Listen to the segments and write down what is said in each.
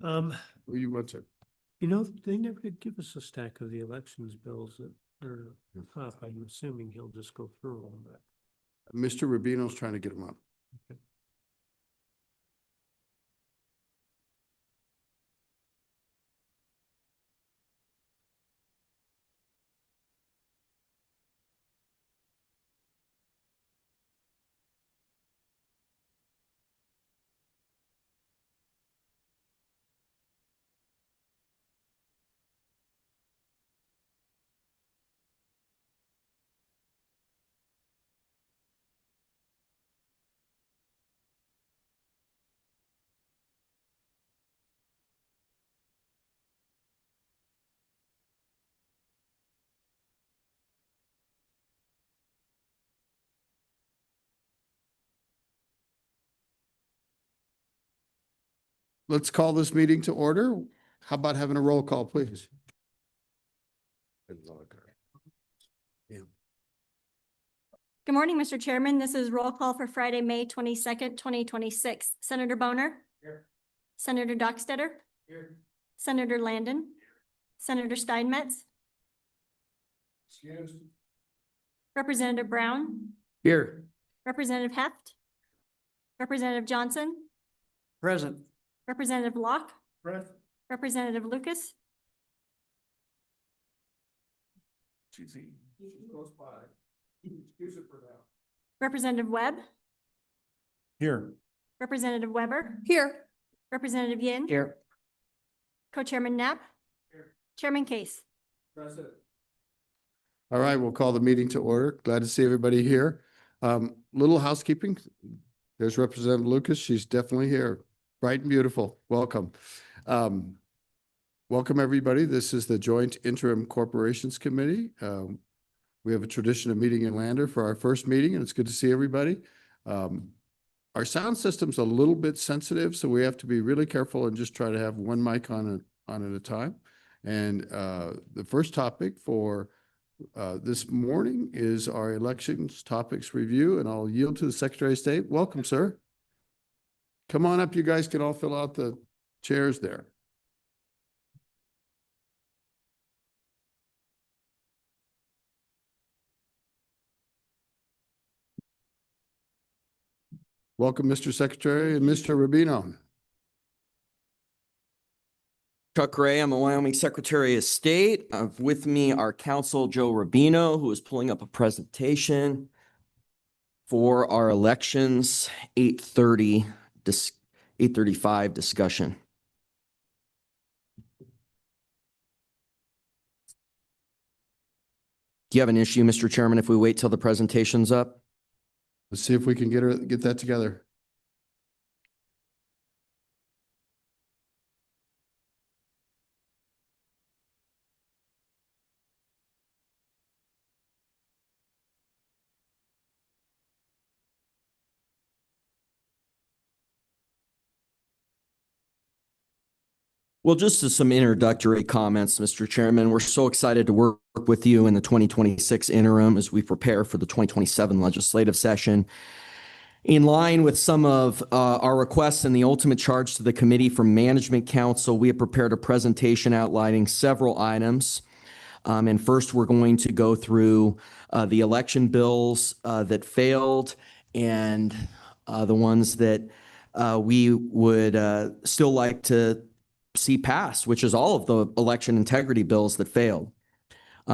You want to? They never did give us a stack of the elections bills that are up. I'm assuming he'll just go through all that. Mr. Rubino's trying to get them up. Okay. Let's call this meeting to order. How about having a roll call, please? Good morning, Mr. Chairman. This is roll call for Friday, May 22nd, 2026. Senator Boner. Here. Senator Dockstetter. Here. Senator Landon. Senator Steinmetz. Excused. Representative Brown. Here. Representative Heft. Representative Johnson. Present. Representative Locke. Present. Representative Lucas. Goes by. Excuse it for now. Representative Webb. Here. Representative Weber. Here. Representative Yin. Here. Co-Chairman Knapp. Here. Chairman Case. Present. All right, we'll call the meeting to order. Glad to see everybody here. Little housekeeping. There's Representative Lucas. She's definitely here. Bright and beautiful. Welcome. Welcome, everybody. This is the Joint Interim Corporations Committee. We have a tradition of meeting in Lander for our first meeting, and it's good to see everybody. Our sound system's a little bit sensitive, so we have to be really careful and just try to have one mic on at a time. And the first topic for this morning is our elections topics review, and I'll yield to the Secretary of State. Welcome, sir. Come on up. You guys can all fill out the chairs there. Welcome, Mr. Secretary and Mr. Rubino. Chuck Ray, I'm a Wyoming Secretary of State. With me, our counsel, Joe Rubino, who is pulling up a presentation for our elections 8:35 discussion. Do you have an issue, Mr. Chairman, if we wait till the presentation's up? Let's see if we can get that together. Well, just as some introductory comments, Mr. Chairman, we're so excited to work with you in the 2026 interim as we prepare for the 2027 legislative session. In line with some of our requests and the ultimate charge to the Committee from Management Council, we have prepared a presentation outlining several items. And first, we're going to go through the election bills that failed and the ones that we would still like to see passed, which is all of the election integrity bills that failed.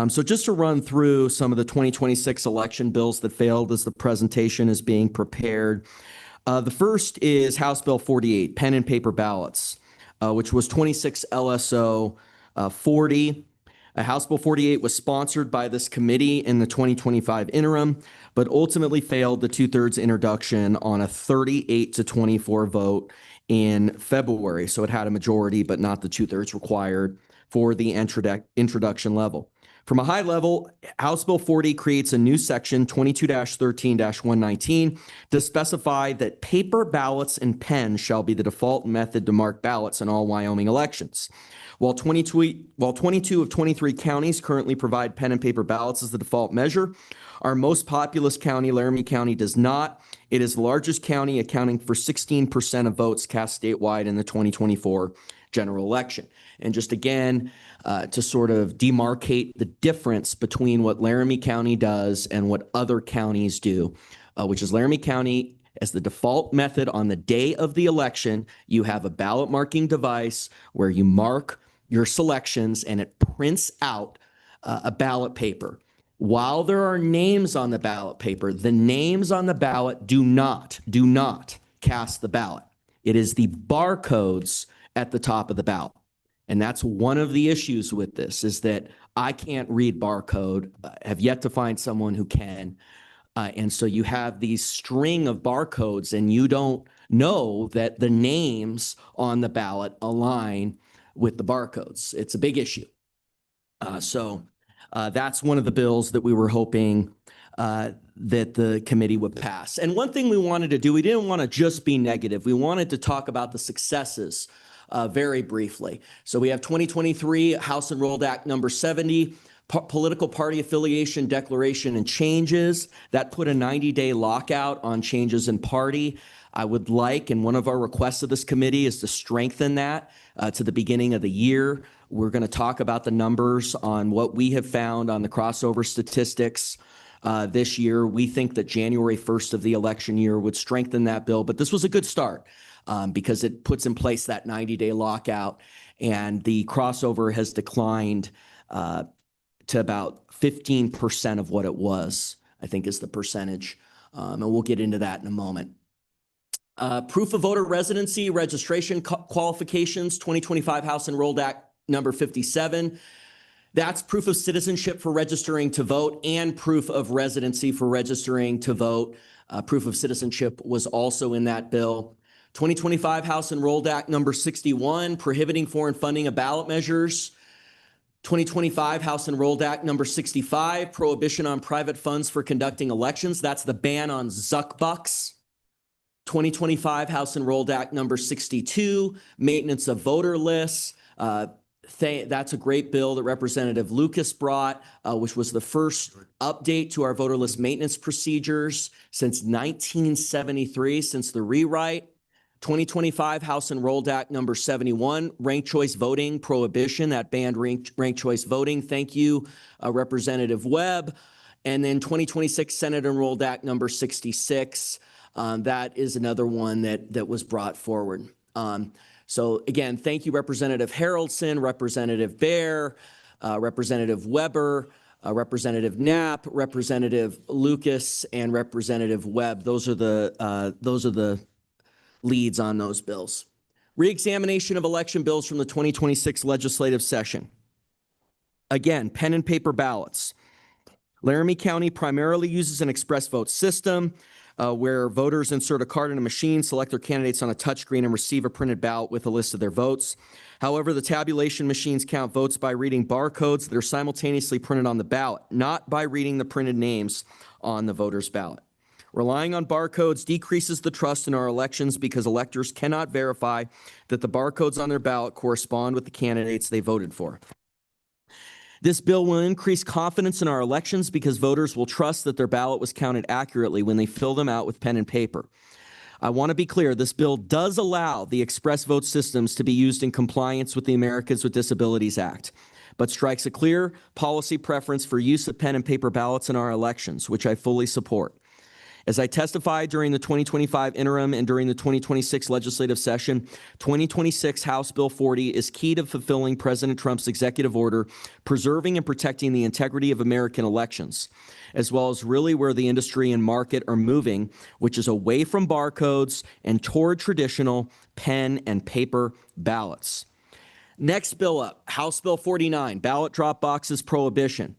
So just to run through some of the 2026 election bills that failed as the presentation is being prepared. The first is House Bill 48, pen and paper ballots, which was 26 LSO 40. House Bill 48 was sponsored by this committee in the 2025 interim, but ultimately failed the 2/3 introduction on a 38-24 vote in February. So it had a majority, but not the 2/3 required for the introduction level. From a high level, House Bill 40 creates a new section 22-13-119 to specify that paper ballots and pens shall be the default method to mark ballots in all Wyoming elections. While 22 of 23 counties currently provide pen and paper ballots as the default measure, our most populous county, Laramie County, does not, It is the largest county, accounting for 16% of votes cast statewide in the 2024 general election. And just again, to sort of demarcate the difference between what Laramie County does and what other counties do, which is Laramie County, as the default method on the day of the election, you have a ballot marking device where you mark your selections and it prints out a ballot paper. While there are names on the ballot paper, the names on the ballot do not cast the ballot. It is the barcodes at the top of the ballot. And that's one of the issues with this, is that I can't read barcode. I have yet to find someone who can. And so you have these string of barcodes and you don't know that the names on the ballot align with the barcodes. It's a big issue. So that's one of the bills that we were hoping that the committee would pass. And one thing we wanted to do, we didn't want to just be negative. We wanted to talk about the successes very briefly. So we have 2023 House Enrolled Act number 70, political party affiliation declaration and changes. That put a 90-day lockout on changes in party. I would like, and one of our requests of this committee is to strengthen that to the beginning of the year. We're going to talk about the numbers on what we have found on the crossover statistics this year. We think that January 1st of the election year would strengthen that bill, but this was a good start because it puts in place that 90-day lockout, and the crossover has declined to about 15% of what it was, I think is the percentage. And we'll get into that in a moment. Proof of voter residency, registration qualifications, 2025 House Enrolled Act number 57. That's proof of citizenship for registering to vote and proof of residency for registering to vote. Proof of citizenship was also in that bill. 2025 House Enrolled Act number 61, prohibiting foreign funding of ballot measures. 2025 House Enrolled Act number 65, prohibition on private funds for conducting elections. That's the ban on Zuck bucks. 2025 House Enrolled Act number 62, maintenance of voter lists. That's a great bill that Representative Lucas brought, which was the first update to our voter list maintenance procedures since 1973, since the rewrite. 2025 House Enrolled Act number 71, ranked choice voting prohibition, that banned ranked choice voting. Thank you, Representative Webb. And then 2026 Senate Enrolled Act number 66. That is another one that was brought forward. So again, thank you, Representative Haraldson, Representative Baer, Representative Weber, Representative Knapp, Representative Lucas, and Representative Webb. Those are the leads on those bills. Reexamination of election bills from the 2026 legislative session. Again, pen and paper ballots. Laramie County primarily uses an express vote system where voters insert a card in a machine, select their candidates on a touchscreen, and receive a printed ballot with a list of their votes. However, the tabulation machines count votes by reading barcodes that are simultaneously printed on the ballot, not by reading the printed names on the voter's ballot. Relying on barcodes decreases the trust in our elections because electors cannot verify that the barcodes on their ballot correspond with the candidates they voted for. This bill will increase confidence in our elections because voters will trust that their ballot was counted accurately when they fill them out with pen and paper. I want to be clear, this bill does allow the express vote systems to be used in compliance with the Americans with Disabilities Act, but strikes a clear policy preference for use of pen and paper ballots in our elections, which I fully support. As I testified during the 2025 interim and during the 2026 legislative session, 2026 House Bill 40 is key to fulfilling President Trump's executive order, preserving and protecting the integrity of American elections, as well as really where the industry and market are moving, which is away from barcodes and toward traditional pen and paper ballots. Next bill up, House Bill 49, ballot drop boxes prohibition.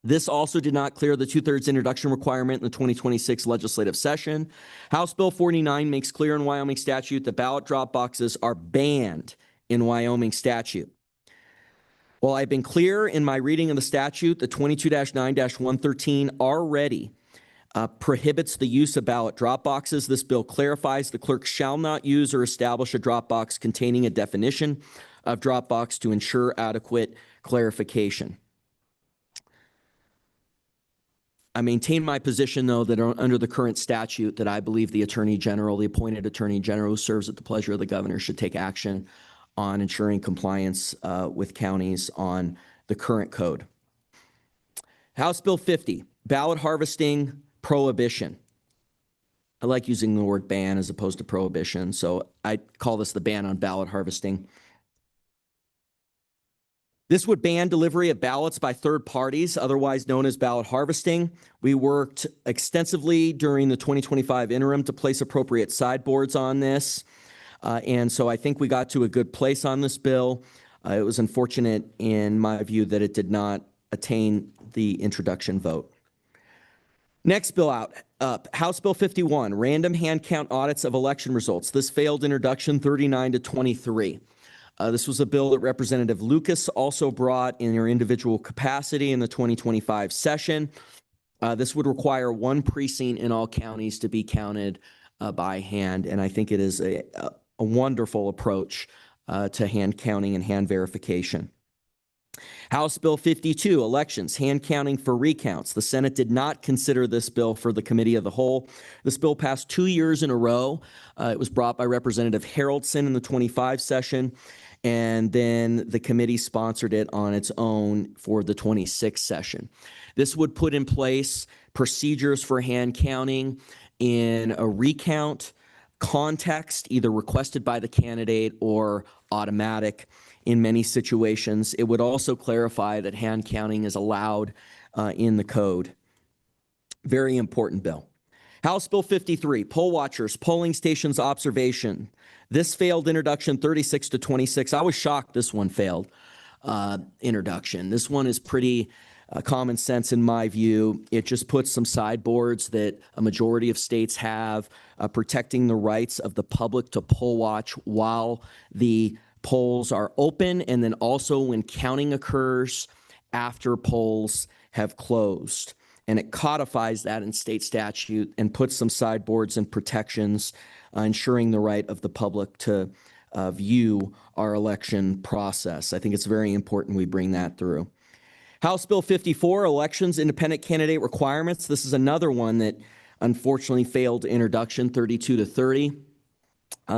This also did not clear the 2/3 introduction requirement in the 2026 legislative session. House Bill 49 makes clear in Wyoming statute that ballot drop boxes are banned in Wyoming statute. While I've been clear in my reading of the statute, the 22-9-113 already prohibits the use of ballot drop boxes. This bill clarifies the clerk shall not use or establish a drop box containing a definition of drop box to ensure adequate clarification. I maintain my position, though, that under the current statute, that I believe the Attorney General, the appointed Attorney General who serves at the pleasure of the governor, should take action on ensuring compliance with counties on the current code. House Bill 50, ballot harvesting prohibition. I like using the word ban as opposed to prohibition, so I call this the ban on ballot harvesting. This would ban delivery of ballots by third parties, otherwise known as ballot harvesting. We worked extensively during the 2025 interim to place appropriate sideboards on this. And so I think we got to a good place on this bill. It was unfortunate, in my view, that it did not attain the introduction vote. Next bill up, House Bill 51, random hand count audits of election results. This failed introduction 39-23. This was a bill that Representative Lucas also brought in her individual capacity in the 2025 session. This would require one precinct in all counties to be counted by hand, and I think it is a wonderful approach to hand counting and hand verification. House Bill 52, elections, hand counting for recounts. The Senate did not consider this bill for the committee of the whole. This bill passed 2 years in a row. It was brought by Representative Haroldson in the 25 session, and then the committee sponsored it on its own for the 26 session. This would put in place procedures for hand counting in a recount context, either requested by the candidate or automatic in many situations. It would also clarify that hand counting is allowed in the code. Very important bill. House Bill 53, poll watchers, polling stations observation. This failed introduction 36-26. I was shocked this one failed introduction. This one is pretty common sense in my view. It just puts some sideboards that a majority of states have, protecting the rights of the public to poll watch while the polls are open, and then also when counting occurs after polls have closed. And it codifies that in state statute and puts some sideboards and protections, ensuring the right of the public to view our election process. I think it's very important we bring that through. House Bill 54, elections, independent candidate requirements. This is another one that unfortunately failed introduction, 32-30.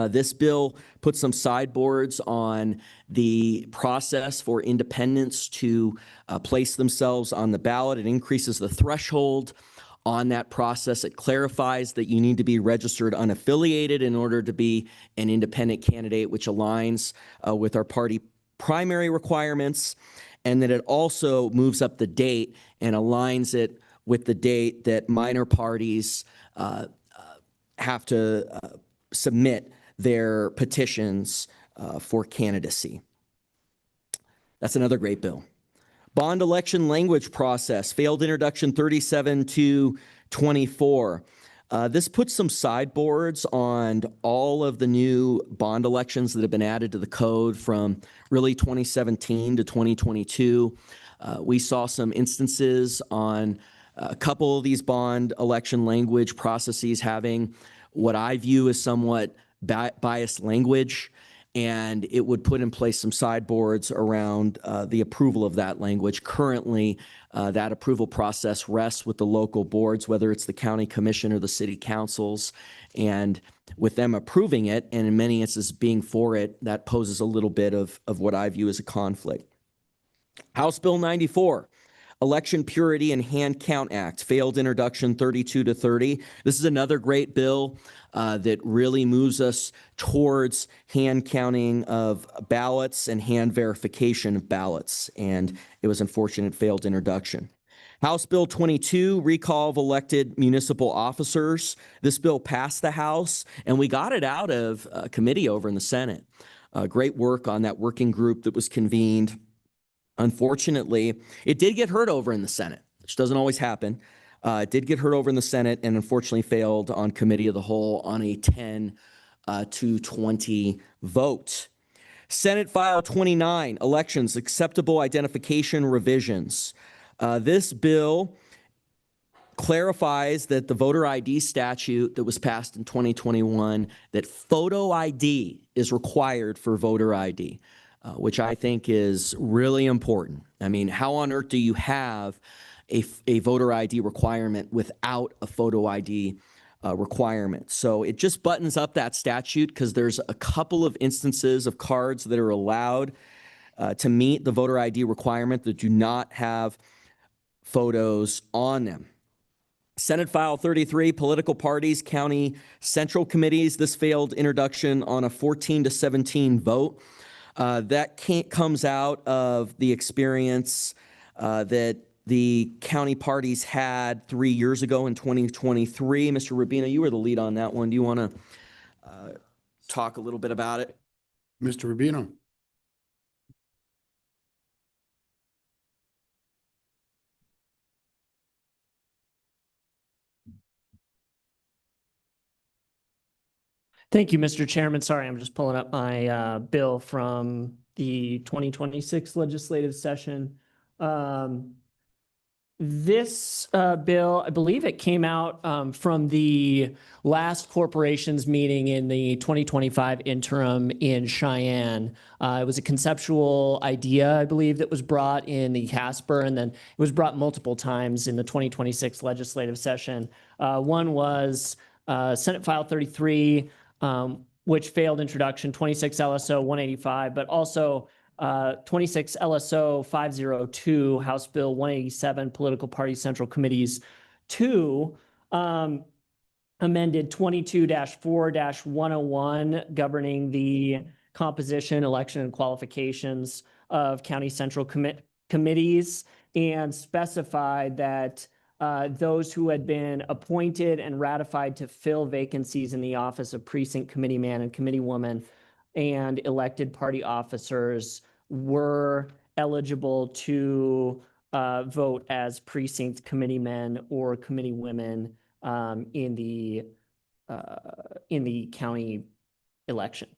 This bill puts some sideboards on the process for independents to place themselves on the ballot. It increases the threshold on that process. It clarifies that you need to be registered unaffiliated in order to be an independent candidate, which aligns with our party primary requirements, and that it also moves up the date and aligns it with the date that minor parties have to submit their petitions for candidacy. That's another great bill. Bond election language process, failed introduction 37-24. This puts some sideboards on all of the new bond elections that have been added to the code from really 2017 to 2022. We saw some instances on a couple of these bond election language processes having what I view as somewhat biased language, and it would put in place some sideboards around the approval of that language. Currently, that approval process rests with the local boards, whether it's the county commission or the city councils, and with them approving it, and in many instances being for it, that poses a little bit of what I view as a conflict. House Bill 94, Election Purity and Hand Count Act, failed introduction 32-30. This is another great bill that really moves us towards hand counting of ballots and hand verification of ballots, and it was unfortunate failed introduction. House Bill 22, recall of elected municipal officers. This bill passed the House, and we got it out of committee over in the Senate. Great work on that working group that was convened. Unfortunately, it did get heard over in the Senate, which doesn't always happen. It did get heard over in the Senate and unfortunately failed on committee of the whole on a 10-20 vote. Senate File 29, elections, acceptable identification revisions. This bill clarifies that the voter ID statute that was passed in 2021, that photo ID is required for voter ID. Which I think is really important. I mean, how on earth do you have a voter ID requirement without a photo ID requirement. So it just buttons up that statute because there's a couple of instances of cards that are allowed to meet the voter ID requirement that do not have photos on them. Senate File 33, political parties, county central committees. This failed introduction on a 14-17 vote. That comes out of the experience that the county parties had 3 years ago in 2023. Mr. Rubino, you were the lead on that one. Do you want to talk a little bit about it? Mr. Rubino. Thank you, Mr. Chairman. Sorry, I'm just pulling up my bill from the 2026 legislative session. This bill, I believe it came out from the last corporations meeting in the 2025 interim in Cheyenne. It was a conceptual idea, I believe, that was brought in the Casper, and then it was brought multiple times in the 2026 legislative session. One was Senate File 33, which failed introduction, 26 LSO 185, but also 26 LSO 502, House Bill 187, Political Party Central Committees 2, amended 22-4-101, governing the composition, election, and qualifications of county central committees, and specified that those who had been appointed and ratified to fill vacancies in the office of precinct committeeman and committeewoman and elected party officers were eligible to vote as precinct committeemen or committeewomen in the county election.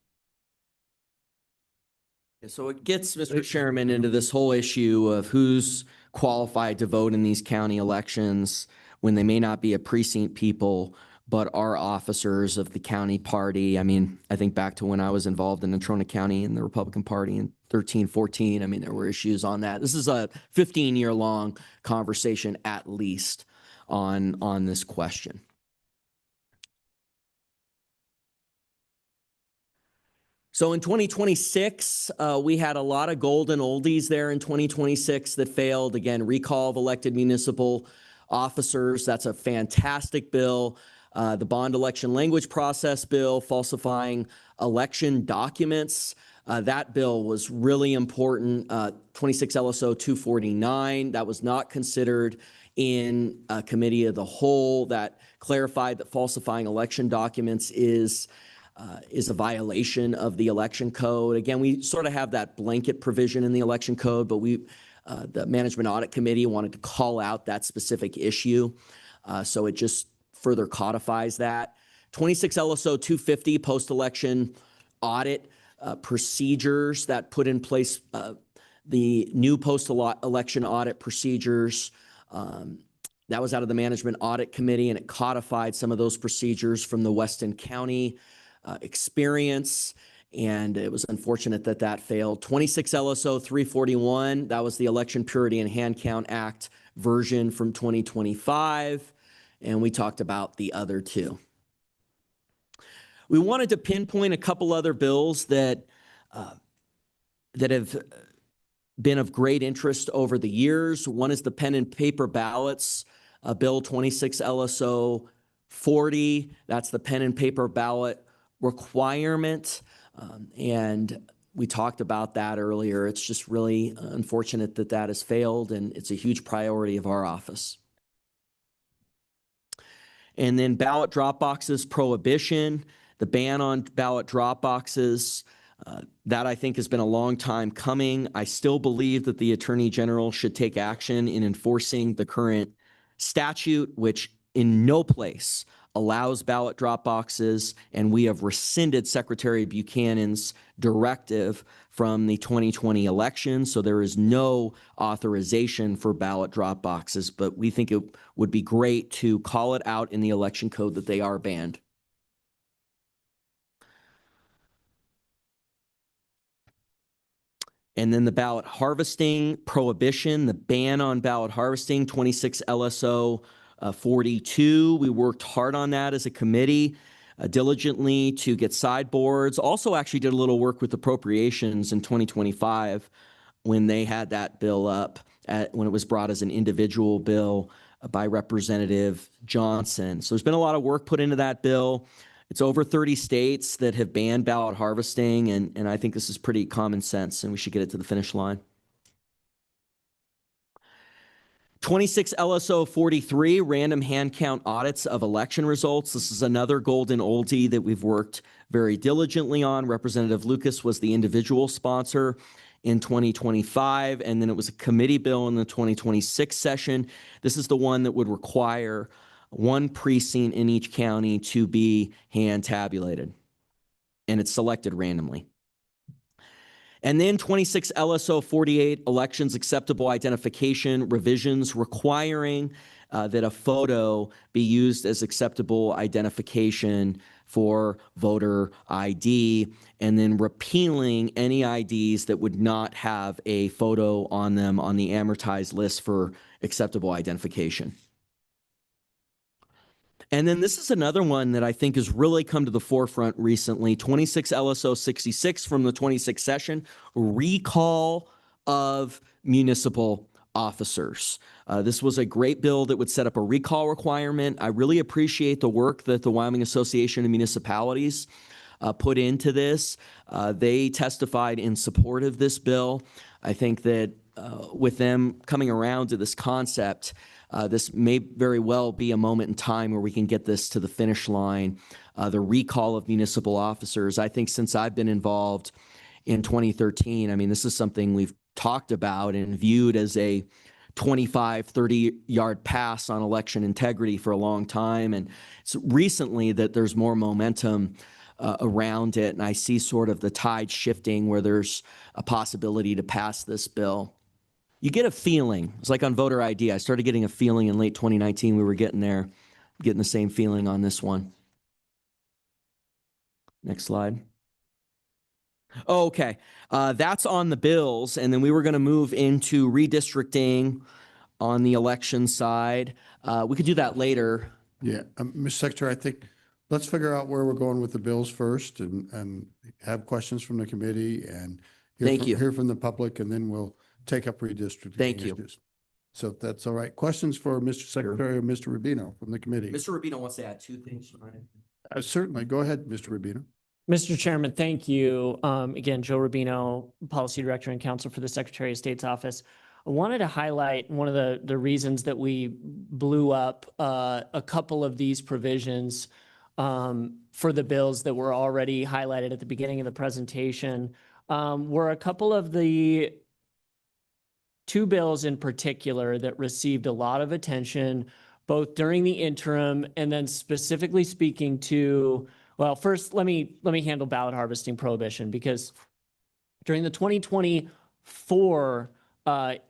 So it gets, Mr. Chairman, into this whole issue of who's qualified to vote in these county elections when they may not be a precinct people, but are officers of the county party. I mean, I think back to when I was involved in Natrona County in the Republican Party in 13, 14. I mean, there were issues on that. This is a 15-year-long conversation at least on this question. So in 2026, we had a lot of golden oldies there in 2026 that failed. Again, recall of elected municipal officers. That's a fantastic bill. The bond election language process bill, falsifying election documents. That bill was really important. 26 LSO 249, that was not considered in a committee of the whole. That clarified that falsifying election documents is a violation of the election code. Again, we sort of have that blanket provision in the election code, but the Management Audit Committee wanted to call out that specific issue. So it just further codifies that. 26 LSO 250, post-election audit procedures that put in place the new post-election audit procedures. That was out of the Management Audit Committee, and it codified some of those procedures from the Weston County experience, and it was unfortunate that that failed. 26 LSO 341, that was the Election Purity and Hand Count Act version from 2025, and we talked about the other two. We wanted to pinpoint a couple other bills that have been of great interest over the years. One is the pen and paper ballots, Bill 26 LSO 40. That's the pen and paper ballot requirement. And we talked about that earlier. It's just really unfortunate that that has failed, and it's a huge priority of our office. And then ballot drop boxes prohibition, the ban on ballot drop boxes, that I think has been a long time coming. I still believe that the Attorney General should take action in enforcing the current statute, which in no place allows ballot drop boxes, and we have rescinded Secretary Buchanan's directive from the 2020 election, so there is no authorization for ballot drop boxes, but we think it would be great to call it out in the election code that they are banned. And then the ballot harvesting prohibition, the ban on ballot harvesting, 26 LSO 42. We worked hard on that as a committee diligently to get sideboards. Also actually did a little work with appropriations in 2025 when they had that bill up when it was brought as an individual bill by Representative Johnson. So there's been a lot of work put into that bill. It's over 30 states that have banned ballot harvesting, and I think this is pretty common sense, and we should get it to the finish line. 26 LSO 43, random hand count audits of election results. This is another golden oldie that we've worked very diligently on. Representative Lucas was the individual sponsor in 2025, and then it was a committee bill in the 2026 session. This is the one that would require one precinct in each county to be hand tabulated, and it's selected randomly. And then 26 LSO 48, elections acceptable identification revisions requiring that a photo be used as acceptable identification for voter ID, and then repealing any IDs that would not have a photo on them on the amortized list for acceptable identification. And then this is another one that I think has really come to the forefront recently, 26 LSO 66 from the 26th session, recall of municipal officers. This was a great bill that would set up a recall requirement. I really appreciate the work that the Wyoming Association of Municipalities put into this. They testified in support of this bill. I think that with them coming around to this concept, this may very well be a moment in time where we can get this to the finish line. The recall of municipal officers, I think since I've been involved in 2013, I mean, this is something we've talked about and viewed as a 25, 30-yard pass on election integrity for a long time. And it's recently that there's more momentum around it, and I see sort of the tide shifting where there's a possibility to pass this bill. You get a feeling. It's like on voter ID. I started getting a feeling in late 2019. We were getting there, getting the same feeling on this one. Next slide. Okay, that's on the bills, and then we were going to move into redistricting on the election side. We could do that later. Yeah, Mr. Secretary, I think let's figure out where we're going with the bills first and have questions from the committee and hear from the public, and then we'll take up redistricting. Thank you. issues. So if that's all right. Questions for Mr. Secretary or Mr. Rubino from the committee? Mr. Rubino wants to add two things. Certainly. Go ahead, Mr. Rubino. Mr. Chairman, thank you. Again, Joe Rubino, Policy Director and Counsel for the Secretary of State's Office. I wanted to highlight one of the reasons that we blew up a couple of these provisions for the bills that were already highlighted at the beginning of the presentation were a couple of the two bills in particular that received a lot of attention, both during the interim and then specifically speaking to, well, first, let me handle ballot harvesting prohibition, because during the 2024, during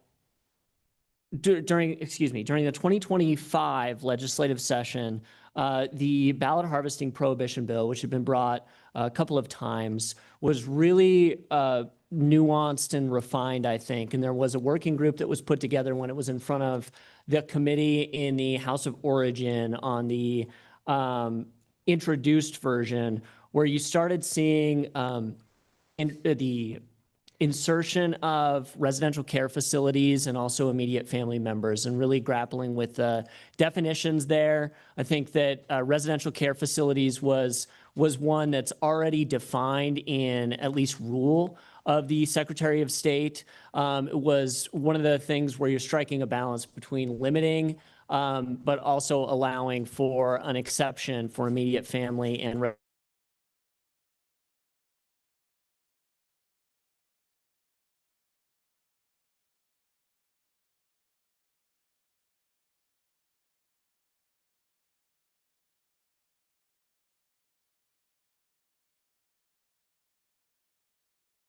the 2025 legislative session, the ballot harvesting prohibition bill, which had been brought a couple of times, was really nuanced and refined, I think. And there was a working group that was put together when it was in front of the committee in the House of Origin on the introduced version, where you started seeing the insertion of residential care facilities and also immediate family members, and really grappling with the definitions there. I think that residential care facilities was one that's already defined in at least rule of the Secretary of State. It was one of the things where you're striking a balance between limiting but also allowing for an exception for immediate family and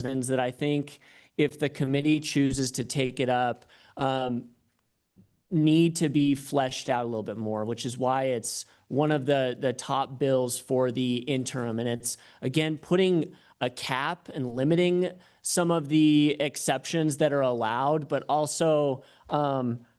that I think if the committee chooses to take it up, need to be fleshed out a little bit more, which is why it's one of the top bills for the interim. And it's, again, putting a cap and limiting some of the exceptions that are allowed, but also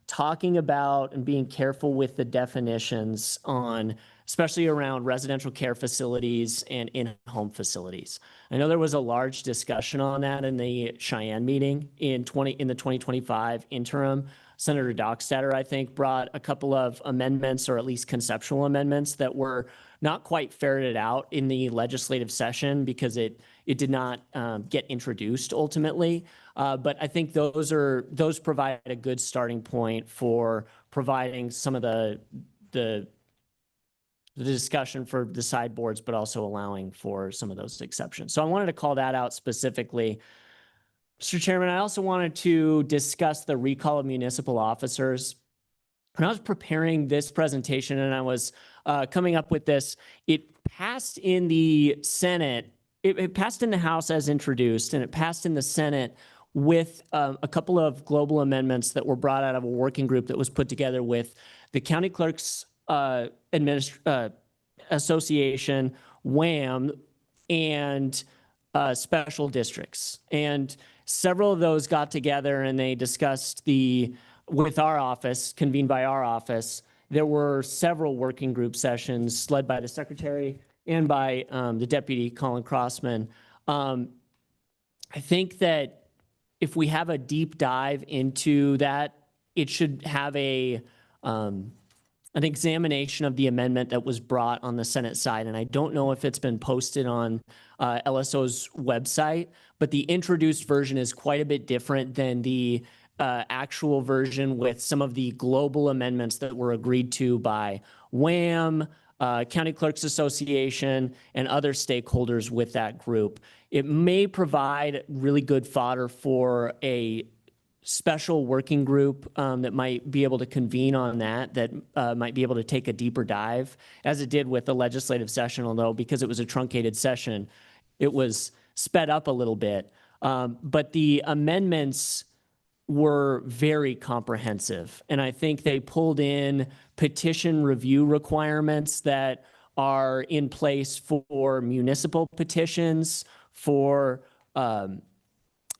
talking about and being careful with the definitions on, especially around residential care facilities and in-home facilities. I know there was a large discussion on that in the Cheyenne meeting in the 2025 interim. Senator Dockstader, I think, brought a couple of amendments, or at least conceptual amendments, that were not quite ferreted out in the legislative session because it did not get introduced ultimately. But I think those provide a good starting point for providing some of the discussion for the sideboards, but also allowing for some of those exceptions. So I wanted to call that out specifically. Mr. Chairman, I also wanted to discuss the recall of municipal officers. When I was preparing this presentation and I was coming up with this, it passed in the Senate. It passed in the House as introduced, and it passed in the Senate with a couple of global amendments that were brought out of a working group that was put together with the County Clerks Association, WAM, and special districts. And several of those got together and they discussed with our office, convened by our office. There were several working group sessions led by the secretary and by the deputy, Colin Crossman. I think that if we have a deep dive into that, it should have an examination of the amendment that was brought on the Senate side. And I don't know if it's been posted on LSO's website, but the introduced version is quite a bit different than the actual version with some of the global amendments that were agreed to by WAM, County Clerks Association, and other stakeholders with that group. It may provide really good fodder for a special working group that might be able to convene on that might be able to take a deeper dive, as it did with the legislative session, although because it was a truncated session, it was sped up a little bit. But the amendments were very comprehensive, and I think they pulled in petition review requirements that are in place for municipal petitions, for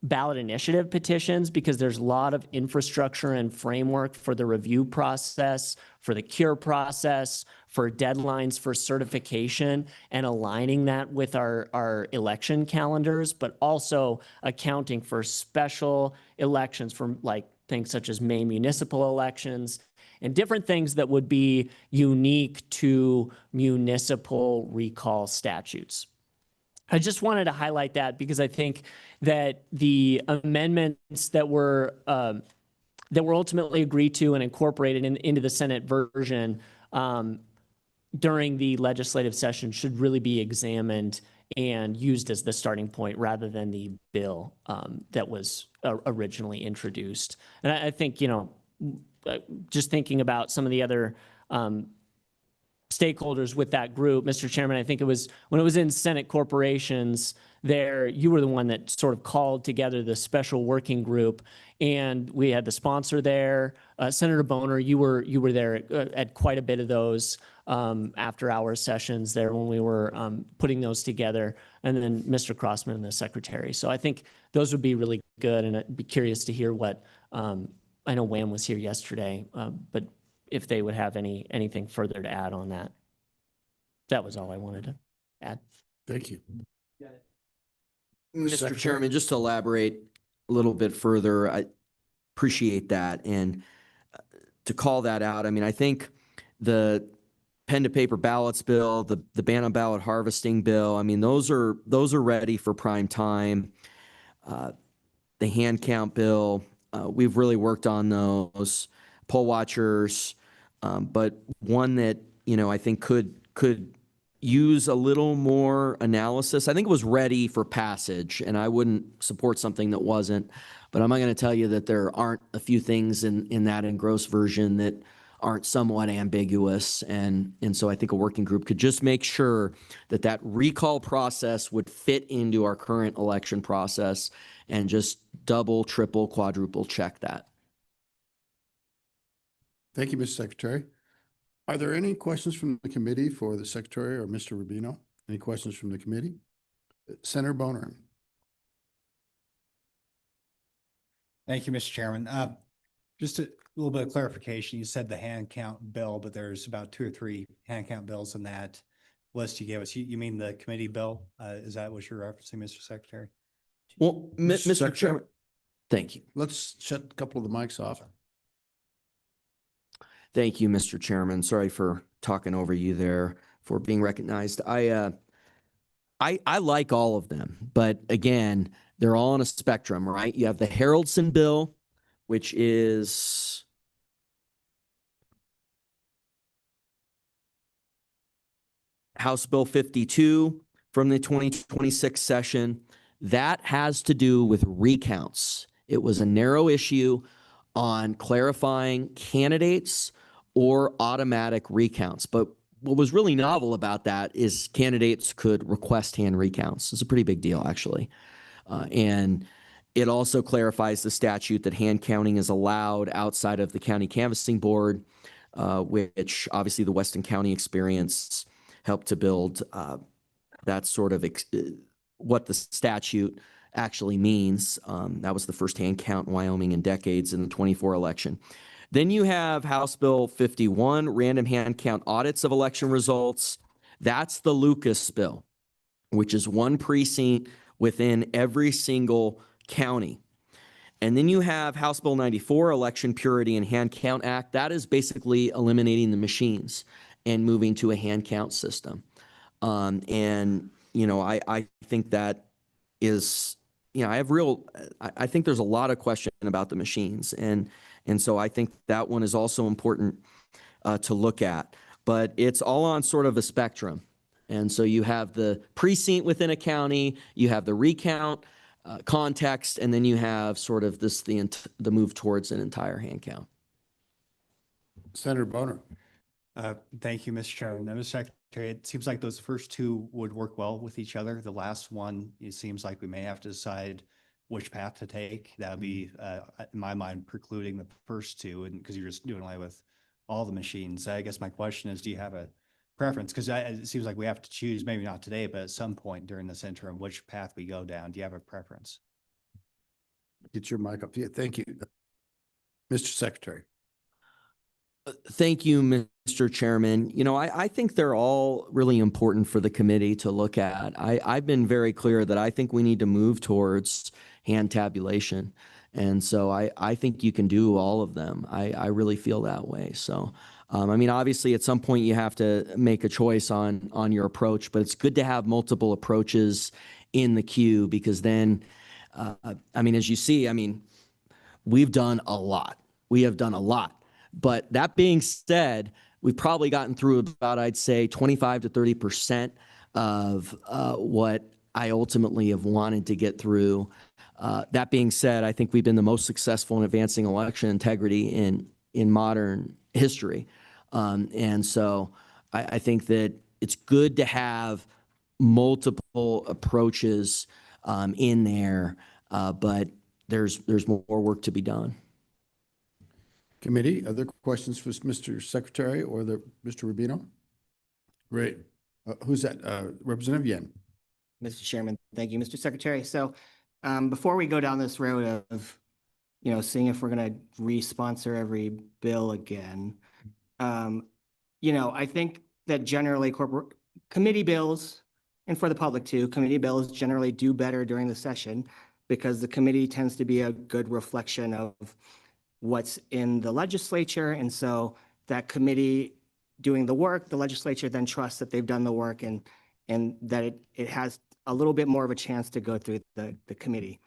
ballot initiative petitions, because there's a lot of infrastructure and framework for the review process, for the cure process, for deadlines for certification, and aligning that with our election calendars, but also accounting for special elections from like things such as May municipal elections and different things that would be unique to municipal recall statutes. I just wanted to highlight that because I think that the amendments that were ultimately agreed to and incorporated into the Senate version during the legislative session should really be examined and used as the starting point rather than the bill that was originally introduced. And I think, just thinking about some of the other stakeholders with that group, Mr. Chairman, I think it was when it was in Senate Corporations there, you were the one that sort of called together the special working group, and we had the sponsor there. Senator Boner, you were there at quite a bit of those after hour sessions there when we were putting those together, and then Mr. Crossman and the secretary. So I think those would be really good, and I'd be curious to hear what, I know Wham was here yesterday, but if they would have anything further to add on that. That was all I wanted to add. Thank you. Mr. Secretary. Chairman, just to elaborate a little bit further, I appreciate that. And to call that out, I mean, I think the pen to paper ballots bill, the ban on ballot harvesting bill, I mean, those are ready for prime time. The hand count bill, we've really worked on those. Poll watchers, but one that, I think could use a little more analysis. I think it was ready for passage, and I wouldn't support something that wasn't, but I'm not going to tell you that there aren't a few things in that engrossed version that aren't somewhat ambiguous. And so I think a working group could just make sure that recall process would fit into our current election process and just double, triple, quadruple check that. Thank you, Mr. Secretary. Are there any questions from the committee for the Secretary or Mr. Rubino? Any questions from the committee? Senator Boner. Thank you, Mr. Chairman. Just a little bit of clarification. You said the hand count bill, but there's about 2 or 3 hand count bills in that list you gave us. You mean the committee bill? Is that what you're referencing, Mr. Secretary? Well, Mr. Mr. Secretary. Chairman, thank you. Let's shut a couple of the mics off. Thank you, Mr. Chairman. Sorry for talking over you there, for being recognized. I like all of them, but again, they're all on a spectrum, right? You have the Haraldson bill, which is House Bill 52 from the 2026 session. That has to do with recounts. It was a narrow issue on clarifying candidates or automatic recounts. But what was really novel about that is candidates could request hand recounts. It's a pretty big deal, actually. And it also clarifies the statute that hand counting is allowed outside of the county canvassing board, which obviously the Weston County experience helped to build that sort of what the statute actually means. That was the first hand count in Wyoming in decades in the 24 election. Then you have House Bill 51, random hand count audits of election results. That's the Lucas bill, which is one precinct within every single county. And then you have House Bill 94, Election Purity and Hand Count Act. That is basically eliminating the machines and moving to a hand count system. And, you know, I think that is, you know, I think there's a lot of question about the machines. And so I think that one is also important to look at. But it's all on sort of a spectrum. And so you have the precinct within a county, you have the recount context, and then you have sort of the move towards an entire hand count. Senator Boner. Thank you, Mr. Chairman. Now, Mr. Secretary, it seems like those first 2 would work well with each other. The last one, it seems like we may have to decide which path to take. That would be, in my mind, precluding the first 2, and because you're just doing away with all the machines. I guess my question is, do you have a preference? Because it seems like we have to choose, maybe not today, but at some point during this interim, which path we go down. Do you have a preference? Get your mic up. Yeah, thank you. Mr. Secretary. Thank you, Mr. Chairman. You know, I think they're all really important for the committee to look at. I've been very clear that I think we need to move towards hand tabulation. And so I think you can do all of them. I really feel that way. So, I mean, obviously at some point you have to make a choice on your approach, but it's good to have multiple approaches in the queue, because then, I mean, as you see, I mean, we've done a lot. We have done a lot. But that being said, we've probably gotten through about, I'd say, 25 to 30% of what I ultimately have wanted to get through. That being said, I think we've been the most successful in advancing election integrity in modern history. And so I think that it's good to have multiple approaches in there, but there's more work to be done. Committee, other questions for Mr. Secretary or Mr. Rubino? Great. Who's that? Representative Yen. Mr. Chairman, thank you, Mr. Secretary. So before we go down this road of, you know, seeing if we're going to re-sponsor every bill again, you know, I think that generally committee bills, and for the public too, committee bills generally do better during the session because the committee tends to be a good reflection of what's in the legislature. And so that committee doing the work, the legislature then trusts that they've done the work and that it has a little bit more of a chance to go through the committee.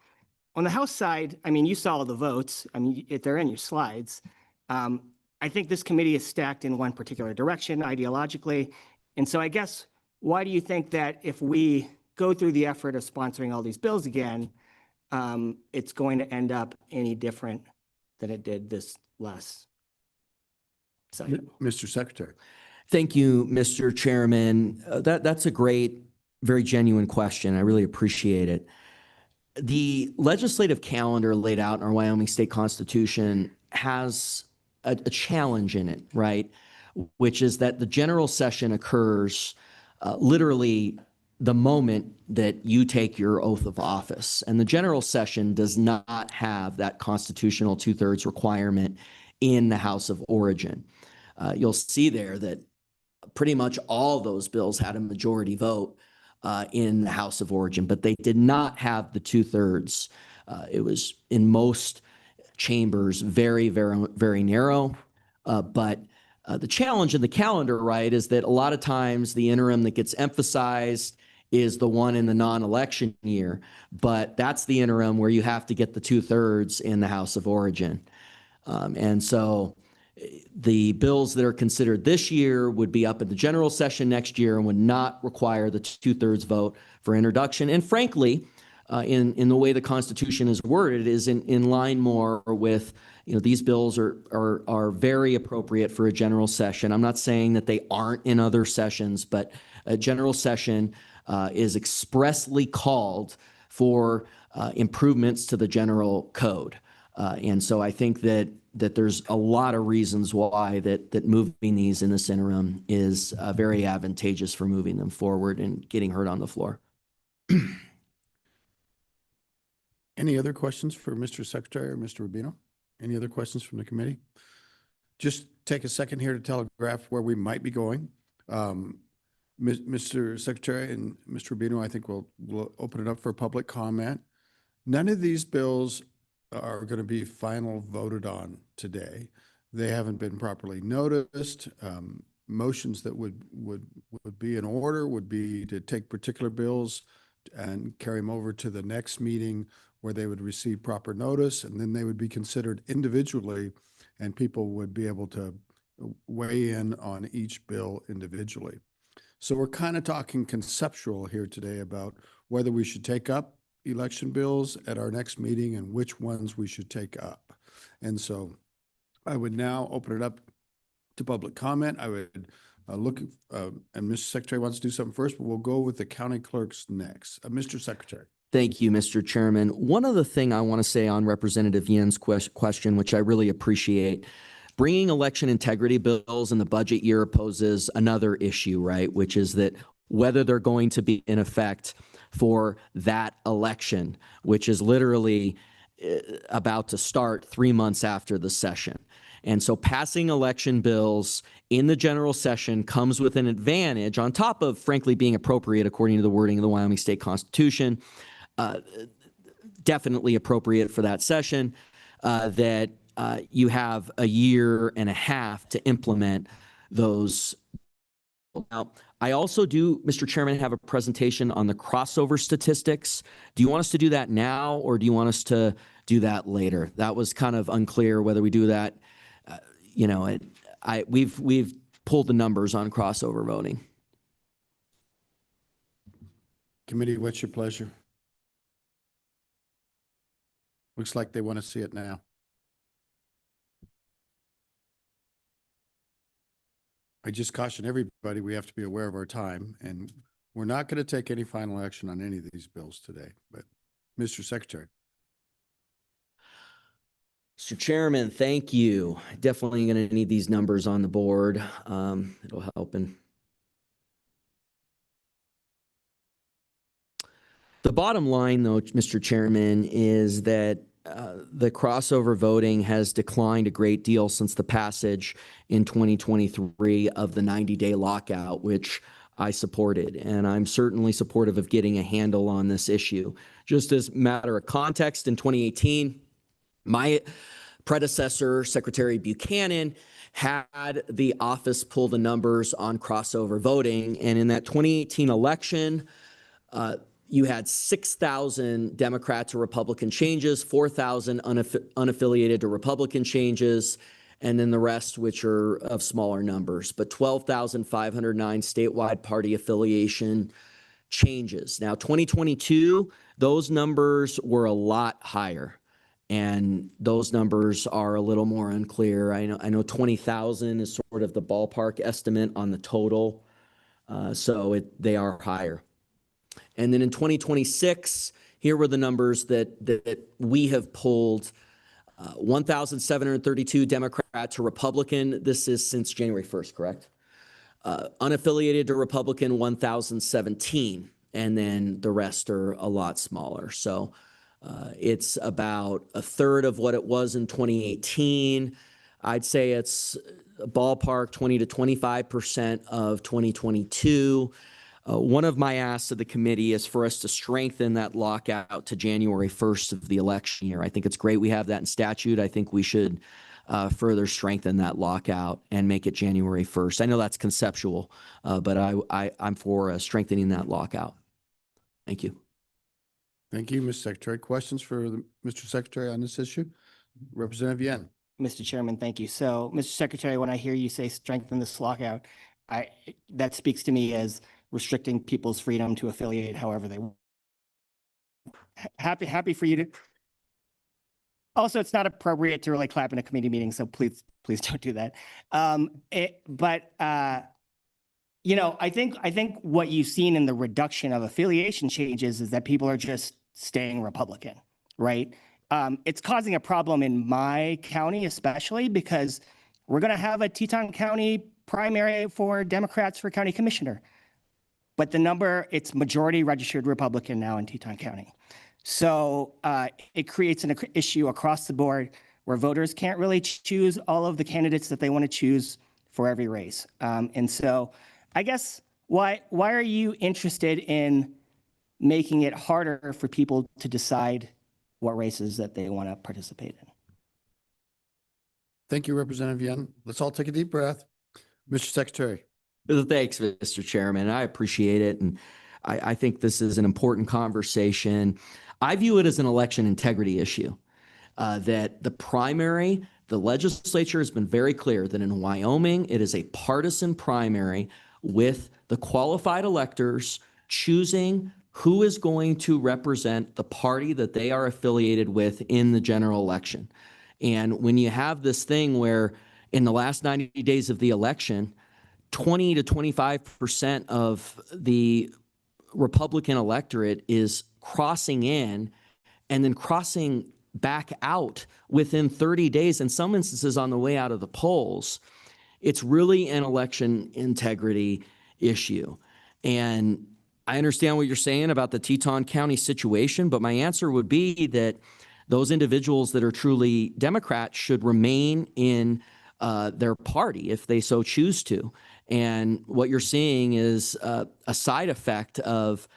On the House side, I mean, you saw the votes. I mean, they're in your slides. I think this committee is stacked in one particular direction ideologically. And so I guess, why do you think that if we go through the effort of sponsoring all these bills again, it's going to end up any different than it did this last session? Mr. Secretary. Thank you, Mr. Chairman. That's a great, very genuine question. I really appreciate it. The legislative calendar laid out in our Wyoming State Constitution has a challenge in it, right? Which is that the general session occurs literally the moment that you take your oath of office. And the general session does not have that constitutional 2/3 requirement in the House of Origin. You'll see there that pretty much all those bills had a majority vote in the House of Origin, but they did not have the 2/3. It was in most chambers very, very, very narrow. But the challenge in the calendar, right, is that a lot of times the interim that gets emphasized is the one in the non-election year, but that's the interim where you have to get the 2/3 in the House of Origin. And so the bills that are considered this year would be up in the general session next year and would not require the 2/3 vote for introduction. And frankly, in the way the Constitution is worded, is in line more with, these bills are very appropriate for a general session. I'm not saying that they aren't in other sessions, but a general session is expressly called for improvements to the general code. And so I think that there's a lot of reasons why that moving these in this interim is very advantageous for moving them forward and getting heard on the floor. Any other questions for Mr. Secretary or Mr. Rubino? Any other questions from the committee? Just take a second here to telegraph where we might be going. Mr. Secretary and Mr. Rubino, I think we'll open it up for public comment. None of these bills are going to be final voted on today. They haven't been properly noticed. Motions that would be in order would be to take particular bills and carry them over to the next meeting where they would receive proper notice, and then they would be considered individually, and people would be able to weigh in on each bill individually. So we're kind of talking conceptual here today about whether we should take up election bills at our next meeting and which ones we should take up. And so I would now open it up to public comment. I would look, and Mr. Secretary wants to do something first, but we'll go with the county clerks next. Mr. Secretary. Thank you, Mr. Chairman. One other thing I want to say on Representative Yin's question, which I really appreciate, bringing election integrity bills in the budget year poses another issue, right? Which is that whether they're going to be in effect for that election, which is literally about to start 3 months after the session. And so passing election bills in the general session comes with an advantage on top of, frankly, being appropriate according to the wording of the Wyoming State Constitution, definitely appropriate for that session, that you have a year and a half to implement those. Now, I also do, Mr. Chairman, have a presentation on the crossover statistics. Do you want us to do that now, or do you want us to do that later? That was kind of unclear whether we do that. We've pulled the numbers on crossover voting. Committee, what's your pleasure? Looks like they want to see it now. I just caution everybody, we have to be aware of our time, and we're not going to take any final action on any of these bills today. But Mr. Secretary. Mr. Chairman, thank you. Definitely going to need these numbers on the board. It'll help. The bottom line, though, Mr. Chairman, is that the crossover voting has declined a great deal since the passage in 2023 of the 90-day lockout, which I supported. And I'm certainly supportive of getting a handle on this issue. Just as a matter of context, in 2018, my predecessor, Secretary Buchanan, had the office pull the numbers on crossover voting. And in that 2018 election, you had 6,000 Democrat to Republican changes, 4,000 unaffiliated to Republican changes, and then the rest, which are of smaller numbers, but 12,509 statewide party affiliation changes. Now, 2022, those numbers were a lot higher, and those numbers are a little more unclear. I know 20,000 is sort of the ballpark estimate on the total, so they are higher. And then in 2026, here were the numbers that we have pulled. 1,732 Democrat to Republican. This is since January 1st, correct? Unaffiliated to Republican, 1,017. and then the rest are a lot smaller. So it's about a third of what it was in 2018. I'd say it's a ballpark 20 to 25% of 2022. One of my asks of the committee is for us to strengthen that lockout to January 1st of the election year. I think it's great we have that in statute. I think we should further strengthen that lockout and make it January 1st. I know that's conceptual, but I'm for strengthening that lockout. Thank you. Thank you, Mr. Secretary. Questions for Mr. Secretary on this issue? Representative Yen. Mr. Chairman, thank you. So, Mr. Secretary, when I hear you say strengthen this lockout, that speaks to me as restricting people's freedom to affiliate however they want. Happy for you to. Also, it's not appropriate to really clap in a committee meeting, so please don't do that. I think what you've seen in the reduction of affiliation changes is that people are just staying Republican, right? It's causing a problem in my county, especially because we're going to have a Teton County primary for Democrats for county commissioner. But it's majority registered Republican now in Teton County. So it creates an issue across the board where voters can't really choose all of the candidates that they want to choose for every race. And so I guess why are you interested in making it harder for people to decide what races that they want to participate in? Thank you, Representative Yen. Let's all take a deep breath. Mr. Secretary. Thanks, Mr. Chairman. I appreciate it. And I think this is an important conversation. I view it as an election integrity issue, that the legislature has been very clear that in Wyoming, it is a partisan primary with the qualified electors choosing who is going to represent the party that they are affiliated with in the general election. And when you have this thing where in the last 90 days of the election, 20 to 25% of the Republican electorate is crossing in and then crossing back out within 30 days, in some instances on the way out of the polls, it's really an election integrity issue. And I understand what you're saying about the Teton County situation, but my answer would be that those individuals that are truly Democrats should remain in their party if they so choose to. And what you're seeing is a side effect of,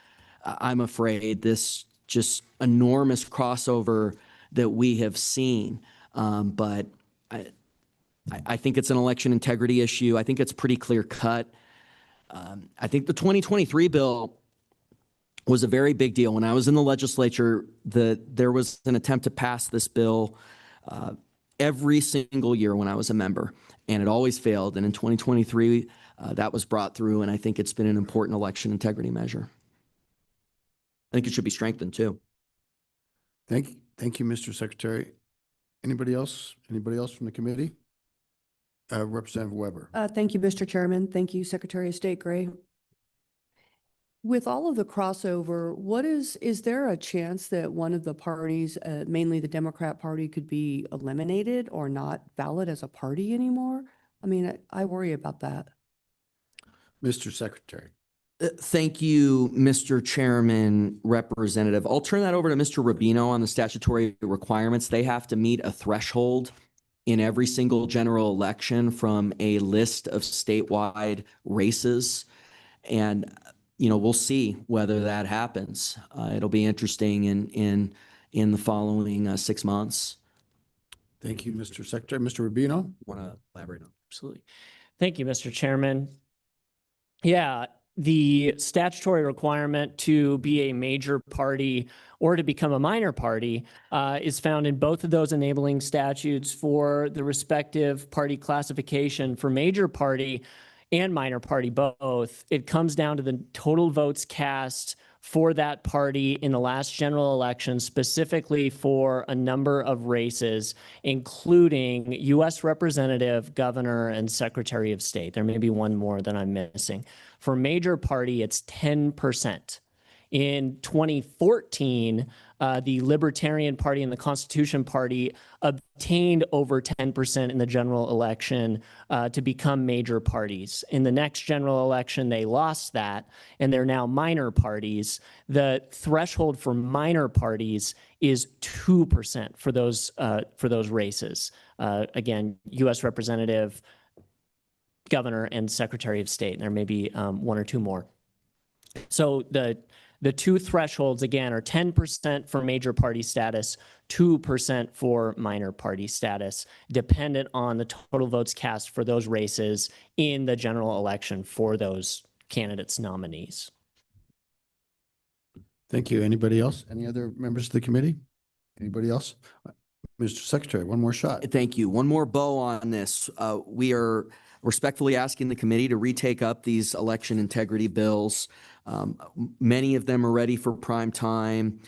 I'm afraid, this just enormous crossover that we have seen. But I think it's an election integrity issue. I think it's pretty clear cut. I think the 2023 bill was a very big deal. When I was in the legislature, there was an attempt to pass this bill every single year when I was a member, and it always failed. And in 2023, that was brought through, and I think it's been an important election integrity measure. I think it should be strengthened too. Thank you, Mr. Secretary. Anybody else? Anybody else from the committee? Representative Weber. Thank you, Mr. Chairman. Thank you, Secretary of State Gray. With all of the crossover, is there a chance that one of the parties, mainly the Democrat Party, could be eliminated or not valid as a party anymore? I mean, I worry about that. Mr. Secretary. Thank you, Mr. Chairman, Representative. I'll turn that over to Mr. Rubino on the statutory requirements. They have to meet a threshold in every single general election from a list of statewide races. And we'll see whether that happens. It'll be interesting in the following 6 months. Thank you, Mr. Secretary. Mr. Rubino. Want to elaborate on? Absolutely. Thank you, Mr. Chairman. Yeah, the statutory requirement to be a major party or to become a minor party is found in both of those enabling statutes for the respective party classification. For major party and minor party both, it comes down to the total votes cast for that party in the last general election, specifically for a number of races, including U.S. Representative, Governor, and Secretary of State. There may be one more that I'm missing. For major party, it's 10%. In 2014, the Libertarian Party and the Constitution Party obtained over 10% in the general election to become major parties. In the next general election, they lost that, and they're now minor parties. The threshold for minor parties is 2% for those races. Again, U.S. Representative, Governor, and Secretary of State. And there may be one or two more. So the two thresholds, again, are 10% for major party status, 2% for minor party status, dependent on the total votes cast for those races in the general election for those candidates' nominees. Thank you. Anybody else? Any other members of the committee? Anybody else? Mr. Secretary, one more shot. Thank you. One more bow on this. We are respectfully asking the committee to retake up these election integrity bills. Many of them are ready for prime time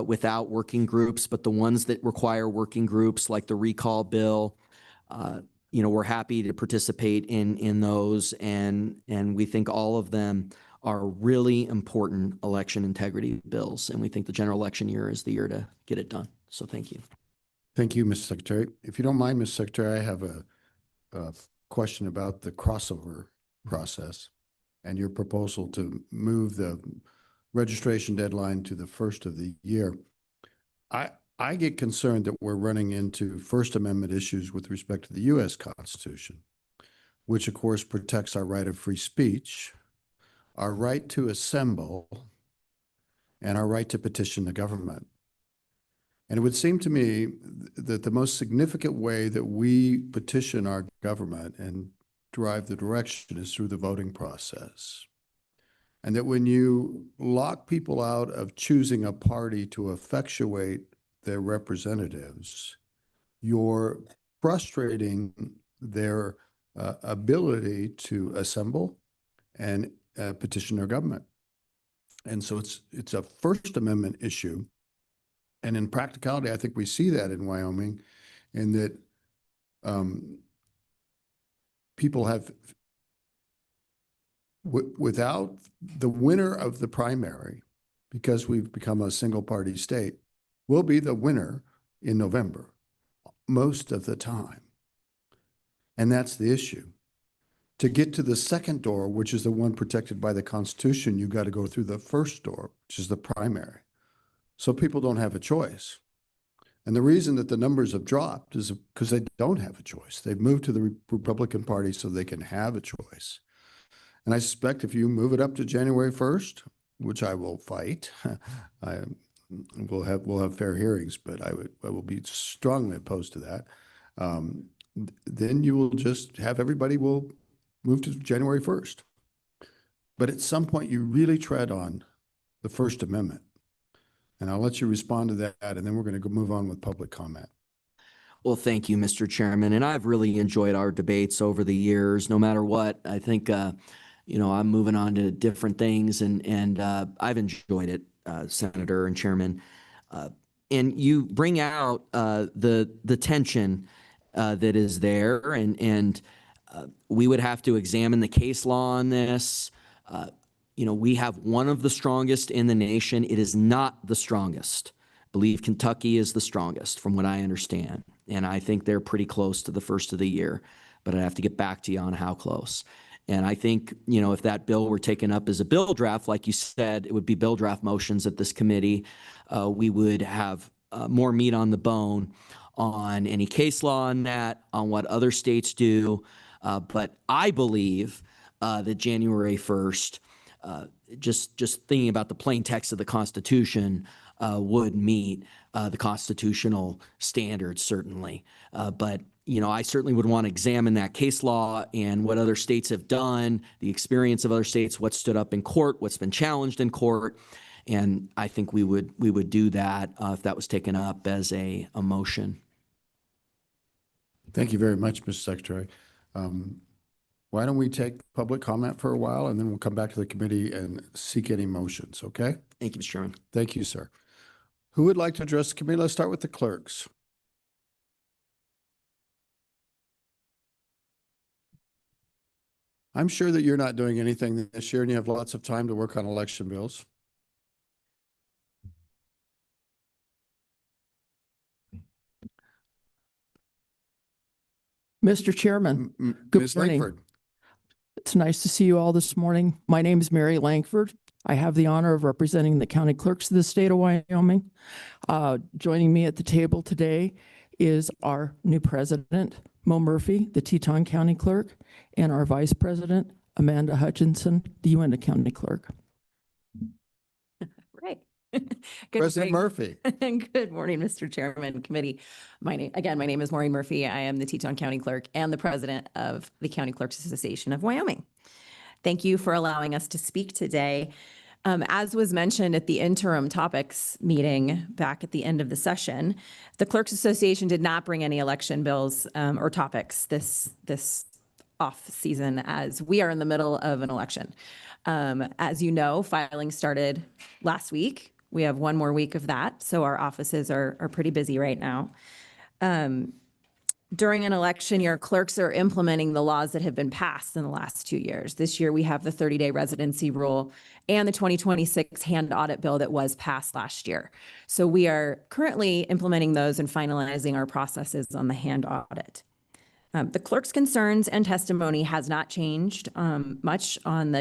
without working groups, but the ones that require working groups, like the recall bill, we're happy to participate in those, and we think all of them are really important election integrity bills, and we think the general election year is the year to get it done. So thank you. Thank you, Mr. Secretary. If you don't mind, Mr. Secretary, I have a question about the crossover process and your proposal to move the registration deadline to the first of the year. I get concerned that we're running into First Amendment issues with respect to the U.S. Constitution, which of course protects our right of free speech, our right to assemble, and our right to petition the government. And it would seem to me that the most significant way that we petition our government and drive the direction is through the voting process. And that when you lock people out of choosing a party to effectuate their representatives, you're frustrating their ability to assemble and petition their government. And so it's a First Amendment issue. And in practicality, I think we see that in Wyoming, in that people have, without the winner of the primary, because we've become a single party state, will be the winner in November most of the time. And that's the issue. To get to the second door, which is the one protected by the Constitution, you've got to go through the first door, which is the primary. So people don't have a choice. And the reason that the numbers have dropped is because they don't have a choice. They've moved to the Republican Party so they can have a choice. And I suspect if you move it up to January 1st, which I will fight, we'll have fair hearings, but I will be strongly opposed to that. Then you will just have everybody will move to January 1st. But at some point, you really tread on the First Amendment. And I'll let you respond to that, and then we're going to move on with public comment. Well, thank you, Mr. Chairman. And I've really enjoyed our debates over the years, no matter what. I think, I'm moving on to different things, and I've enjoyed it, Senator and Chairman. And you bring out the tension that is there, and we would have to examine the case law on this. We have one of the strongest in the nation. It is not the strongest. I believe Kentucky is the strongest from what I understand. And I think they're pretty close to the first of the year, but I'd have to get back to you on how close. And I think, if that bill were taken up as a bill draft, like you said, it would be bill draft motions at this committee. We would have more meat on the bone on any case law on that, on what other states do. But I believe that January 1st, just thinking about the plain text of the Constitution, would meet the constitutional standards, certainly. But I certainly would want to examine that case law and what other states have done, the experience of other states, what stood up in court, what's been challenged in court. And I think we would do that if that was taken up as a motion. Thank you very much, Mr. Secretary. Why don't we take public comment for a while, and then we'll come back to the committee and seek any motions, okay? Thank you, Mr. Chairman. Thank you, sir. Who would like to address the committee? Let's start with the clerks. I'm sure that you're not doing anything this year and you have lots of time to work on election bills. Mr. Chairman, good Ms. morning. Langford. It's nice to see you all this morning. My name is Mary Langford. I have the honor of representing the county clerks of the state of Wyoming. Joining me at the table today is our new president, Mo Murphy, the Teton County Clerk, and our vice president, Amanda Hutchinson, the Uinta County Clerk. Right. President Murphy. Good morning, Mr. Chairman, committee. My name is Maureen Murphy. I am the Teton County Clerk and the president of the County Clerks Association of Wyoming. Thank you for allowing us to speak today. As was mentioned at the interim topics meeting back at the end of the session, the Clerks Association did not bring any election bills or topics this off season as we are in the middle of an election. As you know, filing started last week. We have one more week of that, so our offices are pretty busy right now. During an election year, clerks are implementing the laws that have been passed in the last 2 years. This year, we have the 30-day residency rule and the 2026 hand audit bill that was passed last year. So we are currently implementing those and finalizing our processes on the hand audit. The clerk's concerns and testimony has not changed much on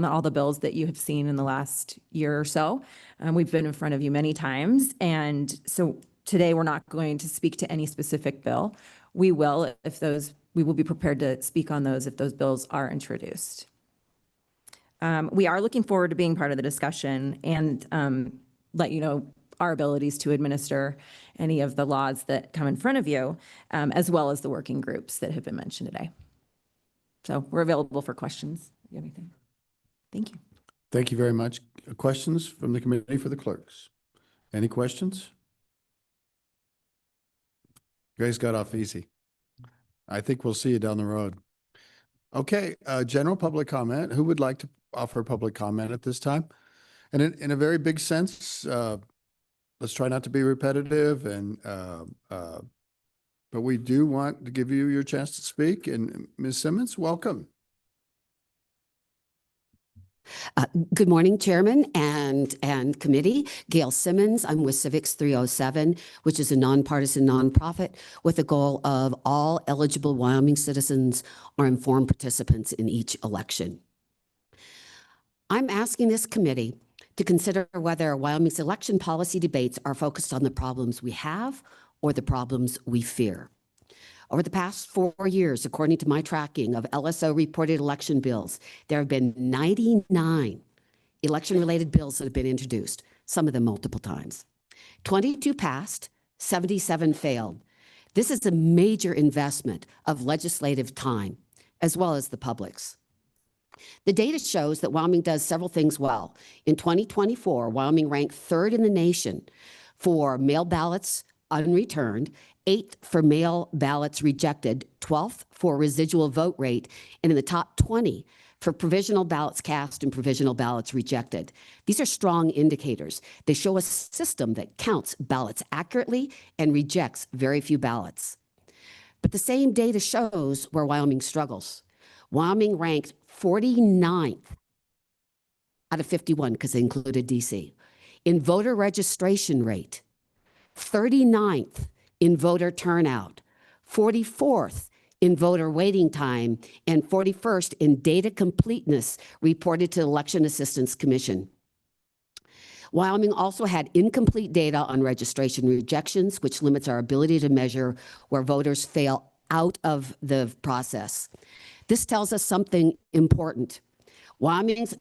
all the bills that you have seen in the last year or so. We've been in front of you many times, and so today we're not going to speak to any specific bill. We will be prepared to speak on those if those bills are introduced. We are looking forward to being part of the discussion and let you know our abilities to administer any of the laws that come in front of you, as well as the working groups that have been mentioned today. So we're available for questions. You have anything? Thank you. Thank you very much. Questions from the committee for the clerks? Any questions? You guys got off easy. I think we'll see you down the road. Okay, general public comment. Who would like to offer public comment at this time? And in a very big sense, let's try not to be repetitive, and but we do want to give you your chance to speak. And Ms. Simmons, welcome. Good morning, Chairman and committee. Gail Simmons. I'm with Civics 307, which is a nonpartisan nonprofit with the goal of all eligible Wyoming citizens are informed participants in each election. I'm asking this committee to consider whether Wyoming's election policy debates are focused on the problems we have or the problems we fear. Over the past 4 years, according to my tracking of LSO-reported election bills, there have been 99 election-related bills that have been introduced, some of them multiple times. 22 passed, 77 failed. This is a major investment of legislative time, as well as the public's. The data shows that Wyoming does several things well. In 2024, Wyoming ranked 3rd in the nation for mail ballots unreturned, 8th for mail ballots rejected, 12th for residual vote rate, and in the top 20 for provisional ballots cast and provisional ballots rejected. These are strong indicators. They show a system that counts ballots accurately and rejects very few ballots. But the same data shows where Wyoming struggles. Wyoming ranked 49th out of 51, because they included DC, in voter registration rate, 39th in voter turnout, 44th in voter waiting time, and 41st in data completeness reported to the Election Assistance Commission. Wyoming also had incomplete data on registration rejections, which limits our ability to measure where voters fail out of the process. This tells us something important. Wyoming's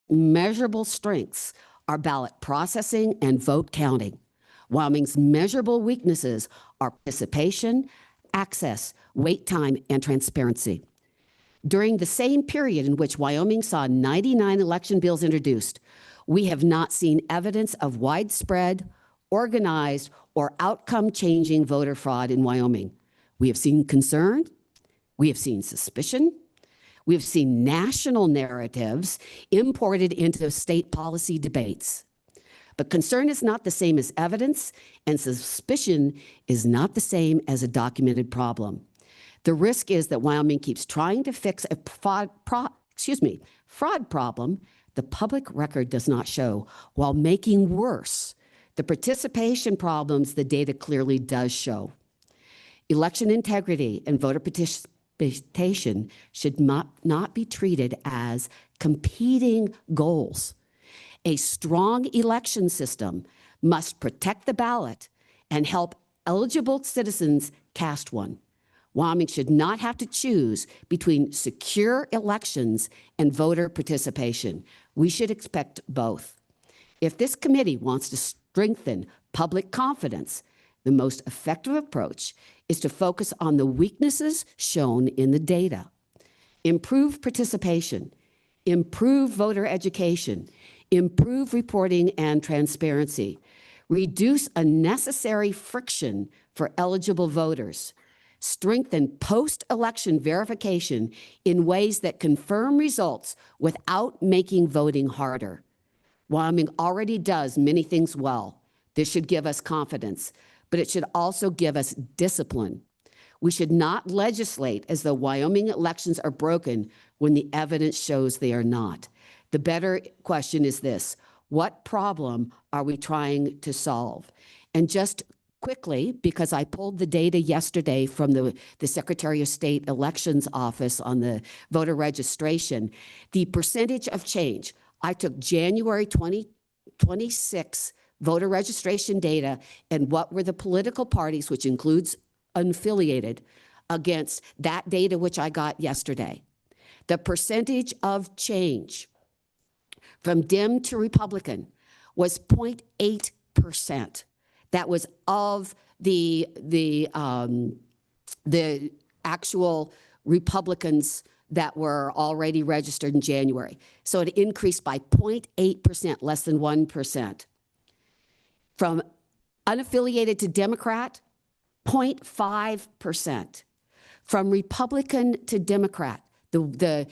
measurable strengths are ballot processing and vote counting. Wyoming's measurable weaknesses are participation, access, wait time, and transparency. During the same period in which Wyoming saw 99 election bills introduced, we have not seen evidence of widespread, organized, or outcome-changing voter fraud in Wyoming. We have seen concern, we have seen suspicion, we have seen national narratives imported into state policy debates. But concern is not the same as evidence, and suspicion is not the same as a documented problem. The risk is that Wyoming keeps trying to fix a fraud problem the public record does not show, while making worse the participation problems the data clearly does show. Election integrity and voter participation should not be treated as competing goals. A strong election system must protect the ballot and help eligible citizens cast one. Wyoming should not have to choose between secure elections and voter participation. We should expect both. If this committee wants to strengthen public confidence, the most effective approach is to focus on the weaknesses shown in the data. Improve participation, improve voter education, improve reporting and transparency, reduce unnecessary friction for eligible voters, strengthen post-election verification in ways that confirm results without making voting harder. Wyoming already does many things well. This should give us confidence, but it should also give us discipline. We should not legislate as though Wyoming elections are broken when the evidence shows they are not. The better question is this: what problem are we trying to solve? And just quickly, because I pulled the data yesterday from the Secretary of State Elections Office on the voter registration, the percentage of change, I took January 2026 voter registration data and what were the political parties, which includes unaffiliated, against that data which I got yesterday. The percentage of change from Dem to Republican was 0.8%. That was of the actual Republicans that were already registered in January. So it increased by 0.8%, less than 1%. From unaffiliated to Democrat, 0.5%. From Republican to Democrat, the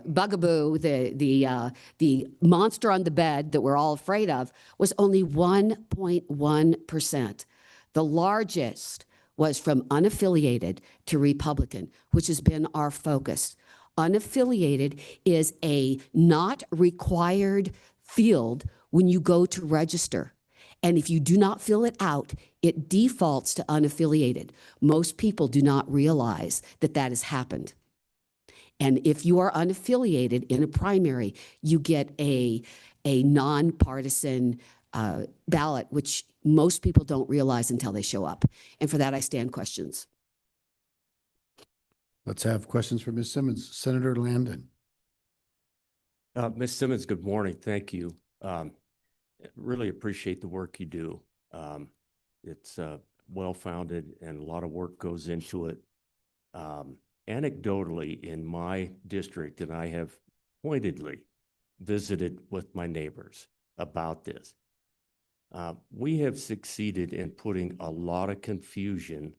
bugaboo, the monster on the bed that we're all afraid of, was only 1.1%. The largest was from unaffiliated to Republican, which has been our focus. Unaffiliated is a not required field when you go to register. And if you do not fill it out, it defaults to unaffiliated. Most people do not realize that that has happened. And if you are unaffiliated in a primary, you get a nonpartisan ballot, which most people don't realize until they show up. And for that, I stand questions. Let's have questions for Ms. Simmons. Senator Landon. Ms. Simmons, good morning. Thank you. Really appreciate the work you do. It's well-founded and a lot of work goes into it. Anecdotally, in my district, and I have pointedly visited with my neighbors about this, we have succeeded in putting a lot of confusion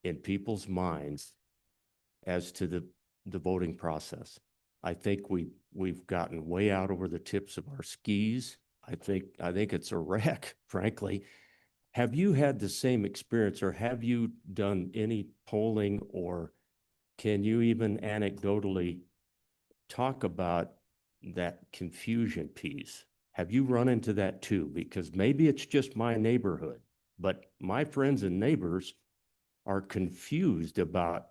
in people's minds as to the voting process. I think we've gotten way out over the tips of our skis. I think it's a wreck, frankly. Have you had the same experience, or have you done any polling, or can you even anecdotally talk about that confusion piece? Have you run into that too? Because maybe it's just my neighborhood, but my friends and neighbors are confused about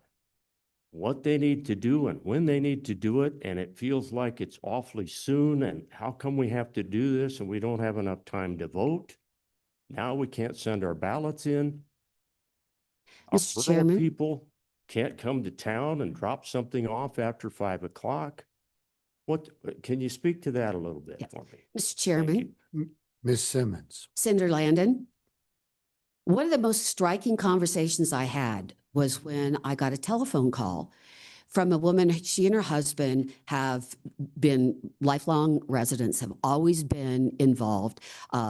what they need to do and when they need to do it. And it feels like it's awfully soon. And how come we have to do this and we don't have enough time to vote? Now we can't send our ballots in. Our Mr. rural Chairman? people can't come to town and drop something off after 5 o'clock. What, can you speak to that a little bit Yeah. for me? Mr. Chairman, Ms. Simmons. Senator Landon, one of the most striking conversations I had was when I got a telephone call from a woman. She and her husband have been lifelong residents, have always been involved.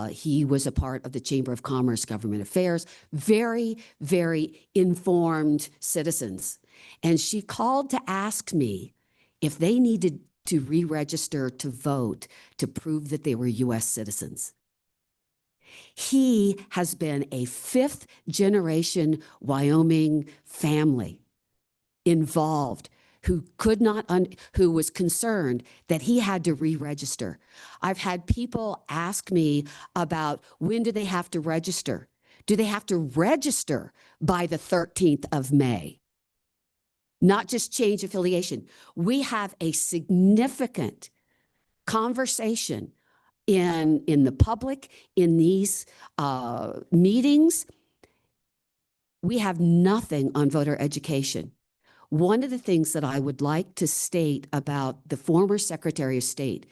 He was a part of the Chamber of Commerce Government Affairs, very, very informed citizens. And she called to ask me if they needed to re-register to vote to prove that they were U.S. citizens. He has been a 5th generation Wyoming family involved who could not, who was concerned that he had to re-register. I've had people ask me about when do they have to register? Do they have to register by the 13th of May? Not just change affiliation. We have a significant conversation in the public, in these meetings. We have nothing on voter education. One of the things that I would like to state about the former Secretary of State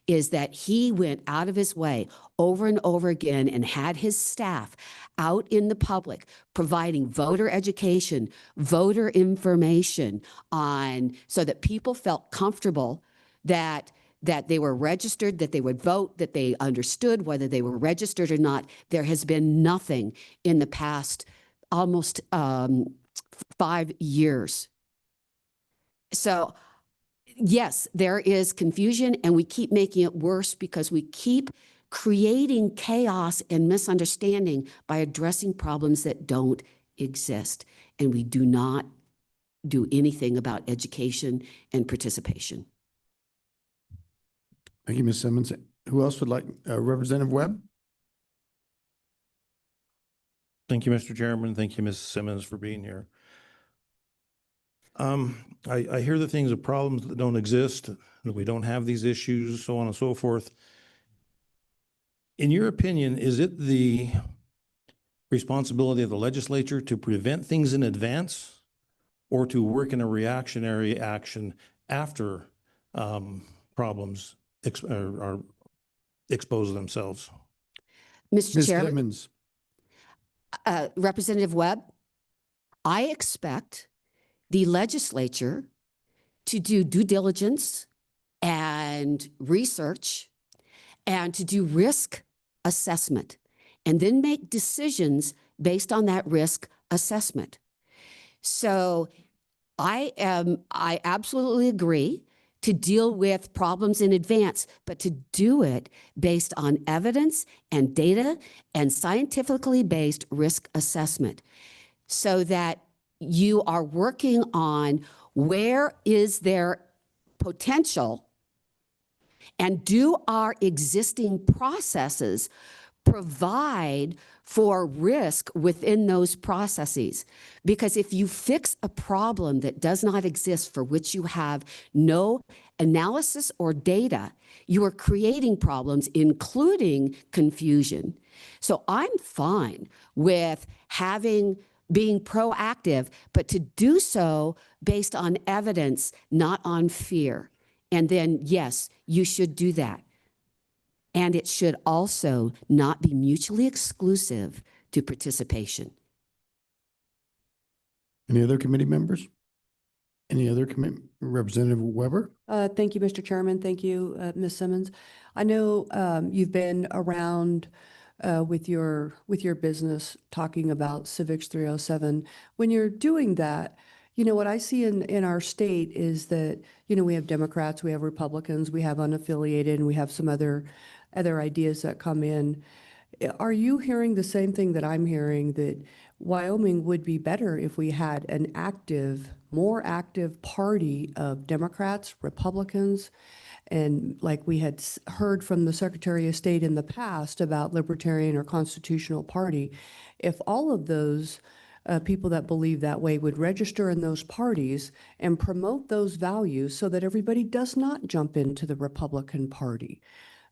is that he went out of his way over and over again and had his staff out in the public providing voter education, voter information on so that people felt comfortable that they were registered, that they would vote, that they understood whether they were registered or not. There has been nothing in the past almost 5 years. So yes, there is confusion, and we keep making it worse because we keep creating chaos and misunderstanding by addressing problems that don't exist. And we do not do anything about education and participation. Thank you, Ms. Simmons. Who else would like, Representative Webb? Thank you, Mr. Chairman. Thank you, Ms. Simmons, for being here. I hear the things of problems that don't exist, that we don't have these issues, so on and so forth. In your opinion, is it the responsibility of the legislature to prevent things in advance or to work in a reactionary action after problems are expose themselves? Mr. Ms. Chairman, Simmons. Representative Webb, I expect the legislature to do due diligence and research and to do risk assessment and then make decisions based on that risk assessment. So I absolutely agree to deal with problems in advance, but to do it based on evidence and data and scientifically based risk assessment so that you are working on where is there potential and do our existing processes provide for risk within those processes. Because if you fix a problem that does not exist, for which you have no analysis or data, you are creating problems, including confusion. So I'm fine with being proactive, but to do so based on evidence, not on fear. And then, yes, you should do that. And it should also not be mutually exclusive to participation. Any other committee members? Any other Representative Weber? Thank you, Mr. Chairman. Thank you, Ms. Simmons. I know you've been around with your business talking about Civics 307. When you're doing that, what I see in our state is that, we have Democrats, we have Republicans, we have unaffiliated, and we have some other ideas that come in. Are you hearing the same thing that I'm hearing, that Wyoming would be better if we had an more active party of Democrats, Republicans, and like we had heard from the Secretary of State in the past about Libertarian or Constitutional Party, if all of those people that believe that way would register in those parties and promote those values so that everybody does not jump into the Republican Party.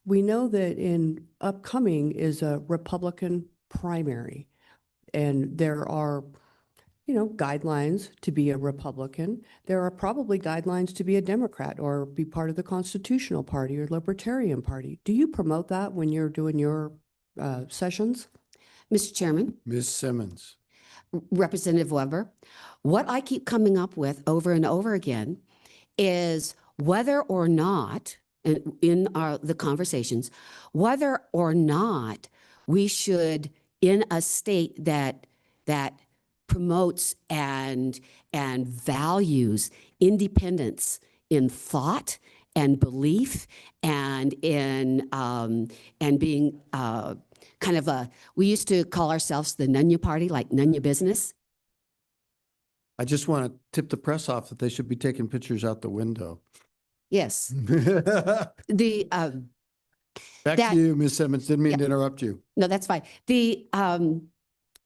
We know that in upcoming is a Republican primary, and there are, guidelines to be a Republican. There are probably guidelines to be a Democrat or be part of the Constitutional Party or Libertarian Party. Do you promote that when you're doing your sessions? Mr. Chairman. Ms. Simmons. Representative Weber, what I keep coming up with over and over again is whether or not, in the conversations, whether or not we should, in a state that promotes and values independence in thought and belief and in and being kind of we used to call ourselves the Nunya Party, like Nunya business. I just want to tip the press off that they should be taking pictures out the window. Yes. Back to you, Ms. Simmons. Didn't mean to interrupt you. No, that's fine.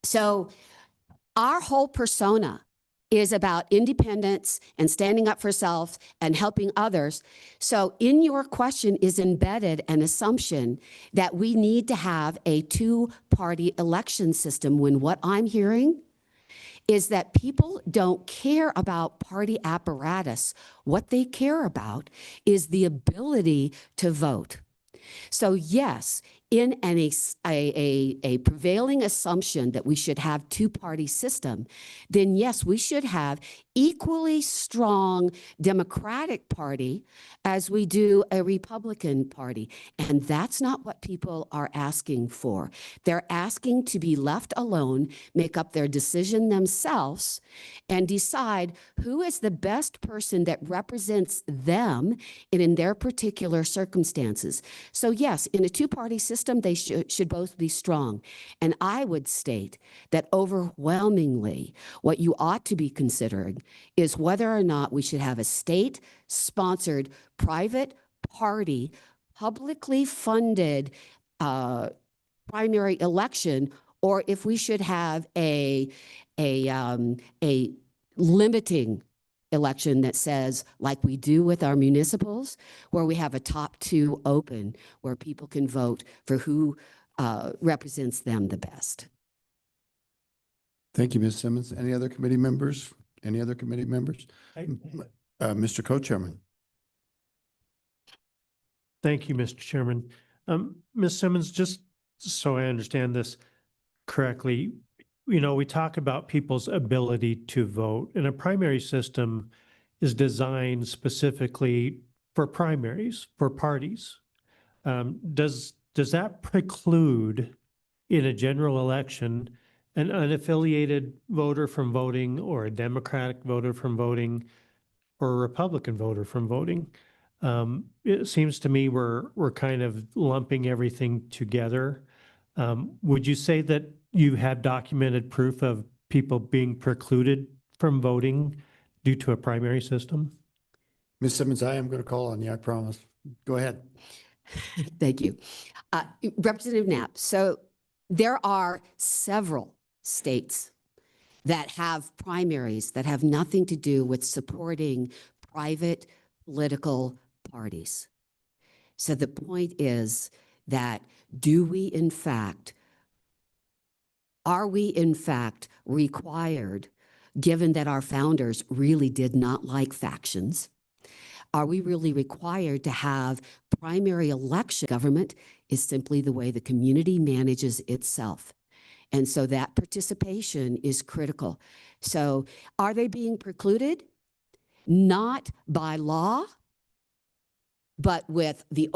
So our whole persona is about independence and standing up for self and helping others. So in your question is embedded an assumption that we need to have a two-party election system, when what I'm hearing is that people don't care about party apparatus. What they care about is the ability to vote. So yes, in a prevailing assumption that we should have two-party system, then yes, we should have equally strong Democratic Party as we do a Republican Party. And that's not what people are asking for. They're asking to be left alone, make up their decision themselves, and decide who is the best person that represents them in their particular circumstances. So yes, in a two-party system, they should both be strong. And I would state that overwhelmingly, what you ought to be considering is whether or not we should have a state-sponsored private party, publicly funded primary election, or if we should have a limiting election that says, like we do with our municipals, where we have a top two open, where people can vote for who represents them the best. Thank you, Ms. Simmons. Any other committee members? Any other committee members? Mr. Co-Chairman. Thank you, Mr. Chairman. Ms. Simmons, just so I understand this correctly, you know, we talk about people's ability to vote, and a primary system is designed specifically for primaries, for parties. Does that preclude in a general election an unaffiliated voter from voting, or a Democratic voter from voting, or a Republican voter from voting? It seems to me we're kind of lumping everything together. Would you say that you have documented proof of people being precluded from voting due to a primary system? Ms. Simmons, I am going to call on you, I promise. Go ahead. Thank you. Representative Knapp, so there are several states that have primaries that have nothing to do with supporting private political parties. So the point is that are we in fact required, given that our founders really did not like factions, are we really required to have primary election? Government is simply the way the community manages itself. And so that participation is critical. So are they being precluded? Not by law, but with the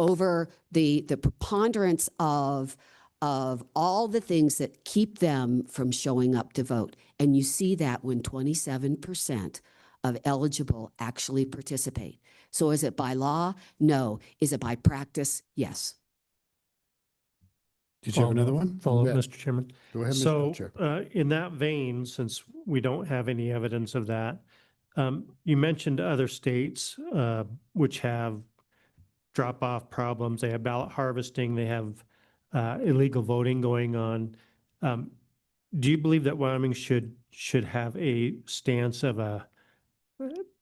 preponderance of all the things that keep them from showing up to vote. And you see that when 27% of eligible actually participate. So is it by law? No. Is it by practice? Yes. Did you have another one? Follow Go up, ahead. Mr. Chairman. Go ahead, Mr. So Co-Chair. in that vein, since we don't have any evidence of that, you mentioned other states which have drop-off problems. They have ballot harvesting. They have illegal voting going on. Do you believe that Wyoming should have a stance of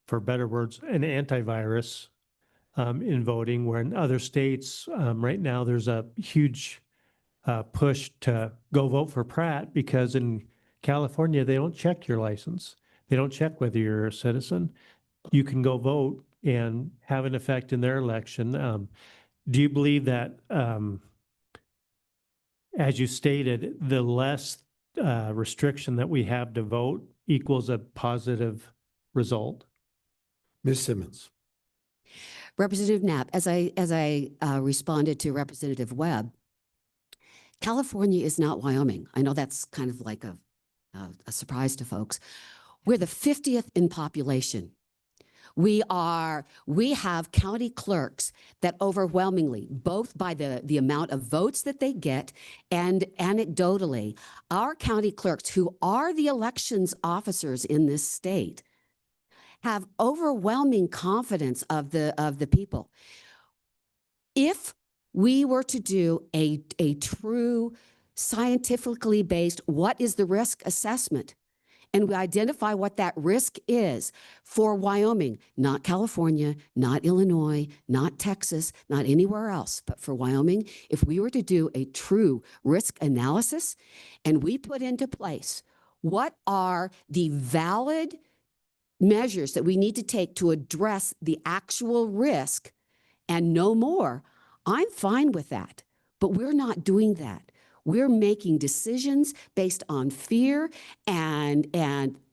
for better words, an antivirus in voting, where in other states right now there's a huge push to go vote for Pratt, because in California, they don't check your license. They don't check whether you're a citizen. You can go vote and have an effect in their election. Do you believe that, as you stated, the less restriction that we have to vote equals a positive result? Ms. Simmons. Representative Knapp, as I responded to Representative Webb, California is not Wyoming. I know that's kind of like a surprise to folks. We're the 50th in population. We have county clerks that overwhelmingly, both by the amount of votes that they get and anecdotally, our county clerks, who are the elections officers in this state, have overwhelming confidence of the people. If we were to do a true scientifically based, what is the risk assessment? And we identify what that risk is for Wyoming, not California, not Illinois, not Texas, not anywhere else, but for Wyoming. If we were to do a true risk analysis and we put into place what are the valid measures that we need to take to address the actual risk and no more, I'm fine with that. But we're not doing that. We're making decisions based on fear and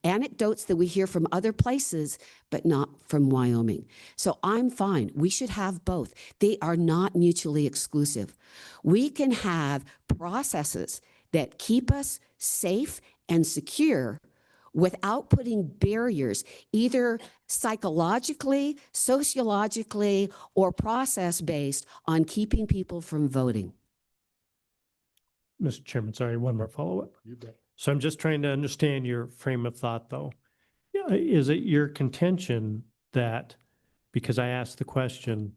anecdotes that we hear from other places, but not from Wyoming. So I'm fine. We should have both. They are not mutually exclusive. We can have processes that keep us safe and secure without putting barriers, either psychologically, sociologically, or process-based on keeping people from voting. Mr. Chairman, sorry, one more follow-up. So I'm just trying to understand your frame of thought, though. Is it your contention that, because I asked the question,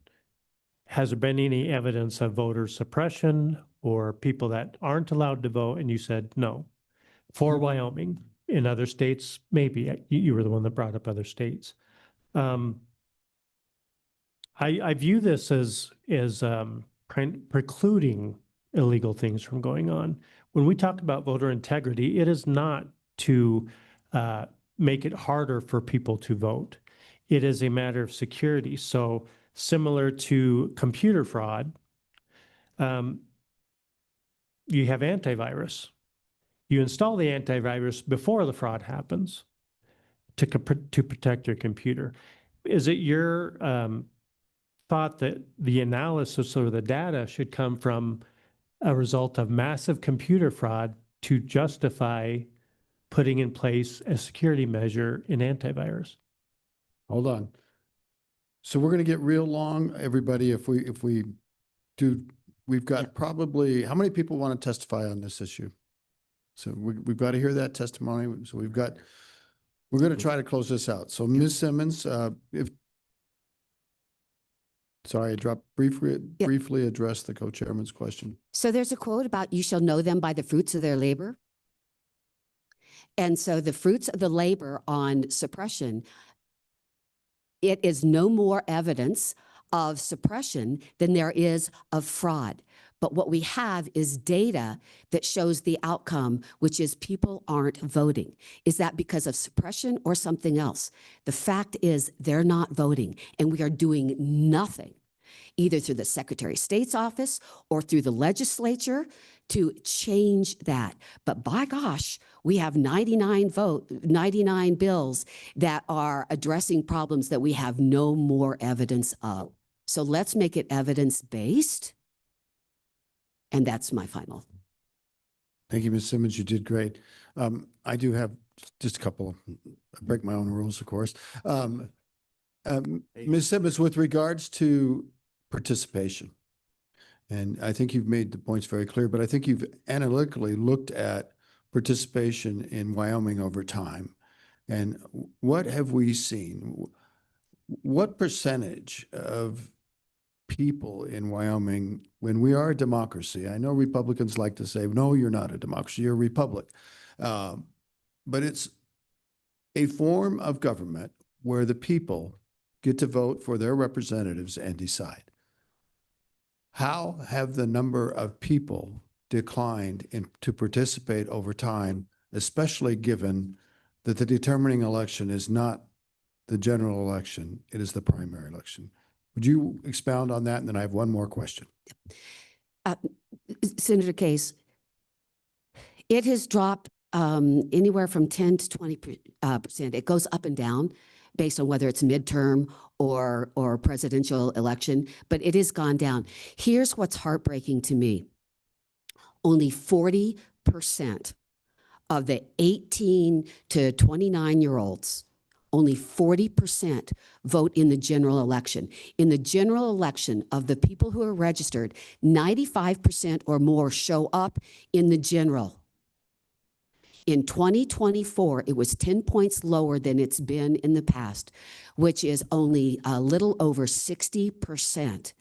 has there been any evidence of voter suppression or people that aren't allowed to vote? And you said no. For Wyoming, in other states, maybe. You were the one that brought up other states. I view this as precluding illegal things from going on. When we talk about voter integrity, it is not to make it harder for people to vote. It is a matter of security. So similar to computer fraud, you have antivirus. You install the antivirus before the fraud happens to protect your computer. Is it your thought that the analysis or the data should come from a result of massive computer fraud to justify putting in place a security measure in antivirus? Hold on. So we're going to get real long, everybody. If we do, we've got probably, how many people want to testify on this issue? So we've got to hear that testimony. So we're going to try to close this out. So Ms. Simmons, sorry, I dropped briefly address the co-chairman's question. So there's a quote about you shall know them by the fruits of their labor. And so the fruits of the labor on suppression, it is no more evidence of suppression than there is of fraud. But what we have is data that shows the outcome, which is people aren't voting. Is that because of suppression or something else? The fact is they're not voting, and we are doing nothing, either through the Secretary of State's office or through the legislature, to change that. But by gosh, we have 99 bills that are addressing problems that we have no more evidence of. So let's make it evidence-based. And that's my final. Thank you, Ms. Simmons. You did great. I do have just a couple, I break my own rules, of course. Ms. Simmons, with regards to participation, and I think you've made the points very clear, but I think you've analytically looked at participation in Wyoming over time. And what have we seen? What percentage of people in Wyoming, when we are a democracy, I know Republicans like to say, no, you're not a democracy, you're a republic. But it's a form of government where the people get to vote for their representatives and decide. How have the number of people declined to participate over time, especially given that the determining election is not the general election, it is the primary election? Would you expound on that? And then I have one more question. Senator Case, it has dropped anywhere from 10 to 20%. It goes up and down based on whether it's midterm or presidential election, but it has gone down. Here's what's heartbreaking to me. Only 40% of the 18 to 29-year-olds, only 40% vote in the general election. In the general election, of the people who are registered, 95% or more show up in the general. In 2024, it was 10 points lower than it's been in the past, which is only a little over 60%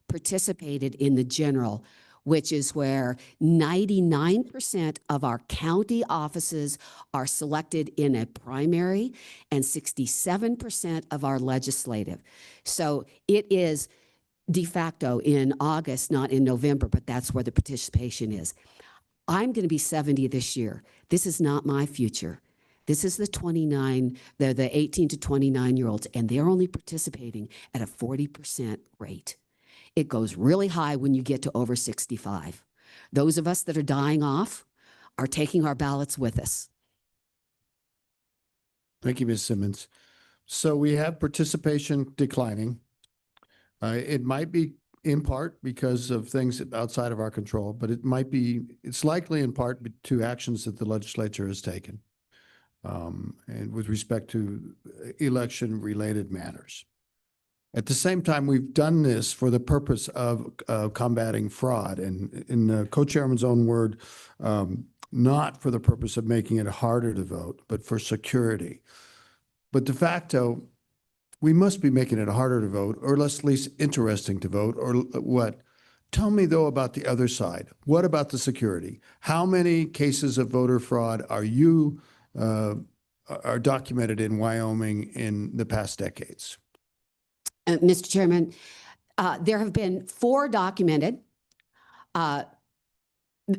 participated in the general, which is where 99% of our county offices are selected in a primary and 67% of our legislative. So it is de facto in August, not in November, but that's where the participation is. I'm going to be 70 this year. This is not my future. This is the 18 to 29-year-olds, and they're only participating at a 40% rate. It goes really high when you get to over 65. Those of us that are dying off are taking our ballots with us. Thank you, Ms. Simmons. So we have participation declining. It might be in part because of things outside of our control, but it's likely in part to actions that the legislature has taken. And with respect to election-related matters. At the same time, we've done this for the purpose of combating fraud, and in the co-chairman's own word, not for the purpose of making it harder to vote, but for security. But de facto, we must be making it harder to vote, or at least interesting to vote, or what? Tell me, though, about the other side. What about the security? How many cases of voter fraud are documented in Wyoming in the past decades? Mr. Chairman, there have been 4 documented.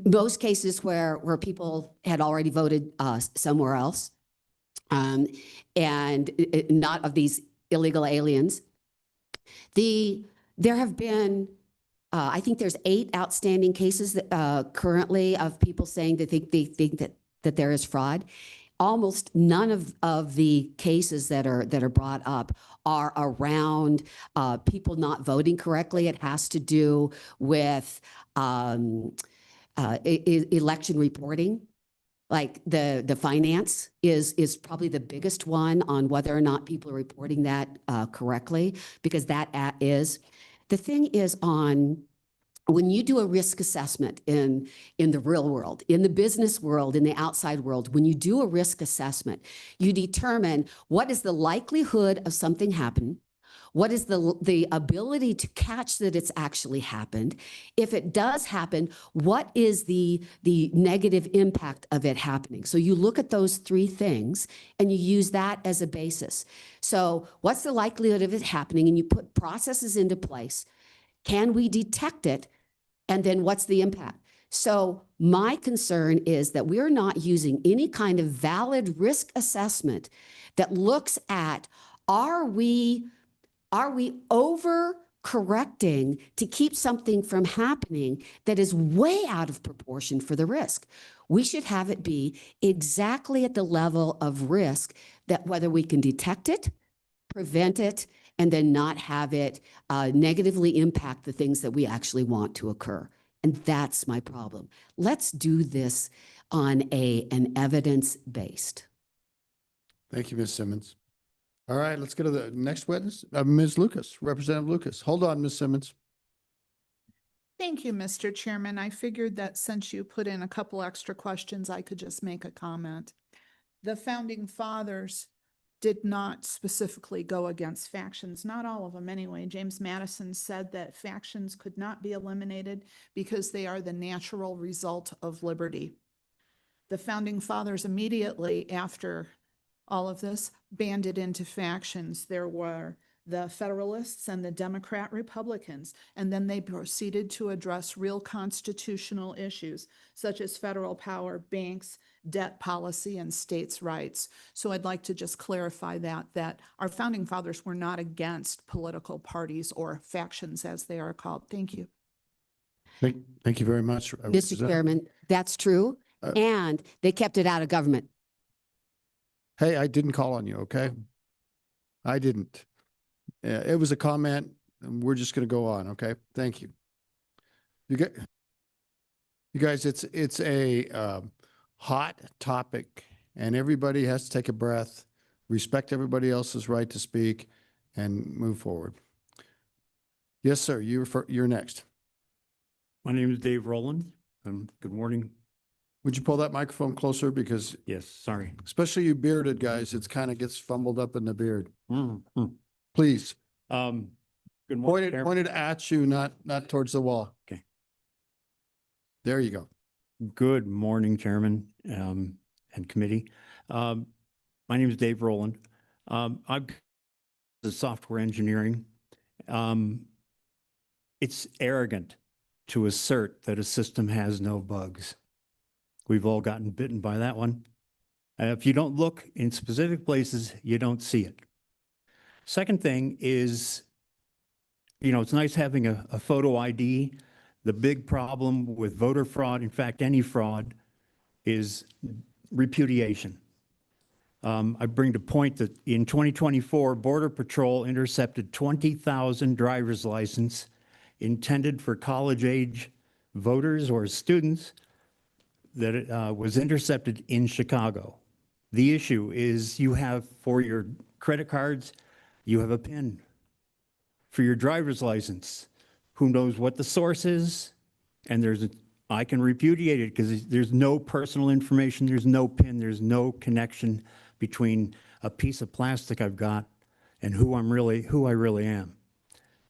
Most cases where people had already voted somewhere else, and not of these illegal aliens. There have been, I think there's 8 outstanding cases that, currently of people saying that they think that there is fraud. Almost none of the cases that are brought up are around people not voting correctly. It has to do with election reporting. Like the finance is probably the biggest one on whether or not people are reporting that correctly, because that is. The thing is on when you do a risk assessment in the real world, in the business world, in the outside world, when you do a risk assessment, you determine what is the likelihood of something happening, what is the ability to catch that it's actually happened. If it does happen, what is the negative impact of it happening? So you look at those 3 things and you use that as a basis. So what's the likelihood of it happening? And you put processes into place. Can we detect it? And then what's the impact? So my concern is that we're not using any kind of valid risk assessment that looks at, are we over-correcting to keep something from happening that is way out of proportion for the risk? We should have it be exactly at the level of risk that whether we can detect it, prevent it, and then not have it negatively impact the things that we actually want to occur. And that's my problem. Let's do this on an evidence-based. Thank you, Ms. Simmons. All right, let's go to the next witness, Ms. Lucas, Representative Lucas. Hold on, Ms. Simmons. Thank you, Mr. Chairman. I figured that since you put in a couple extra questions, I could just make a comment. The founding fathers did not specifically go against factions, not all of them anyway. James Madison said that factions could not be eliminated because they are the natural result of liberty. The founding fathers immediately after all of this banded into factions. There were the Federalists and the Democrat Republicans, and then they proceeded to address real constitutional issues such as federal power, banks, debt policy, and states' rights. So I'd like to just clarify that our founding fathers were not against political parties or factions as they are called. Thank you. Thank you very much. Mr. Chairman, that's true. And they kept it out of government. Hey, I didn't call on you, okay? I didn't. It was a comment, and we're just going to go on, okay? Thank you. You guys, it's a hot topic, and everybody has to take a breath, respect everybody else's right to speak, and move forward. Yes, sir. You're next. My name is Dave Rowland. Good morning. Would you pull that microphone closer? Because Yes, sorry. especially you bearded guys, it's kind of gets fumbled up in the beard. Please. Good morning. Pointed at you, not towards the wall. Okay. There you go. Good morning, Chairman, and committee. My name is Dave Rowland. I'm the software engineering. It's arrogant to assert that a system has no bugs. We've all gotten bitten by that one. If you don't look in specific places, you don't see it. Second thing is, it's nice having a photo ID. The big problem with voter fraud, in fact, any fraud, is repudiation. I bring to point that in 2024, Border Patrol intercepted 20,000 driver's license intended for college-age voters or students that was intercepted in Chicago. The issue is you have, for your credit cards, you have a PIN. For your driver's license, who knows what the source is? And I can repudiate it because there's no personal information, there's no PIN, there's no connection between a piece of plastic I've got and who I really am.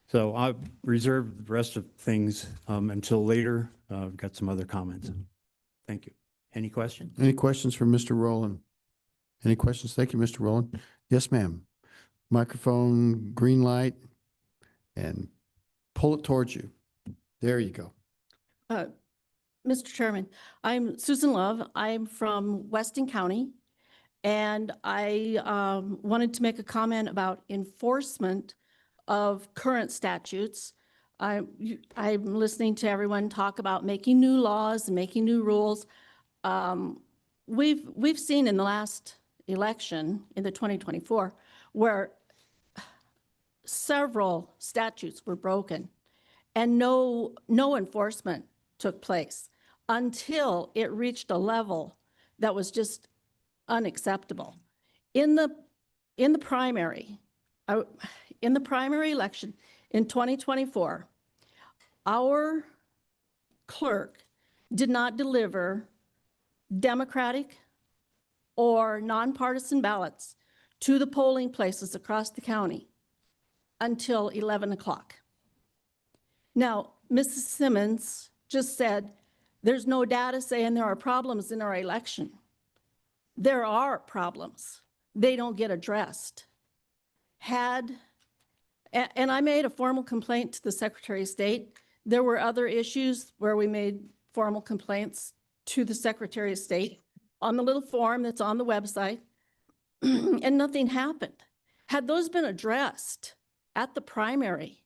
So I've reserved the rest of things until later. I've got some other comments. Thank you. Any questions? Any questions for Mr. Rowland? Any questions? Thank you, Mr. Rowland. Yes, ma'am. Microphone, green light, and pull it towards you. There you go. Mr. Chairman, I'm Susan Love. I'm from Weston County, and I wanted to make a comment about enforcement of current statutes. I'm listening to everyone talk about making new laws and making new rules. We've seen in the last election, in the 2024, where several statutes were broken and no enforcement took place until it reached a level that was just unacceptable. In the primary election in 2024, our clerk did not deliver Democratic or nonpartisan ballots to the polling places across the county until 11 o'clock. Now, Mrs. Simmons just said, there's no data saying there are problems in our election. There are problems. They don't get addressed. And I made a formal complaint to the Secretary of State. There were other issues where we made formal complaints to the Secretary of State on the little form that's on the website, and nothing happened. Had those been addressed at the primary,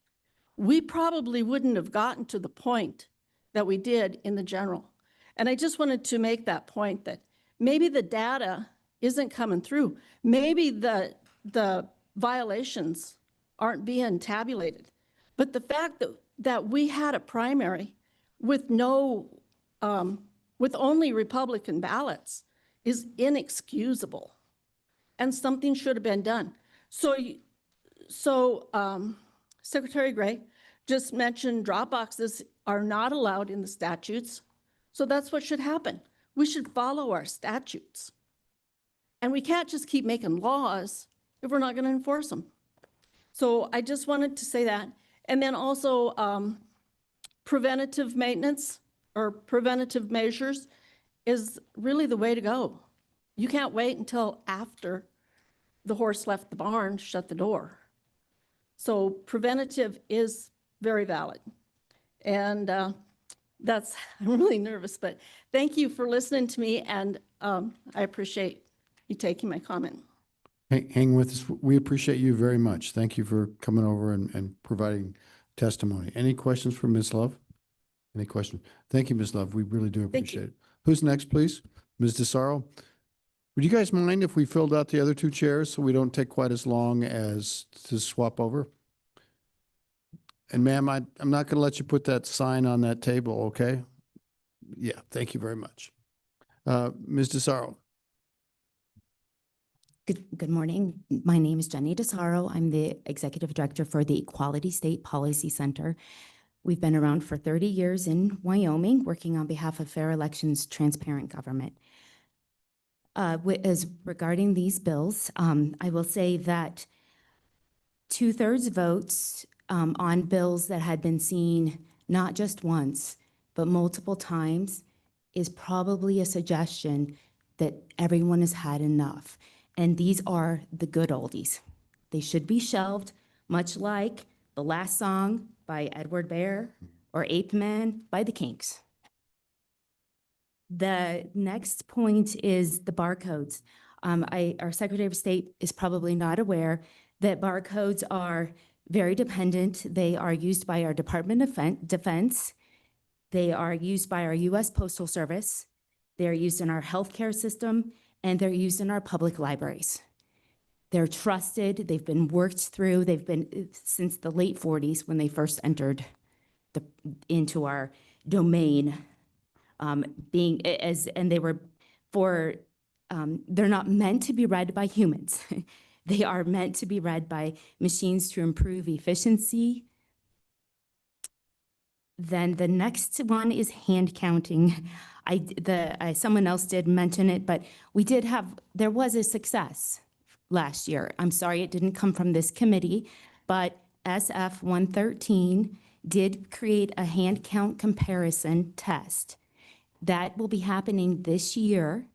we probably wouldn't have gotten to the point that we did in the general. And I just wanted to make that point that maybe the data isn't coming through. Maybe the violations aren't being tabulated. But the fact that we had a primary with with only Republican ballots is inexcusable, and something should have been done. So Secretary Gray just mentioned drop boxes are not allowed in the statutes. So that's what should happen. We should follow our statutes. And we can't just keep making laws if we're not going to enforce them. So I just wanted to say that. And then also preventative maintenance or preventative measures is really the way to go. You can't wait until after the horse left the barn to shut the door. So preventative is very valid. And I'm really nervous, but thank you for listening to me, and I appreciate you taking my comment. Hang with us. We appreciate you very much. Thank you for coming over and providing testimony. Any questions for Ms. Love? Any questions? Thank you, Ms. Love. We really do appreciate it. Who's next, please? Ms. DeSaro? Would you guys mind if we filled out the other two chairs so we don't take quite as long as to swap over? And ma'am, I'm not going to let you put that sign on that table, okay? Yeah, thank you very much. Ms. DeSaro? Good morning. My name is Jenny DeSaro. I'm the Executive Director for the Equality State Policy Center. We've been around for 30 years in Wyoming, working on behalf of fair elections, transparent government. As regarding these bills, I will say that 2/3 votes on bills that had been seen not just once but multiple times is probably a suggestion that everyone has had enough. And these are the good oldies. They should be shelved, much like the last song by Edward Bear or Eighth Man by the Kinks. The next point is the barcodes. Our Secretary of State is probably not aware that barcodes are very dependent. They are used by our Department of Defense. They are used by our U.S. Postal Service. They're used in our healthcare system, and they're used in our public libraries. They're trusted. They've been worked through. They've been since the late 40s when they first entered into our domain. They were they're not meant to be read by humans. They are meant to be read by machines to improve efficiency. Then the next one is hand counting. Someone else did mention it, but there was a success last year. I'm sorry it didn't come from this committee, but SF 113 did create a hand count comparison test. That will be happening this year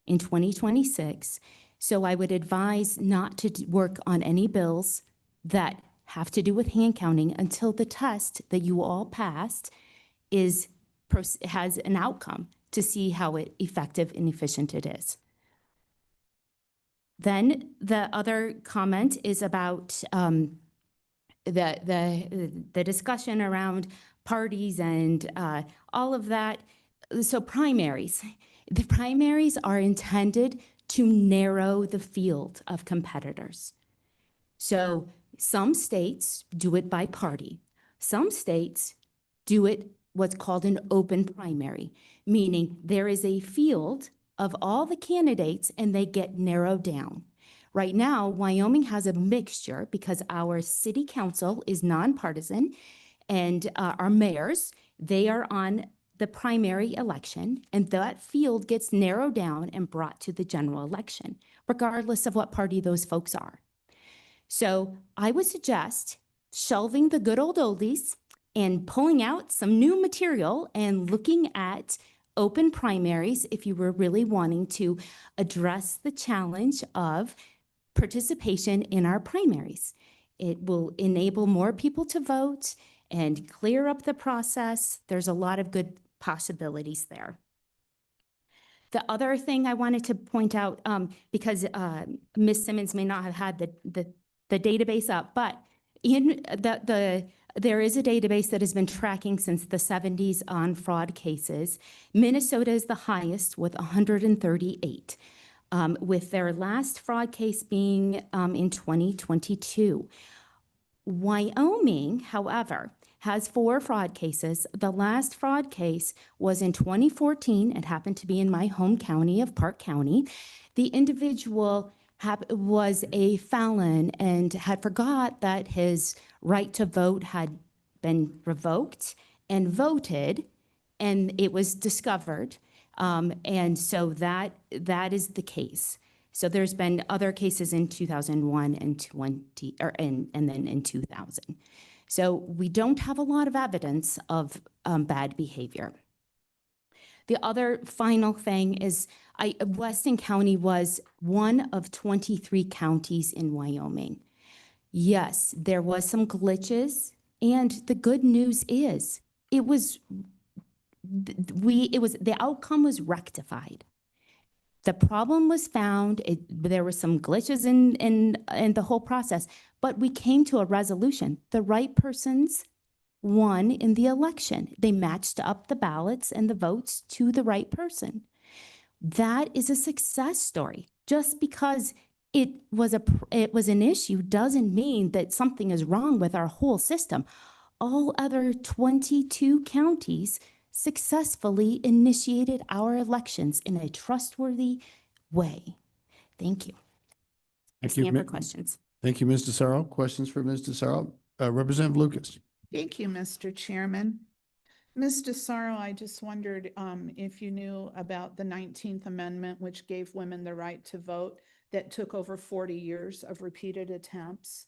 in 2026. So I would advise not to work on any bills that have to do with hand counting until the test that you all passed has an outcome to see how effective and efficient it is. Then the other comment is about the discussion around parties and all of that. So primaries. The primaries are intended to narrow the field of competitors. So some states do it by party. Some states do it what's called an open primary, meaning there is a field of all the candidates and they get narrowed down. Right now, Wyoming has a mixture because our city council is nonpartisan and our mayors, they are on the primary election, and that field gets narrowed down and brought to the general election, regardless of what party those folks are. So I would suggest shelving the good old oldies and pulling out some new material and looking at open primaries if you were really wanting to address the challenge of participation in our primaries. It will enable more people to vote and clear up the process. There's a lot of good possibilities there. The other thing I wanted to point out, because Ms. Simmons may not have had the database up, but there is a database that has been tracking since the 70s on fraud cases. Minnesota is the highest with 138, with their last fraud case being in 2022. Wyoming, however, has 4 fraud cases. The last fraud case was in 2014. It happened to be in my home county of Park County. The individual was a felon and had forgot that his right to vote had been revoked and voted, and it was discovered. And so that is the case. So there's been other cases in 2001 and then in 2000. So we don't have a lot of evidence of bad behavior. The other final thing is Weston County was one of 23 counties in Wyoming. Yes, there was some glitches, and the good news is the outcome was rectified. The problem was found. There were some glitches in the whole process, but we came to a resolution. The right persons won in the election. They matched up the ballots and the votes to the right person. That is a success story. Just because it was an issue doesn't mean that something is wrong with our whole system. All other 22 counties successfully initiated our elections in a trustworthy way. Thank you. Thank you. Stand for questions. Thank you, Ms. DeSaro. Questions for Ms. DeSaro? Representative Lucas. Thank you, Mr. Chairman. Ms. DeSaro, I just wondered if you knew about the 19th Amendment, which gave women the right to vote, that took over 40 years of repeated attempts.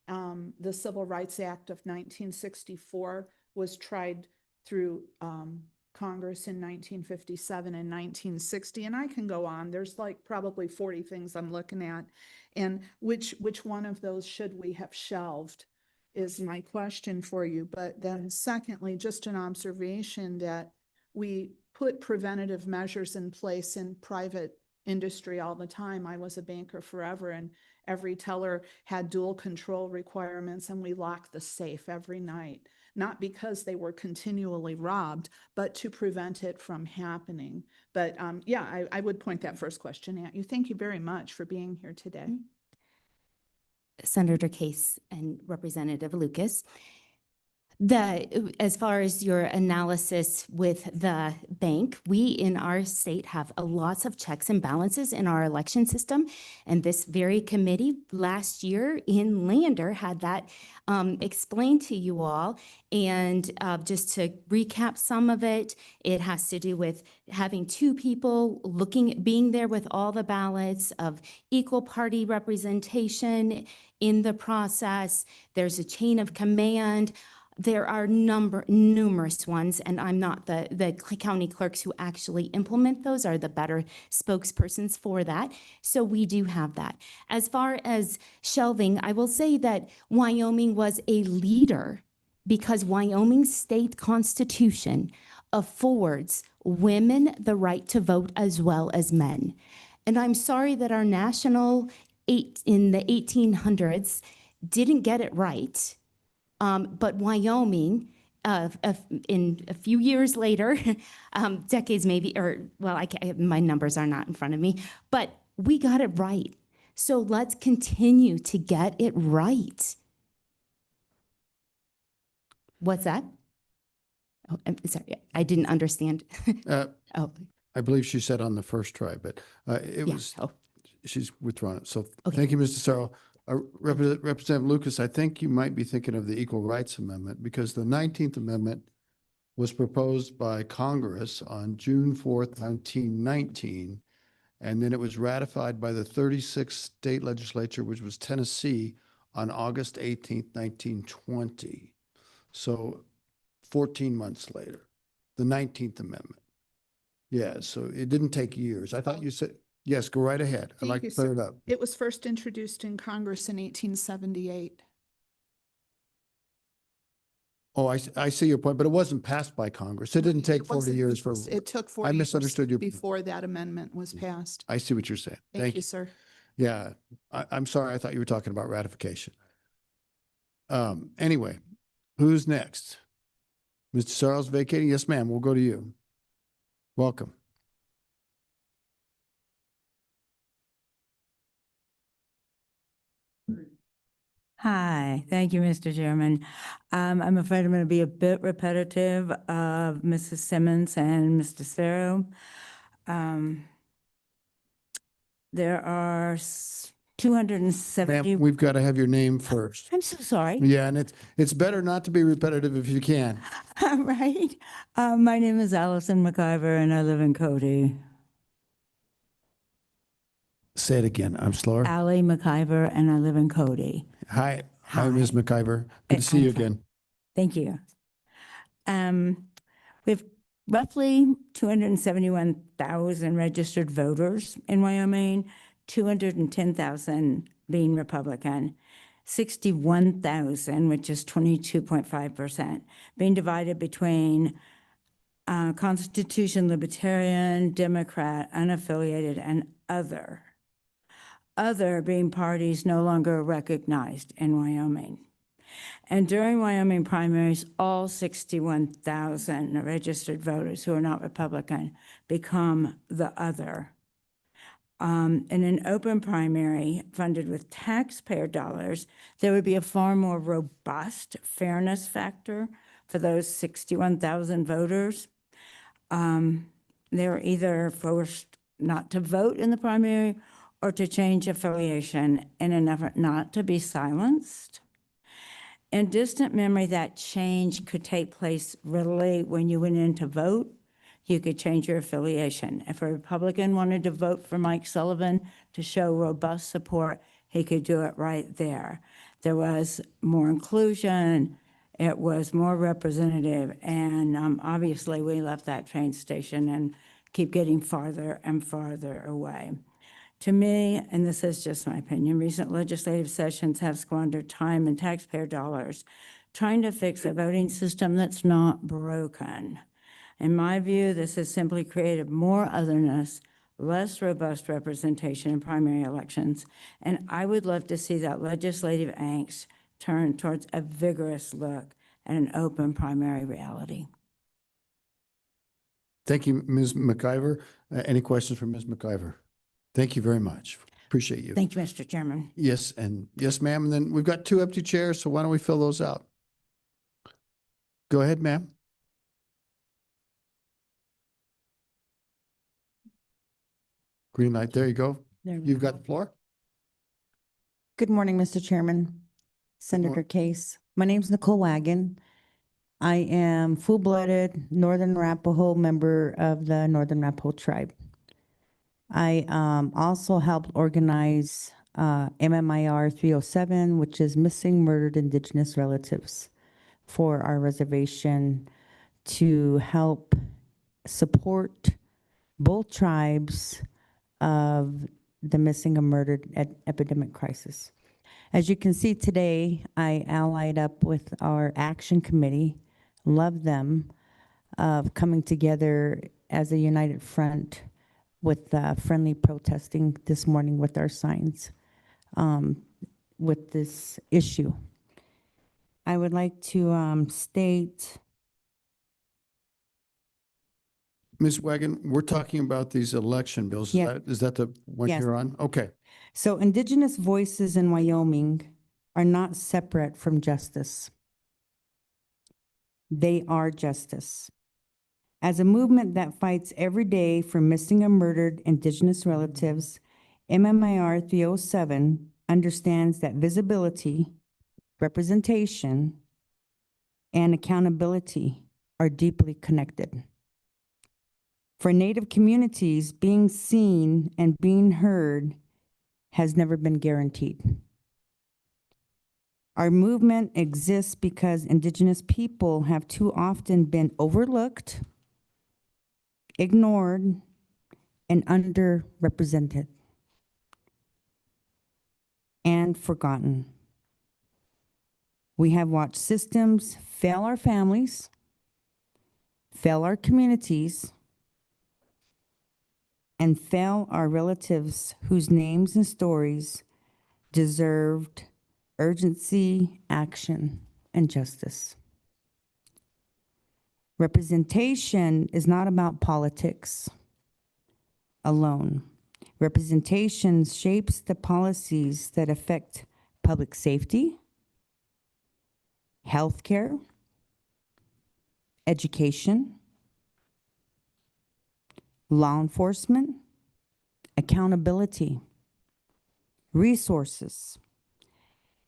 The Civil Rights Act of 1964 was tried through Congress in 1957 and 1960, and I can go on. There's like probably 40 things I'm looking at. And which one of those should we have shelved is my question for you. But then secondly, just an observation that we put preventative measures in place in private industry all the time. I was a banker forever, and every teller had dual control requirements, and we locked the safe every night, not because they were continually robbed, but to prevent it from happening. But yeah, I would point that first question at you. Thank you very much for being here today. Senator Case and Representative Lucas. As far as your analysis with the bank, we in our state have lots of checks and balances in our election system. And this very committee last year in Lander had that explained to you all. And just to recap some of it, it has to do with having two people being there with all the ballots, of equal party representation in the process. There's a chain of command. There are numerous ones, and I'm not the county clerks who actually implement those, are the better spokespersons for that. So we do have that. As far as shelving, I will say that Wyoming was a leader because Wyoming's state constitution affords women the right to vote as well as men. And I'm sorry that our national in the 1800s didn't get it right. But Wyoming, in a few years later, decades maybe, or well, my numbers are not in front of me, but we got it right. So let's continue to get it right. What's that? Oh, I'm sorry, I didn't understand. Oh, I believe she said on the first try, but she's withdrawn it. So thank you, Mr. Sarl. Representative Lucas, I think you might be thinking of the Equal Rights Amendment, because the 19th Amendment was proposed by Congress on June 4th, 1919, and then it was ratified by the 36th state legislature, which was Tennessee, on August 18th, 1920. So 14 months later, the 19th Amendment. Yeah, so it didn't take years. I thought you said, yes, go right ahead. I'd like to clear it up. It was first introduced in Congress in 1878. Oh, I see your point, but it wasn't passed by Congress. It didn't take 40 years for. It took 40 I misunderstood years you. before that amendment was passed. I see what you're saying. Thank you, sir. Yeah, I'm sorry. I thought you were talking about ratification. Anyway, who's next? Mr. Sarles vacating? Yes, ma'am. We'll go to you. Welcome. Hi, thank you, Mr. Chairman. I'm afraid I'm going to be a bit repetitive of Mrs. Simmons and Mr. Sarro. There are 270. Ma'am, we've got to have your name first. I'm so sorry. Yeah, and it's better not to be repetitive if you can. Right. My name is Allison McIver, and I live in Cody. Say it again. I'm slower. Allie McIver, and I live in Cody. Hi, Ms. McIver. Good to see you again. Thank you. We have roughly 271,000 registered voters in Wyoming, 210,000 being Republican, 61,000, which is 22.5%, being divided between Constitution, Libertarian, Democrat, unaffiliated, and other. Other being parties no longer recognized in Wyoming. And during Wyoming primaries, all 61,000 registered voters who are not Republican become the other. In an open primary funded with taxpayer dollars, there would be a far more robust fairness factor for those 61,000 voters. They're either forced not to vote in the primary or to change affiliation in an effort not to be silenced. In distant memory, that change could take place readily when you went in to vote. You could change your affiliation. If a Republican wanted to vote for Mike Sullivan to show robust support, he could do it right there. There was more inclusion. it was more representative. And obviously, we left that train station and keep getting farther and farther away. To me, and this is just my opinion, recent legislative sessions have squandered time and taxpayer dollars trying to fix a voting system that's not broken. In my view, this has simply created more otherness, less robust representation in primary elections, and I would love to see that legislative angst turn towards a vigorous look at an open primary reality. Thank you, Ms. McIver. Any questions for Ms. McIver? Thank you very much. Appreciate you. Thank you, Mr. Chairman. Yes, and yes, ma'am. And then we've got 2 empty chairs, so why don't we fill those out? Go ahead, ma'am. Green light, there you go. You've got the floor. Good morning, Mr. Chairman, Senator Case. My name's Nicole Wagon. I am full-blooded Northern Arapaho member of the Northern Arapaho tribe. I also helped organize MMIR 307, which is Missing Murdered Indigenous Relatives, for our reservation to help support both tribes of the missing and murdered epidemic crisis. As you can see today, I allied up with our action committee, love them, of coming together as a united front with friendly protesting this morning with our signs with this issue. I would like to state. Ms. Wagon, we're talking about these election bills. Yeah. Is that the one Yes. you're on? Okay. So Indigenous voices in Wyoming are not separate from justice. They are justice. As a movement that fights every day for missing and murdered Indigenous relatives, MMIR 307 understands that visibility, representation, and accountability are deeply connected. For Native communities, being seen and being heard has never been guaranteed. Our movement exists because Indigenous people have too often been overlooked, ignored, and underrepresented, and forgotten. We have watched systems fail our families, fail our communities, and fail our relatives whose names and stories deserved urgency, action, and justice. Representation is not about politics alone. Representation shapes the policies that affect public safety, healthcare, education, law enforcement, accountability, resources,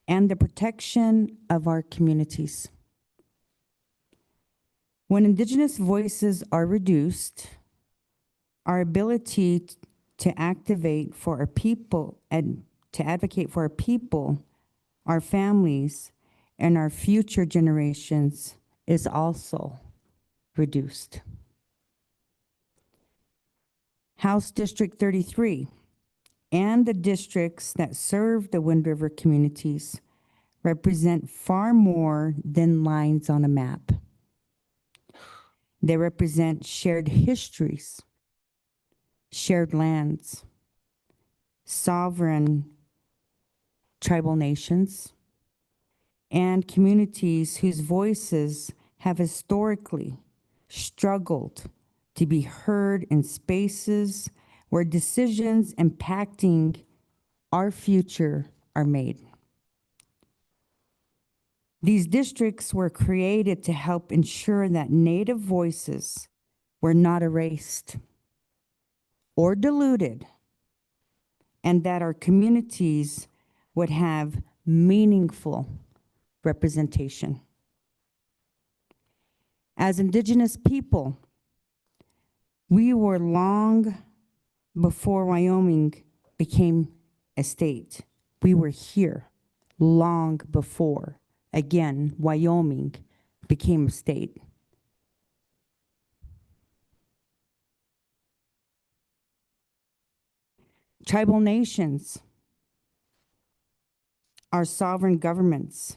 and the protection of our communities. When Indigenous voices are reduced, our ability to activate for our people and to advocate for our people, our families, and our future generations is also reduced. House District 33 and the districts that serve the Wind River communities represent far more than lines on a map. They represent shared histories, shared lands, sovereign tribal nations, and communities whose voices have historically struggled to be heard in spaces where decisions impacting our future are made. These districts were created to help ensure that Native voices were not erased or diluted, and that our communities would have meaningful representation. As Indigenous people, we were long before Wyoming became a state. We were here long before again, Wyoming became a state. Tribal nations are sovereign governments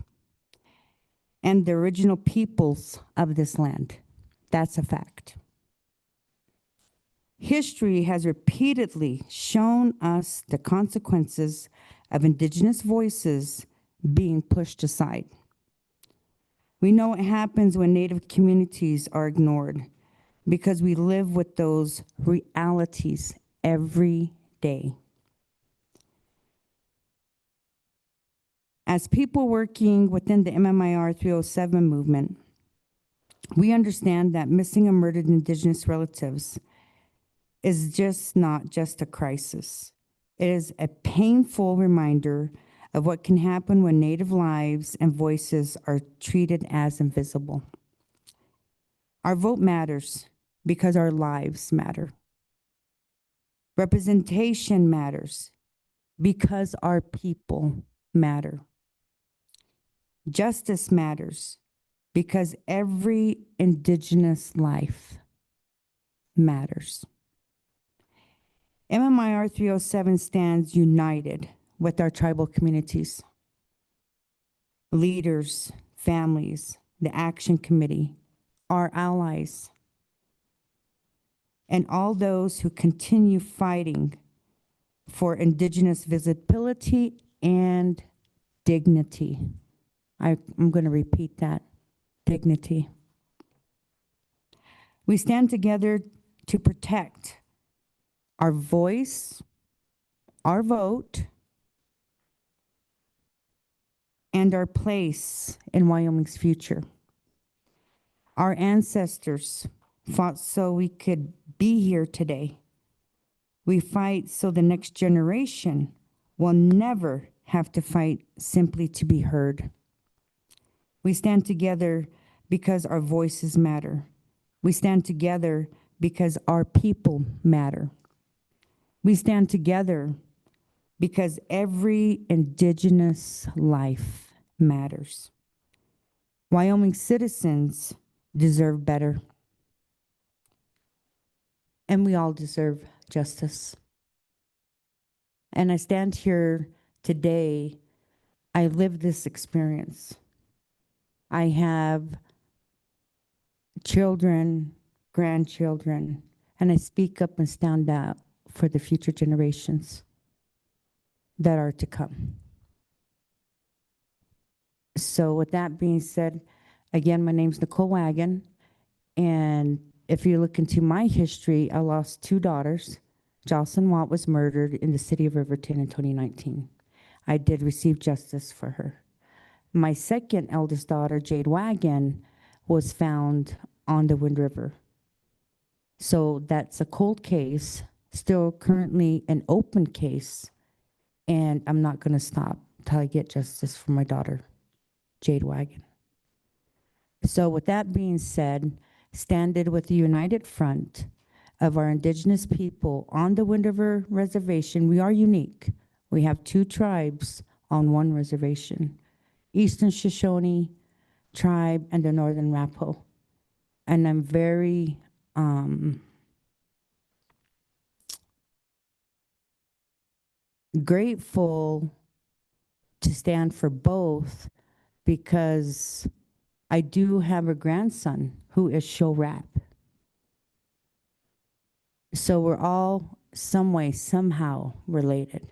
and the original peoples of this land. That's a fact. History has repeatedly shown us the consequences of indigenous voices being pushed aside. We know what happens when Native communities are ignored because we live with those realities every day. As people working within the MMIR 307 movement, we understand that missing and murdered Indigenous relatives is just not just a crisis. It is a painful reminder of what can happen when Native lives and voices are treated as invisible. Our vote matters because our lives matter. Representation matters because our people matter. Justice matters because every Indigenous life matters. MMIR 307 stands united with our tribal communities, leaders, families, the Action Committee, our allies, and all those who continue fighting for Indigenous visibility and dignity. I'm going to repeat that, dignity. We stand together to protect our voice, our vote, and our place in Wyoming's future. Our ancestors fought so we could be here today. We fight so the next generation will never have to fight simply to be heard. We stand together because our voices matter. We stand together because our people matter. We stand together because every Indigenous life matters. Wyoming citizens deserve better. And we all deserve justice. And I stand here today, I live this experience. I have children, grandchildren, and I speak up and stand out for the future generations that are to come. So with that being said, again, my name's Nicole Wagon, and if you look into my history, I lost 2 daughters. Jocelyn Watt was murdered in the city of Riverton in 2019. I did receive justice for her. My second eldest daughter, Jade Wagon, was found on the Wind River. So that's a cold case, still currently an open case, and I'm not going to stop till I get justice for my daughter, Jade Wagon. So with that being said, standing with the united front of our Indigenous people on the Wind River Reservation, we are unique. We have 2 tribes on one reservation, Eastern Shoshone tribe and the Northern Arapaho. And I'm very grateful to stand for both because I do have a grandson who is show rap. So we're all some way, somehow related.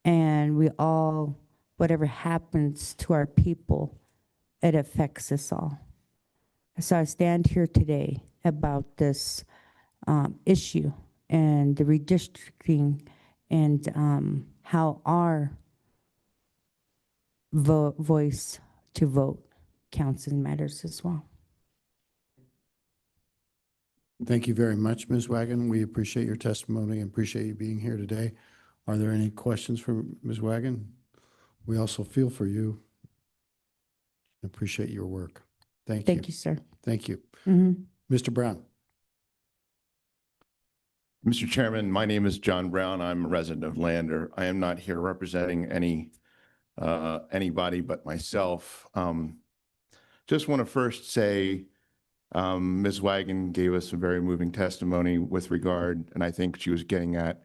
And we all, whatever happens to our people, it affects us all. So I stand here today about this issue and the redistricting and how our voice to vote counts and matters as well. Thank you very much, Ms. Wagon. We appreciate your testimony and appreciate you being here today. Are there any questions for Ms. Wagon? We also feel for you. Appreciate your work. Thank you. Thank you, sir. Thank you. Mm-hmm. Mr. Brown. Mr. Chairman, my name is John Brown. I'm a resident of Lander. I am not here representing any anybody but myself. Just want to first say Ms. Wagon gave us a very moving testimony with regard, and I think she was getting at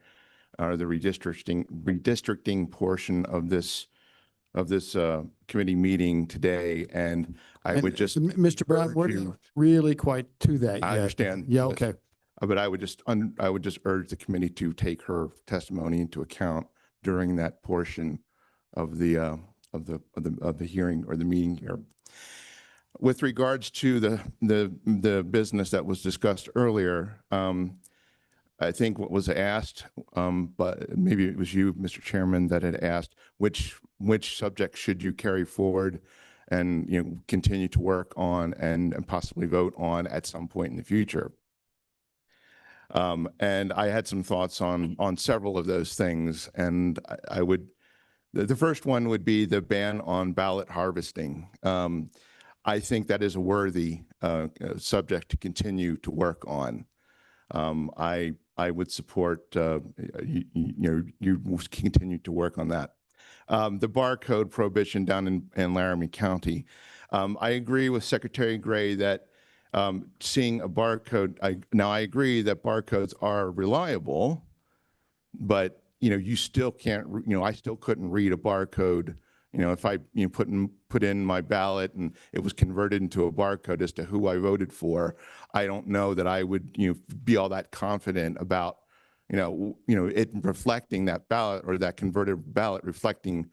the redistricting portion of this committee meeting today. And I would just, Mr. Brown, we're not really quite to that I yet. understand. Yeah, okay. But I would just urge the committee to take her testimony into account during that portion of the hearing or the meeting here. With regards to the business that was discussed earlier, I think what was asked, but maybe it was you, Mr. Chairman, that had asked which subject should you carry forward and continue to work on and possibly vote on at some point in the future. And I had some thoughts on several of those things, and I would. The first one would be the ban on ballot harvesting. I think that is a worthy subject to continue to work on. I would support you continue to work on that. The barcode prohibition down in Laramie County. I agree with Secretary Gray that seeing a barcode, I agree that barcodes are reliable, but you still can't, I still couldn't read a barcode. If I put in my ballot and it was converted into a barcode as to who I voted for, I don't know that I would be all that confident about it reflecting that ballot or that converted ballot reflecting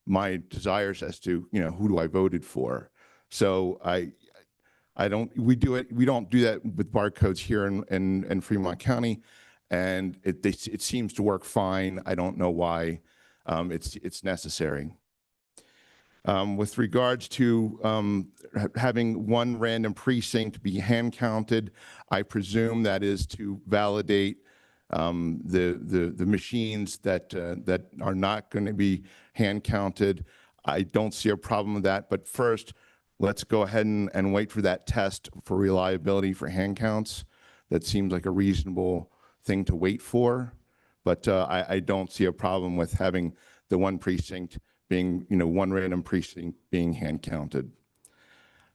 my desires as to who do I voted for. So we don't do that with barcodes here in Fremont County, and it seems to work fine. I don't know why it's necessary. With regards to having one random precinct be hand counted, I presume that is to validate the machines that are not going to be hand counted. I don't see a problem with that, but first, let's go ahead and wait for that test for reliability for hand counts. That seems like a reasonable thing to wait for, but I don't see a problem with having the one precinct being, one random precinct being hand counted.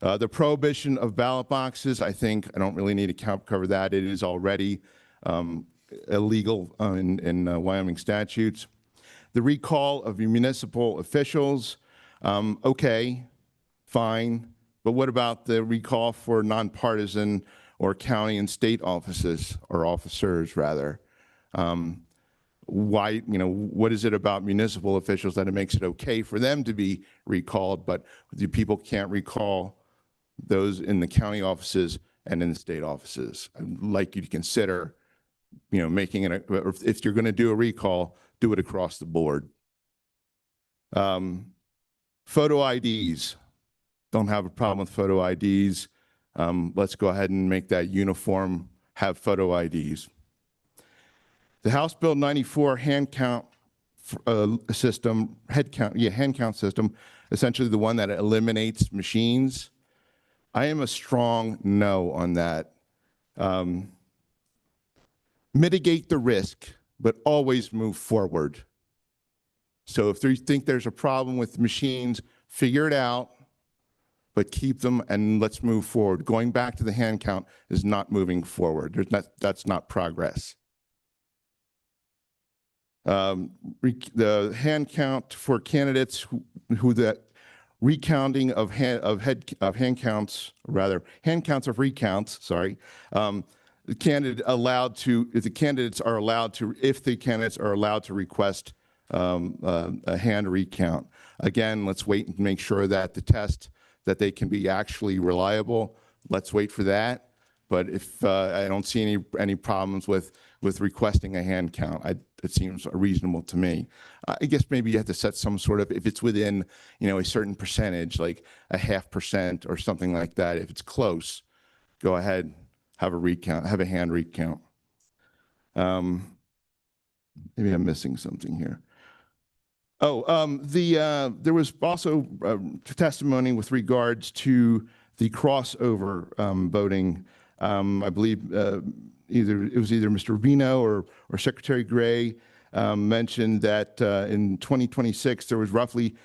The prohibition of ballot boxes, I think I don't really need to cover that. It is already illegal in Wyoming statutes. The recall of municipal officials, okay, fine, but what about the recall for nonpartisan or county and state offices or officers rather? Why, what is it about municipal officials that it makes it okay for them to be recalled, but the people can't recall those in the county offices and in the state offices? I'd like you to consider, making it, if you're going to do a recall, do it across the board. Photo IDs. Don't have a problem with photo IDs. Let's go ahead and make that uniform, have photo IDs. The House Bill 94 hand count system, hand count system, essentially the one that eliminates machines. I am a strong no on that. Mitigate the risk, but always move forward. So if you think there's a problem with machines, figure it out, but keep them and let's move forward. Going back to the hand count is not moving forward. That's not progress. The hand count for candidates who that recounting of hand counts of recounts, sorry, the candidates are allowed to request a hand recount. Again, let's wait and make sure that the test that they can be actually reliable. Let's wait for that. But if I don't see any problems with requesting a hand count, it seems reasonable to me. I guess maybe you have to set some sort of, if it's within a certain percentage, like a 0.5% or something like that. If it's close, go ahead, have a recount, have a hand recount. Maybe I'm missing something here. Oh, there was also testimony with regards to the crossover voting. I believe it was either Mr. Rubino or Secretary Gray mentioned that in 2026 there was roughly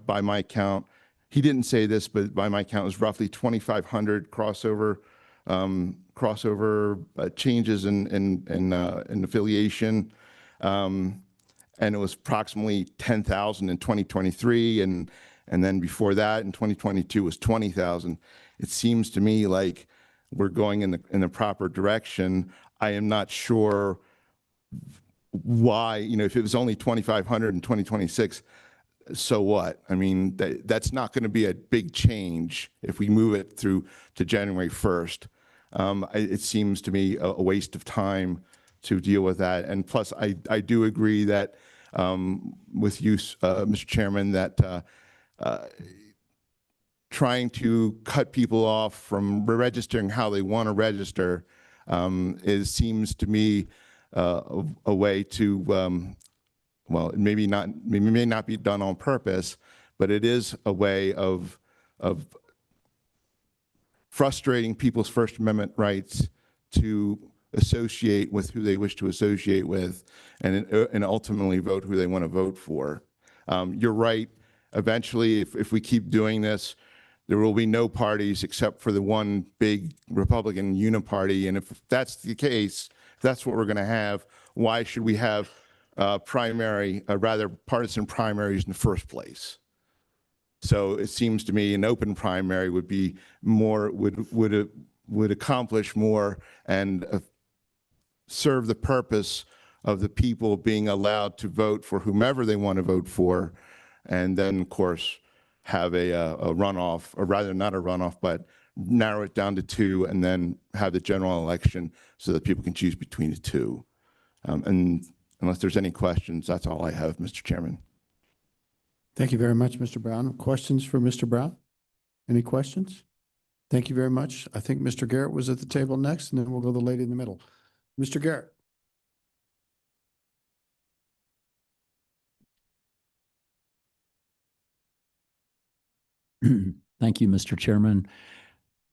by my count. He didn't say this, but by my count, it was roughly 2,500 crossover changes in affiliation. And it was approximately 10,000 in 2023. And then before that in 2022 was 20,000. It seems to me like we're going in the proper direction. I am not sure why, if it was only 2,500 in 2026, so what? I mean, that's not going to be a big change if we move it through to January 1st. It seems to me a waste of time to deal with that. And plus, I do agree that with you, Mr. Chairman, that trying to cut people off from registering how they want to register seems to me a way to well, it may not be done on purpose, but it is a way of frustrating people's First Amendment rights to associate with who they wish to associate with, and ultimately vote who they want to vote for. You're right. Eventually, if we keep doing this, there will be no parties except for the one big Republican uniparty. And if that's the case, if that's what we're going to have, why should we have rather partisan primaries in the first place? So it seems to me an open primary would be more, would accomplish more and serve the purpose of the people being allowed to vote for whomever they want to vote for, and then of course have a runoff, or rather not a runoff, but narrow it down to two, and then have the general election so that people can choose between the two. And unless there's any questions, that's all I have, Mr. Chairman. Thank you very much, Mr. Brown. Questions for Mr. Brown? Any questions? Thank you very much. I think Mr. Garrett was at the table next, and then we'll go to the lady in the middle. Mr. Garrett. Thank you, Mr. Chairman.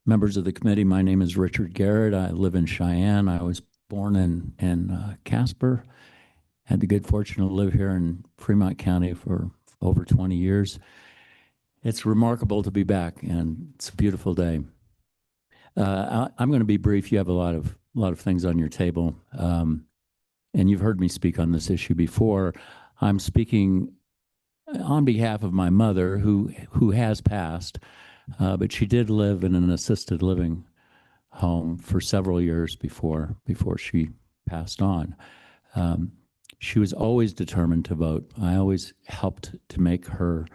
Members of the committee, my name is Richard Garrett. I live in Cheyenne. I was born in Casper. Had the good fortune to live here in Fremont County for over 20 years. It's remarkable to be back, and it's a beautiful day. I'm going to be brief. You have a lot of things on your table, and you've heard me speak on this issue before. I'm speaking on behalf of my mother, who has passed, but she did live in an assisted living home for several years before she passed on. She was always determined to vote. I always helped to make her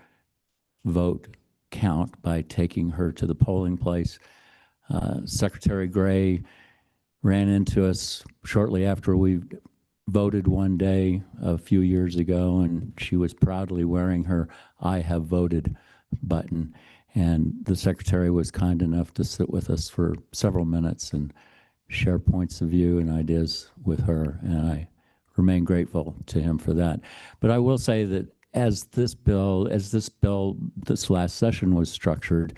vote count by taking her to the polling place. Secretary Gray ran into us shortly after we voted one day a few years ago, and she was proudly wearing her "I have voted" button. And the secretary was kind enough to sit with us for several minutes and share points of view and ideas with her, and I remain grateful to him for that. But I will say that as this bill, this last session was structured,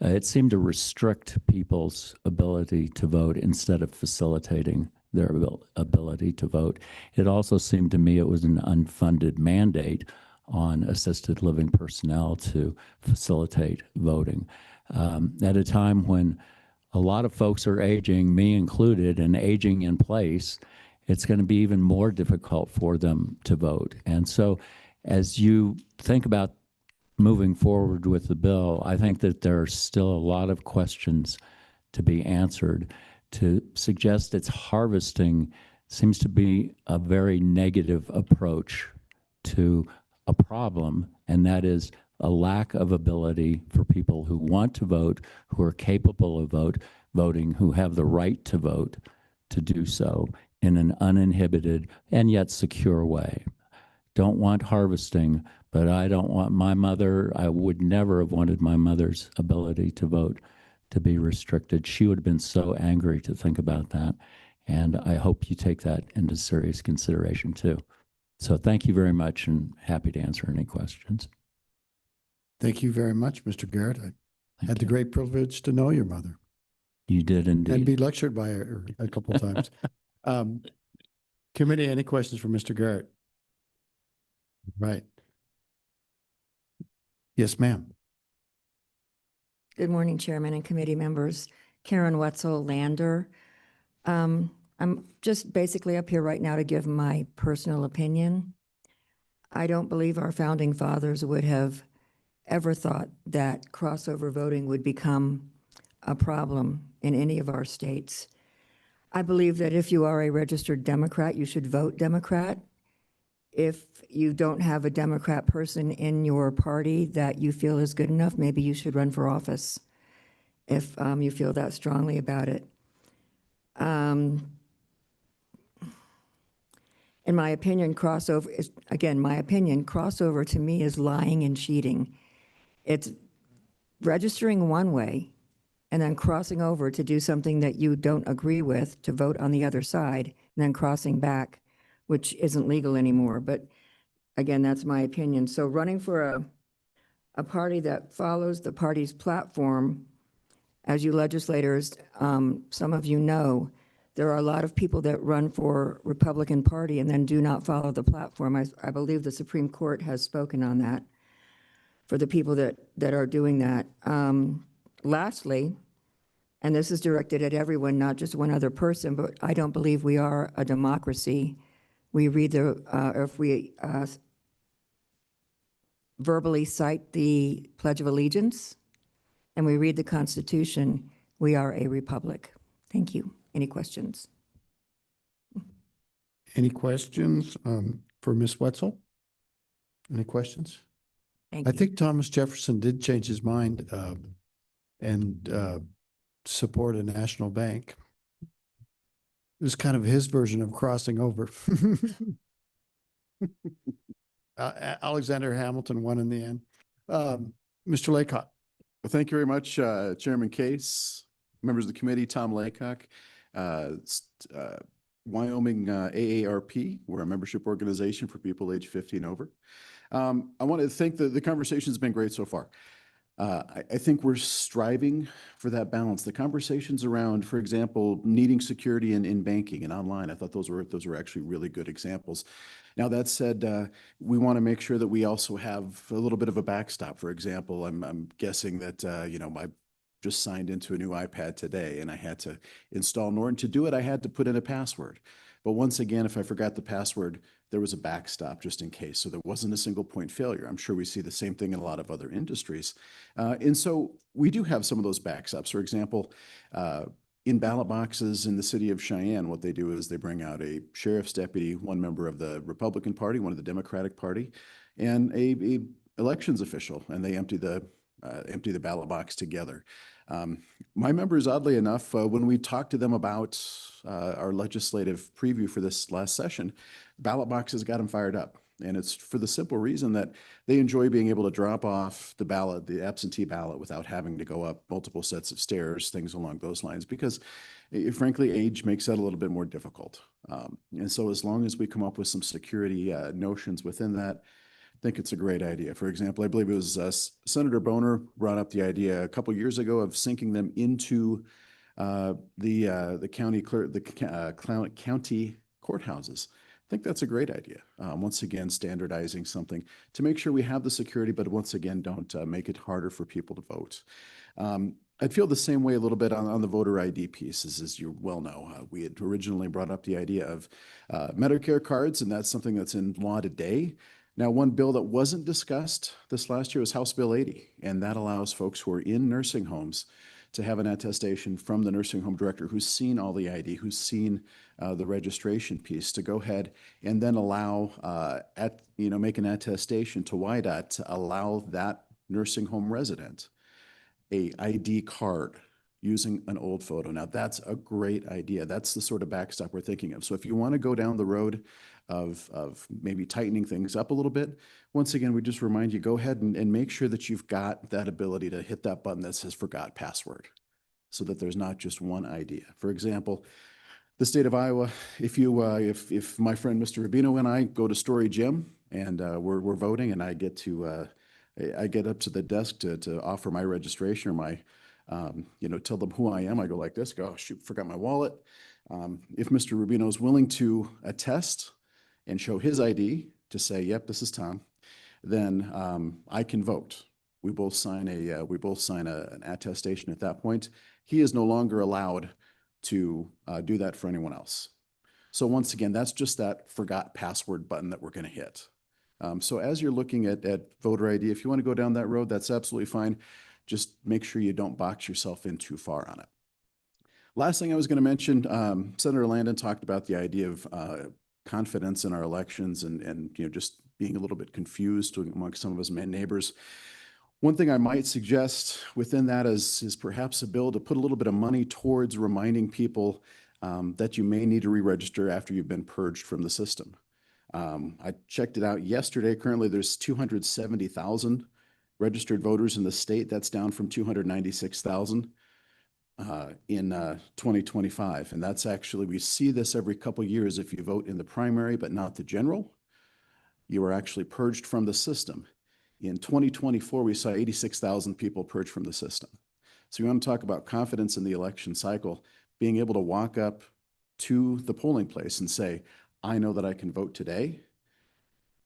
it seemed to restrict people's ability to vote instead of facilitating their ability to vote. It also seemed to me it was an unfunded mandate on assisted living personnel to facilitate voting. At a time when a lot of folks are aging, me included, and aging in place, it's going to be even more difficult for them to vote. And so as you think about moving forward with the bill, I think that there are still a lot of questions to be answered. To suggest it's harvesting seems to be a very negative approach to a problem, and that is a lack of ability for people who want to vote, who are capable of voting, who have the right to vote, to do so in an uninhibited and yet secure way. Don't want harvesting, but I don't want my mother, I would never have wanted my mother's ability to vote to be restricted. She would have been so angry to think about that. And I hope you take that into serious consideration too. So thank you very much, and happy to answer any questions. Thank you very much, Mr. Garrett. I had the great privilege to know your mother. You did indeed. And be lectured by her a couple of times. Committee, any questions for Mr. Garrett? Right. Yes, ma'am. Good morning, Chairman and committee members. Karen Wetzel Lander. I'm just basically up here right now to give my personal opinion. I don't believe our founding fathers would have ever thought that crossover voting would become a problem in any of our states. I believe that if you are a registered Democrat, you should vote Democrat. If you don't have a Democrat person in your party that you feel is good enough, maybe you should run for office if you feel that strongly about it. In my opinion, crossover is, again, my opinion, crossover to me is lying and cheating. It's registering one way and then crossing over to do something that you don't agree with, to vote on the other side, and then crossing back, which isn't legal anymore. But again, that's my opinion. So running for a party that follows the party's platform, as you legislators, some of you know, there are a lot of people that run for Republican Party and then do not follow the platform. I believe the Supreme Court has spoken on that for the people that are doing that. Lastly, and this is directed at everyone, not just one other person, but I don't believe we are a democracy. We read if we verbally cite the Pledge of Allegiance and we read the Constitution, we are a republic. Thank you. Any questions? Any questions for Ms. Wetzel? Any questions? Thank I you. think Thomas Jefferson did change his mind and support a national bank. It was kind of his version of crossing over. Alexander Hamilton won in the end. Mr. Laycock. Well, thank you very much, Chairman Case, members of the committee, Tom Laycock, Wyoming AARP. We're a membership organization for people age 50 and over. I want to think that the conversation's been great so far. I think we're striving for that balance. The conversations around, for example, needing security in banking and online, I thought those were actually really good examples. Now, that said, we want to make sure that we also have a little bit of a backstop. For example, I'm guessing that, I just signed into a new iPad today and I had to install Norton. To do it, I had to put in a password. But once again, if I forgot the password, there was a backstop just in case. So there wasn't a single point failure. I'm sure we see the same thing in a lot of other industries. And so we do have some of those backstops. For example, in ballot boxes in the city of Cheyenne, what they do is they bring out a sheriff's deputy, one member of the Republican Party, one of the Democratic Party, and a elections official, and they empty the ballot box together. My members, oddly enough, when we talked to them about our legislative preview for this last session, ballot boxes got them fired up. And it's for the simple reason that they enjoy being able to drop off the ballot, the absentee ballot, without having to go up multiple sets of stairs, things along those lines, because frankly, age makes that a little bit more difficult. And so as long as we come up with some security notions within that, I think it's a great idea. For example, I believe it was Senator Boner brought up the idea a couple years ago of syncing them into the county clerk, county courthouses. I think that's a great idea. Once again, standardizing something to make sure we have the security, but once again, don't make it harder for people to vote. I'd feel the same way a little bit on the voter ID pieces, as you well know. We had originally brought up the idea of Medicare cards, and that's something that's in law today. Now, one bill that wasn't discussed this last year was House Bill 80, and that allows folks who are in nursing homes to have an attestation from the nursing home director who's seen all the ID, who's seen the registration piece, to go ahead and then allow, make an attestation to WYDOT to allow that nursing home resident a ID card using an old photo. Now, that's a great idea. That's the sort of backstop we're thinking of. So if you want to go down the road of maybe tightening things up a little bit, once again, we just remind you, go ahead and make sure that you've got that ability to hit that button that says forgot password, so that there's not just one idea. For example, the state of Iowa, if my friend Mr. Rubino and I go to Story Gym and we're voting, and I get up to the desk to offer my registration or my tell them who I am. I go like this, go, oh, shoot, forgot my wallet. If Mr. Rubino is willing to attest and show his ID to say, yep, this is Tom, then I can vote. We both sign an attestation at that point. He is no longer allowed to do that for anyone else. So once again, that's just that forgot password button that we're going to hit. So as you're looking at voter ID, if you want to go down that road, that's absolutely fine. Just make sure you don't box yourself in too far on it. Last thing I was going to mention, Senator Landon talked about the idea of confidence in our elections and just being a little bit confused amongst some of his neighbors. One thing I might suggest within that is perhaps a bill to put a little bit of money towards reminding people that you may need to re-register after you've been purged from the system. I checked it out yesterday. Currently, there's 270,000 registered voters in the state. That's down from 296,000 in 2025. And that's actually, we see this every couple years. If you vote in the primary but not the general, you are actually purged from the system. In 2024, we saw 86,000 people purged from the system. So we want to talk about confidence in the election cycle, being able to walk up to the polling place and say, I know that I can vote today.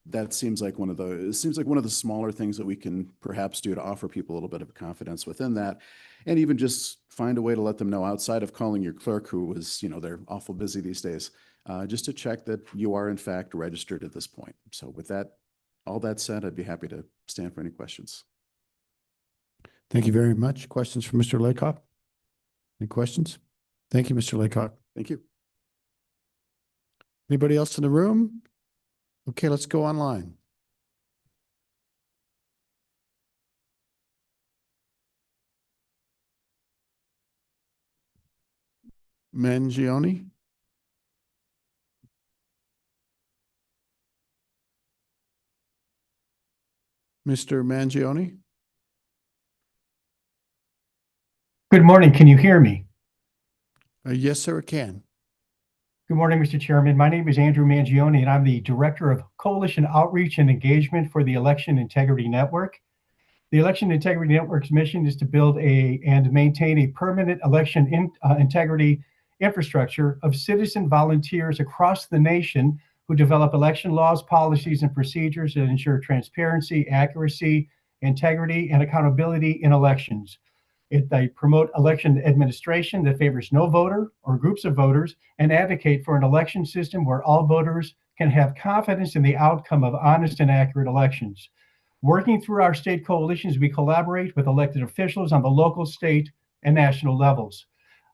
That seems like one of the smaller things that we can perhaps do to offer people a little bit of confidence within that, and even just find a way to let them know outside of calling your clerk, who was, they're awful busy these days, just to check that you are in fact registered at this point. So with that, all that said, I'd be happy to stand for any questions. Thank you very much. Questions for Mr. Laycock? Any questions? Thank you, Mr. Laycock. Thank you. Anybody else in the room? Okay, let's go online. Mangione? Mr. Mangione? Good morning. Can you hear me? Yes, sir, it can. Good morning, Mr. Chairman. My name is Andrew Mangione, and I'm the Director of Coalition Outreach and Engagement for the Election Integrity Network. The Election Integrity Network's mission is to build and maintain a permanent election integrity infrastructure of citizen volunteers across the nation who develop election laws, policies, and procedures that ensure transparency, accuracy, integrity, and accountability in elections. They promote election administration that favors no voter or groups of voters and advocate for an election system where all voters can have confidence in the outcome of honest and accurate elections. Working through our state coalitions, we collaborate with elected officials on the local, state, and national levels.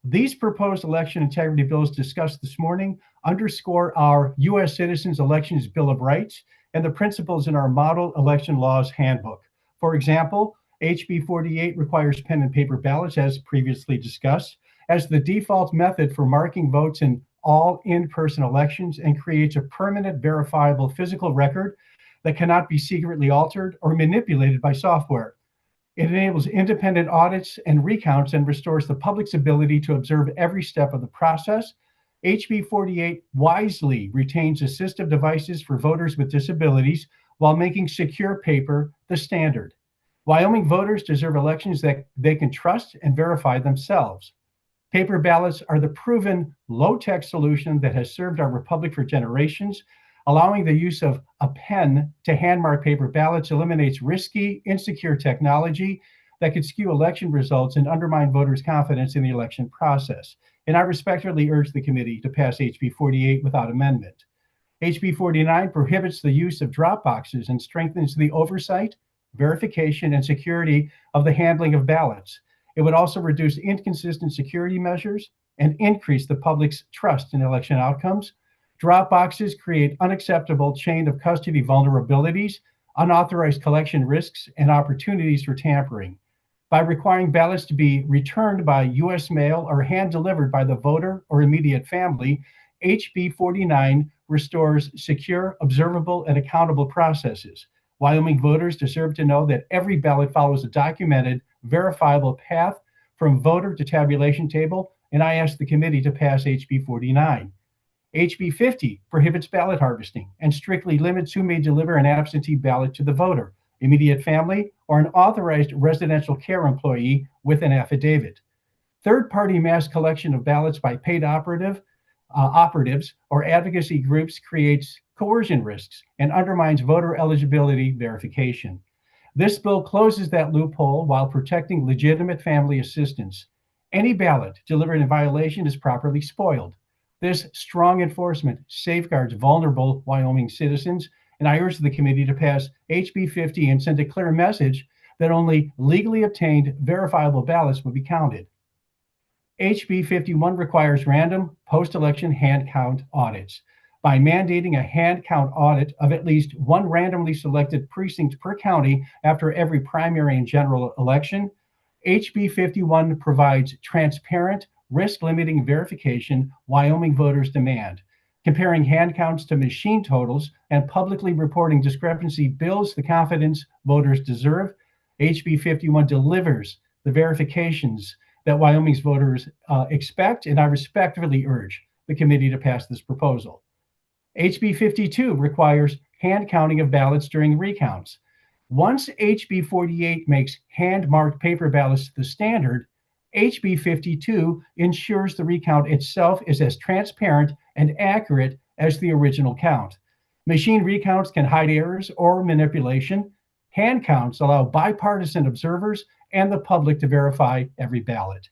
These proposed election integrity bills discussed this morning underscore our U.S. Citizens Elections Bill of Rights and the principles in our Model Election Laws Handbook. For example, HB 48 requires pen and paper ballots, as previously discussed, as the default method for marking votes in all in-person elections and creates a permanent, verifiable physical record that cannot be secretly altered or manipulated by software. It enables independent audits and recounts and restores the public's ability to observe every step of the process. HB 48 wisely retains assistive devices for voters with disabilities while making secure paper the standard. Wyoming voters deserve elections that they can trust and verify themselves. Paper ballots are the proven low-tech solution that has served our republic for generations. Allowing the use of a pen to hand-mark paper ballots eliminates risky, insecure technology that could skew election results and undermine voters' confidence in the election process. And I respectfully urge the committee to pass HB 48 without amendment. HB 49 prohibits the use of drop boxes and strengthens the oversight, verification, and security of the handling of ballots. It would also reduce inconsistent security measures and increase the public's trust in election outcomes. Drop boxes create unacceptable chain of custody vulnerabilities, unauthorized collection risks, and opportunities for tampering. By requiring ballots to be returned by U.S. mail or hand-delivered by the voter or immediate family, HB 49 restores secure, observable, and accountable processes. Wyoming voters deserve to know that every ballot follows a documented, verifiable path from voter to tabulation table, and I ask the committee to pass HB 49. HB 50 prohibits ballot harvesting and strictly limits who may deliver an absentee ballot to the voter, immediate family, or an authorized residential care employee with an affidavit. Third-party mass collection of ballots by paid operatives or advocacy groups creates coercion risks and undermines voter eligibility verification. This bill closes that loophole while protecting legitimate family assistance. Any ballot delivered in violation is properly spoiled. This strong enforcement safeguards vulnerable Wyoming citizens, and I urge the committee to pass HB 50 and send a clear message that only legally obtained verifiable ballots will be counted. HB 51 requires random post-election hand count audits. By mandating a hand count audit of at least one randomly selected precinct per county after every primary and general election, HB 51 provides transparent, risk-limiting verification Wyoming voters demand. Comparing hand counts to machine totals and publicly reporting discrepancy builds the confidence voters deserve. HB 51 delivers the verifications that Wyoming's voters expect, and I respectfully urge the committee to pass this proposal. HB 52 requires hand counting of ballots during recounts. Once HB 48 makes hand-marked paper ballots the standard, HB 52 ensures the recount itself is as transparent and accurate as the original count. Machine recounts can hide errors or manipulation. Hand counts allow bipartisan observers and the public to verify every ballot.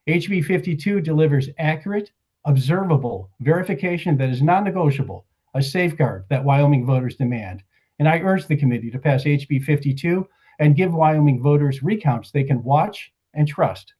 HB 52 delivers accurate, observable verification that is non-negotiable, a safeguard that Wyoming voters demand. And I urge the committee to pass HB 52 and give Wyoming voters recounts they can watch and trust.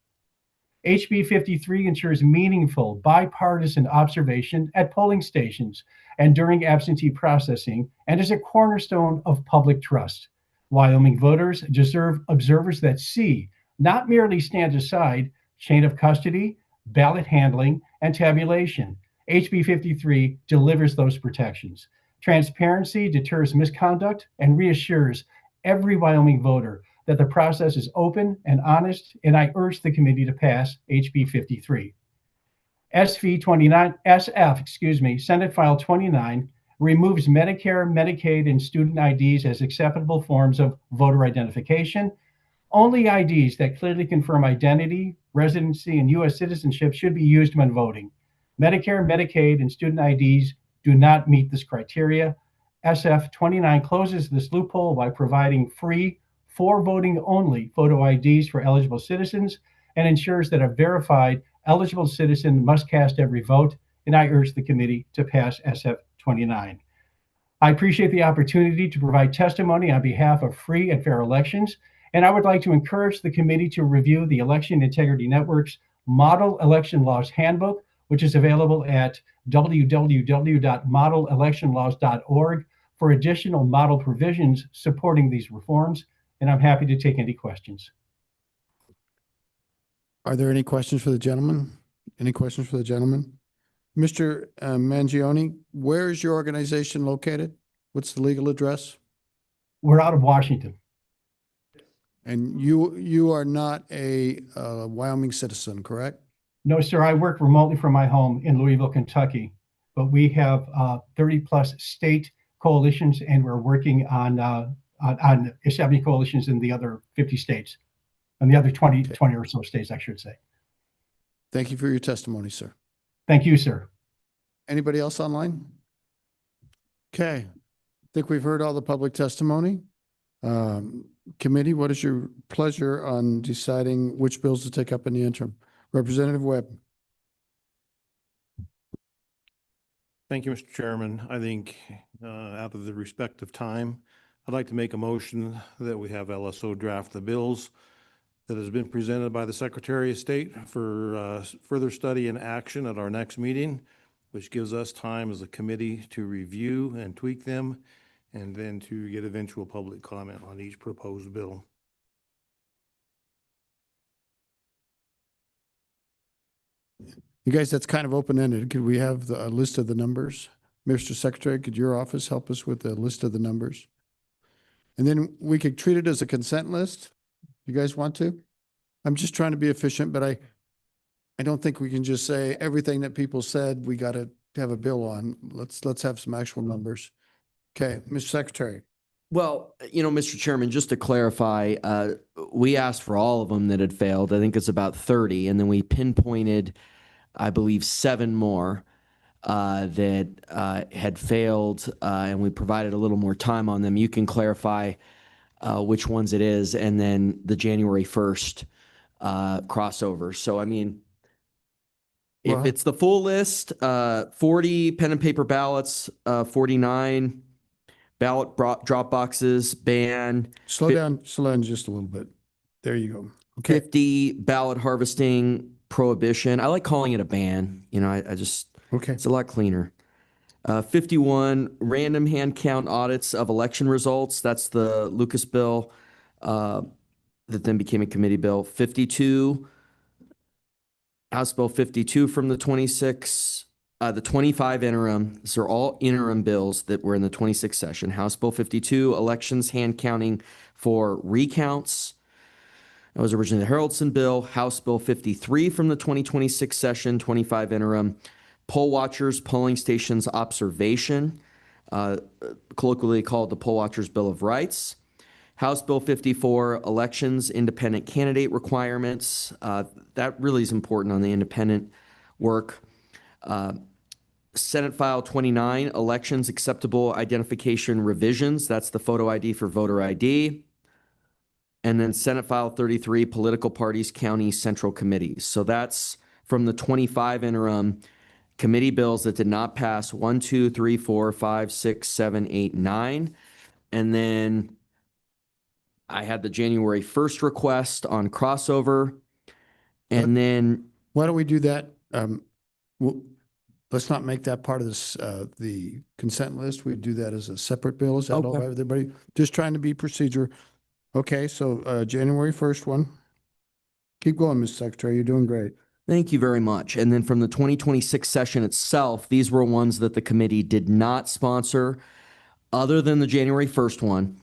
HB 53 ensures meaningful bipartisan observation at polling stations and during absentee processing and is a cornerstone of public trust. Wyoming voters deserve observers that see, not merely stand aside, chain of custody, ballot handling, and tabulation. HB 53 delivers those protections. Transparency deters misconduct and reassures every Wyoming voter that the process is open and honest, and I urge the committee to pass HB 53. Senate File 29 removes Medicare, Medicaid, and student IDs as acceptable forms of voter identification. Only IDs that clearly confirm identity, residency, and U.S. citizenship should be used when voting. Medicare, Medicaid, and student IDs do not meet this criteria. SF 29 closes this loophole by providing free, for voting only photo IDs for eligible citizens and ensures that a verified eligible citizen must cast every vote, and I urge the committee to pass SF 29. I appreciate the opportunity to provide testimony on behalf of free and fair elections, and I would like to encourage the committee to review the Election Integrity Network's Model Election Laws Handbook, which is available at www.modelelectionlaws.org for additional model provisions supporting these reforms, and I'm happy to take any questions. Are there any questions for the gentleman? Any questions for the gentleman? Mr. Mangione, where is your organization located? What's the legal address? We're out of Washington. And you are not a Wyoming citizen, correct? No, sir. I work remotely from my home in Louisville, Kentucky, but we have 30 plus state coalitions, and we're working on establishing coalitions in the other 50 states, and the other 20 or so states, I should say. Thank you for your testimony, sir. Thank you, sir. Anybody else online? Okay. I think we've heard all the public testimony. Committee, what is your pleasure on deciding which bills to take up in the interim? Representative Webb. Thank you, Mr. Chairman. I think out of the respect of time, I'd like to make a motion that we have LSO draft the bills that has been presented by the Secretary of State for further study and action at our next meeting, which gives us time as a committee to review and tweak them, and then to get eventual public comment on each proposed bill. You guys, that's kind of open-ended. Could we have a list of the numbers? Mr. Secretary, could your office help us with the list of the numbers? And then we could treat it as a consent list. You guys want to? I'm just trying to be efficient, but I don't think we can just say everything that people said we got to have a bill on. Let's have some actual numbers. Okay, Mr. Secretary. Well, Mr. Chairman, just to clarify, we asked for all of them that had failed. I think it's about 30, and then we pinpointed, I believe, 7 more that had failed, and we provided a little more time on them. You can clarify which ones it is, and then the January 1st crossover. So, I mean, if Well- it's the full list, 40 pen and paper ballots, 49 ballot drop boxes, ban, Slow down just a little bit. There you go. Okay. 50 ballot harvesting prohibition. I like calling it a ban. You know, I just, Okay. it's a lot cleaner. 51 random hand count audits of election results. That's the Lucas bill that then became a committee bill. 52 House Bill 52 from the 26, the 25 interim. These are all interim bills that were in the 26th session. House Bill 52, elections hand counting for recounts. That was originally the Haraldson bill. House Bill 53 from the 2026 session, 25 interim. Poll watchers, polling stations observation, colloquially called the Poll Watchers Bill of Rights. House Bill 54, elections, independent candidate requirements. That really is important on the independent work. Senate File 29, elections, acceptable identification revisions. That's the photo ID for voter ID. And then Senate File 33, political parties, county central committees. So that's from the 25 interim committee bills that did not pass 1, 2, 3, 4, 5, 6, 7, 8, 9. And then I had the January 1st request on crossover. And then Why don't we do that? Let's not make that part of this, the consent list. We do that as a separate bill. Is that all Okay. right with everybody? Just trying to be procedure. Okay, so January 1st one. Keep going, Mr. Secretary. You're doing great. thank you very much. And then from the 2026 session itself, these were ones that the committee did not sponsor other than the January 1st one.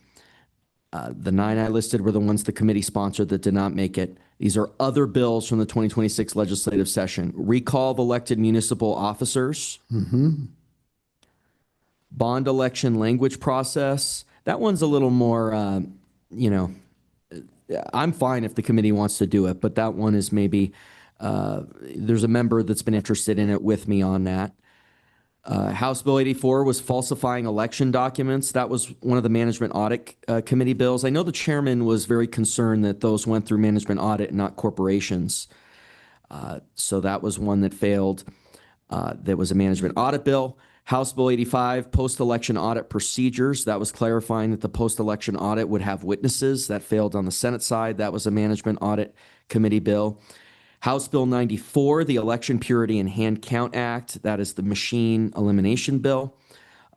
The 9 I listed were the ones the committee sponsored that did not make it. These are other bills from the 2026 legislative session. Recall of elected municipal officers. Bond election language process. That one's a little more, you know, I'm fine if the committee wants to do it, but that one is maybe, there's a member that's been interested in it with me on that. House Bill 84 was falsifying election documents. That was one of the management audit committee bills. I know the chairman was very concerned that those went through management audit and not corporations. So that was one that failed. That was a management audit bill. House Bill 85, post-election audit procedures. That was clarifying that the post-election audit would have witnesses. That failed on the Senate side. That was a management audit committee bill. House Bill 94, the Election Purity and Hand Count Act. That is the machine elimination bill.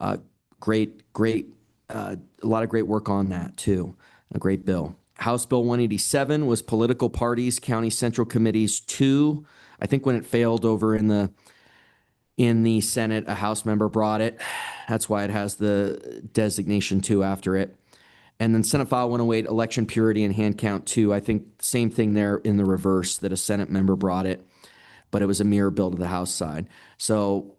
A lot of great work on that too. A great bill. House Bill 187 was political parties, county central committees 2. I think when it failed over in the Senate, a House member brought it. That's why it has the designation 2 after it. And then Senate File 108, election purity and hand count 2. I think same thing there in the reverse, that a Senate member brought it, but it was a mirror bill to the House side. So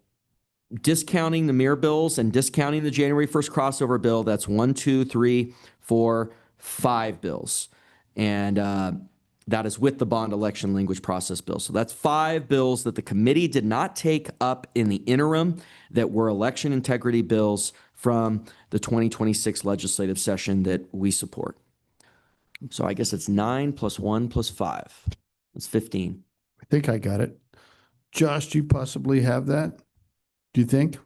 discounting the mirror bills and discounting the January 1st crossover bill, that's 1, 2, 3, 4, 5 bills. And that is with the bond election language process bill. So that's 5 bills that the committee did not take up in the interim that were election integrity bills from the 2026 legislative session that we support. So I guess it's 9 + 1 + 5. It's 15. I think I got it. Josh, do you possibly have that? Do you think?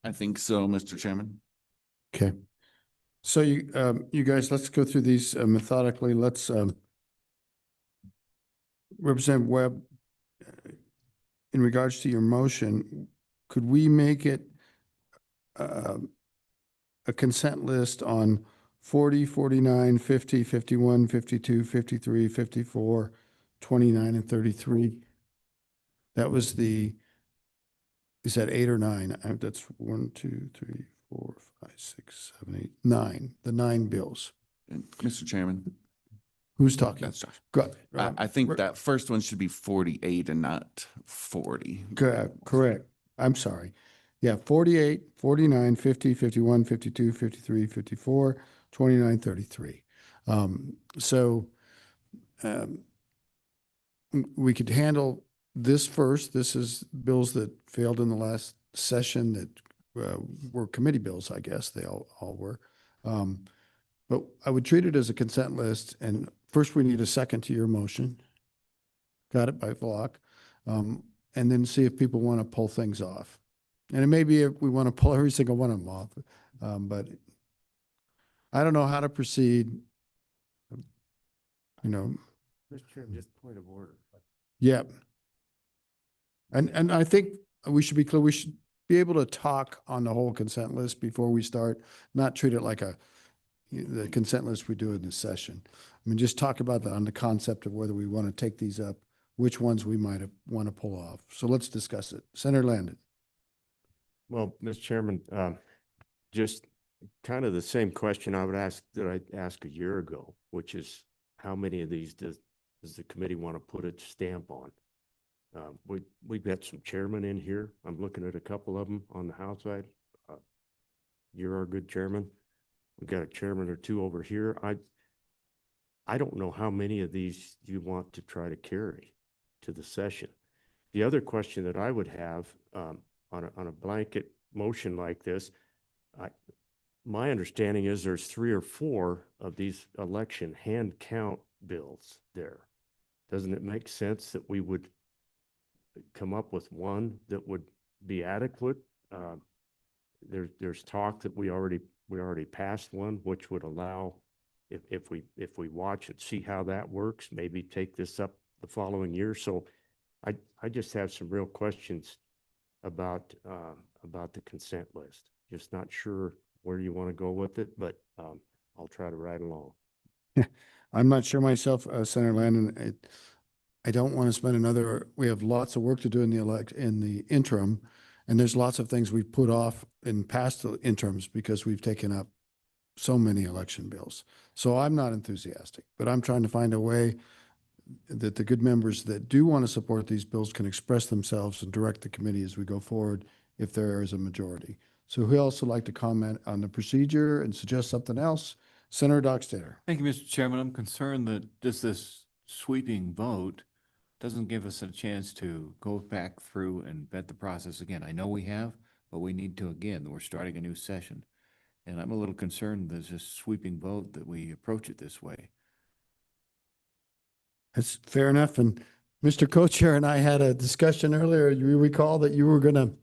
I think so, Mr. Chairman. Okay. So you guys, let's go through these methodically. Let's Representative Webb, in regards to your motion, could we make it a consent list on 40, 49, 50, 51, 52, 53, 54, 29, and 33? That was is that 8 or 9? That's 1, 2, 3, 4, 5, 6, 7, 8, 9. The 9 bills. And Mr. Chairman. Who's talking? That's Josh. Go. I think that first one should be 48 and not 40. Correct. I'm sorry. Yeah, 48, 49, 50, 51, 52, 53, 54, 29, 33. We could handle this first. This is bills that failed in the last session that were committee bills, I guess they all were. But I would treat it as a consent list, and first we need a second to your motion. Got it by Flock. And then see if people want to pull things off. And it may be if we want to pull every single one of them off, but I don't know how to proceed. You know, Mr. Chairman, just point of order. yeah. And I think we should be clear, we should be able to talk on the whole consent list before we start, not treat it like the consent list we do in this session. I mean, just talk about on the concept of whether we want to take these up, which ones we might want to pull off. So let's discuss it. Senator Landon. Well, Mr. Chairman, just kind of the same question I would ask that I asked a year ago, which is how many of these does the committee want to put its stamp on? We've got some chairmen in here. I'm looking at a couple of them on the House side. You're our good chairman. We've got a chairman or two over here. I don't know how many of these you want to try to carry to the session. The other question that I would have on a blanket motion like this, my understanding is there's 3 or 4 of these election hand count bills there. Doesn't it make sense that we would come up with one that would be adequate? There's talk that we already passed one, which would allow, if we watch and see how that works, maybe take this up the following year. So I just have some real questions about the consent list. Just not sure where you want to go with it, but I'll try to ride along. I'm not sure myself, Senator Landon. I don't want to spend we have lots of work to do in the interim, and there's lots of things we've put off in past interims because we've taken up so many election bills. So I'm not enthusiastic, but I'm trying to find a way that the good members that do want to support these bills can express themselves and direct the committee as we go forward if there is a majority. So who else would like to comment on the procedure and suggest something else? Senator Dockstader. Thank you, Mr. Chairman. I'm concerned that just this sweeping vote doesn't give us a chance to go back through and vet the process again. I know we have, but we need to again. We're starting a new session. And I'm a little concerned there's this sweeping vote that we approach it this way. That's fair enough. And Mr. Co-Chair and I had a discussion earlier. You recall that you were going to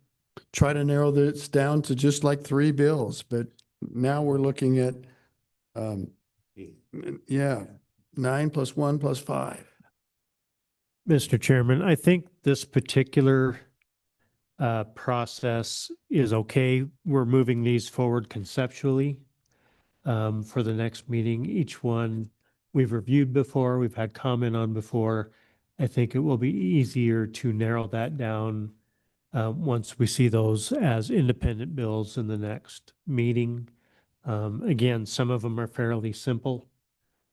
try to narrow this down to just like 3 bills, but now we're looking at, 9 plus 1 plus 5. Mr. Chairman, I think this particular process is okay. We're moving these forward conceptually for the next meeting. Each one we've reviewed before, we've had comment on before. I think it will be easier to narrow that down once we see those as independent bills in the next meeting. Again, some of them are fairly simple,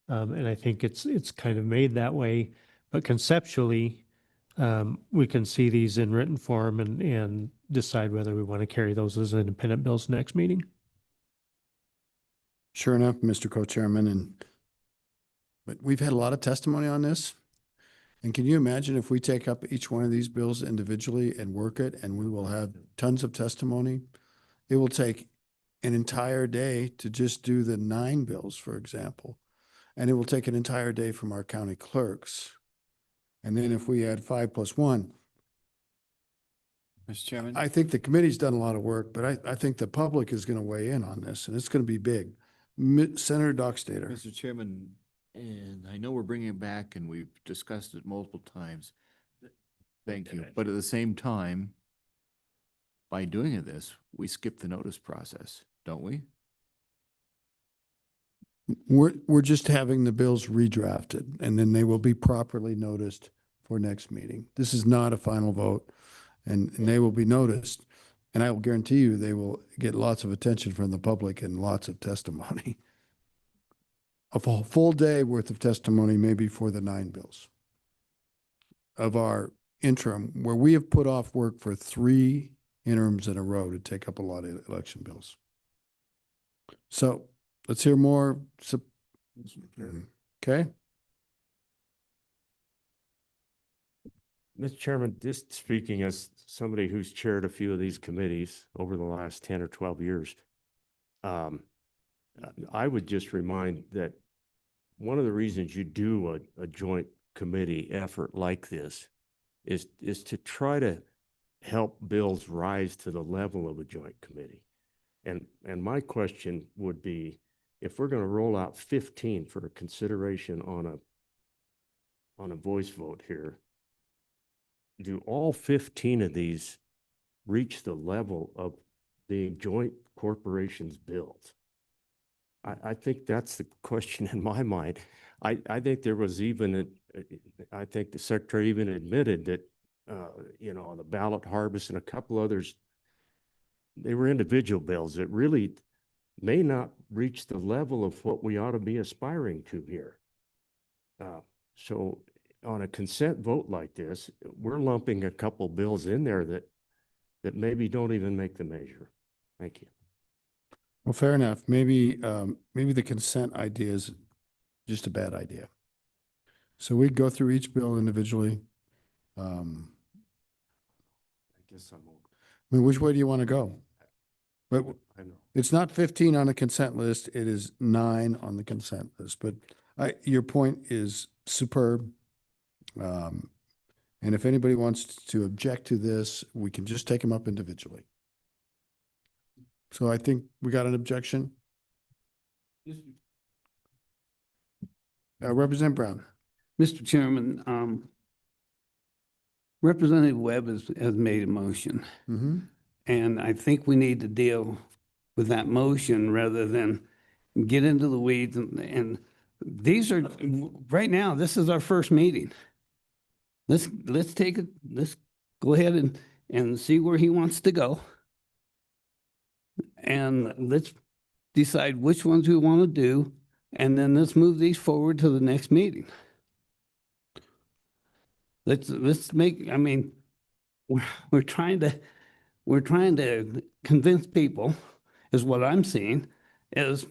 and I think it's kind of made that way. But conceptually, we can see these in written form and decide whether we want to carry those as independent bills next meeting. Sure enough, Mr. Co-Chairman, but we've had a lot of testimony on this. And can you imagine if we take up each one of these bills individually and work it, and we will have tons of testimony? It will take an entire day to just do the 9 bills, for example. And it will take an entire day from our county clerks. And then if we add 5 plus 1. Mr. Chairman? I think the committee's done a lot of work, but I think the public is going to weigh in on this, and it's going to be big. Senator Dockstader. Mr. Chairman, and I know we're bringing it back and we've discussed it multiple times. Thank you. But at the same time, by doing this, we skip the notice process, don't we? We're just having the bills redrafted, and then they will be properly noticed for next meeting. This is not a final vote, and they will be noticed. And I will guarantee you they will get lots of attention from the public and lots of testimony. A full day worth of testimony maybe for the 9 bills of our interim, where we have put off work for 3 interims in a row to take up a lot of election bills. So let's hear more. Okay. Mr. Chairman, just speaking as somebody who's chaired a few of these committees over the last 10 or 12 years, I would just remind that one of the reasons you do a joint committee effort like this is to try to help bills rise to the level of a joint committee. And my question would be, if we're going to roll out 15 for consideration on a voice vote here, do all 15 of these reach the level of the joint corporations bills? I think that's the question in my mind. I think there was even, I think the secretary even admitted that, you know, the ballot harvest and a couple others, they were individual bills that really may not reach the level of what we ought to be aspiring to here. So on a consent vote like this, we're lumping a couple bills in there that maybe don't even make the measure. Thank you. Well, fair enough. Maybe, maybe the consent idea is just a bad idea. So we'd go through each bill individually. I guess I'm. I mean, which way do you want to go? But I know. it's not 15 on the consent list. It is 9 on the consent list. But your point is superb. And if anybody wants to object to this, we can just take them up individually. So I think we got an objection. Representative Brown. Mr. Chairman, Representative Webb has made a motion. And I think we need to deal with that motion rather than get into the weeds. And these are, right now, this is our first meeting. Let's take it, let's go ahead and see where he wants to go. And let's decide which ones we want to do. And then let's move these forward to the next meeting. Let's make, I mean, we're trying to convince people, is what I'm seeing, is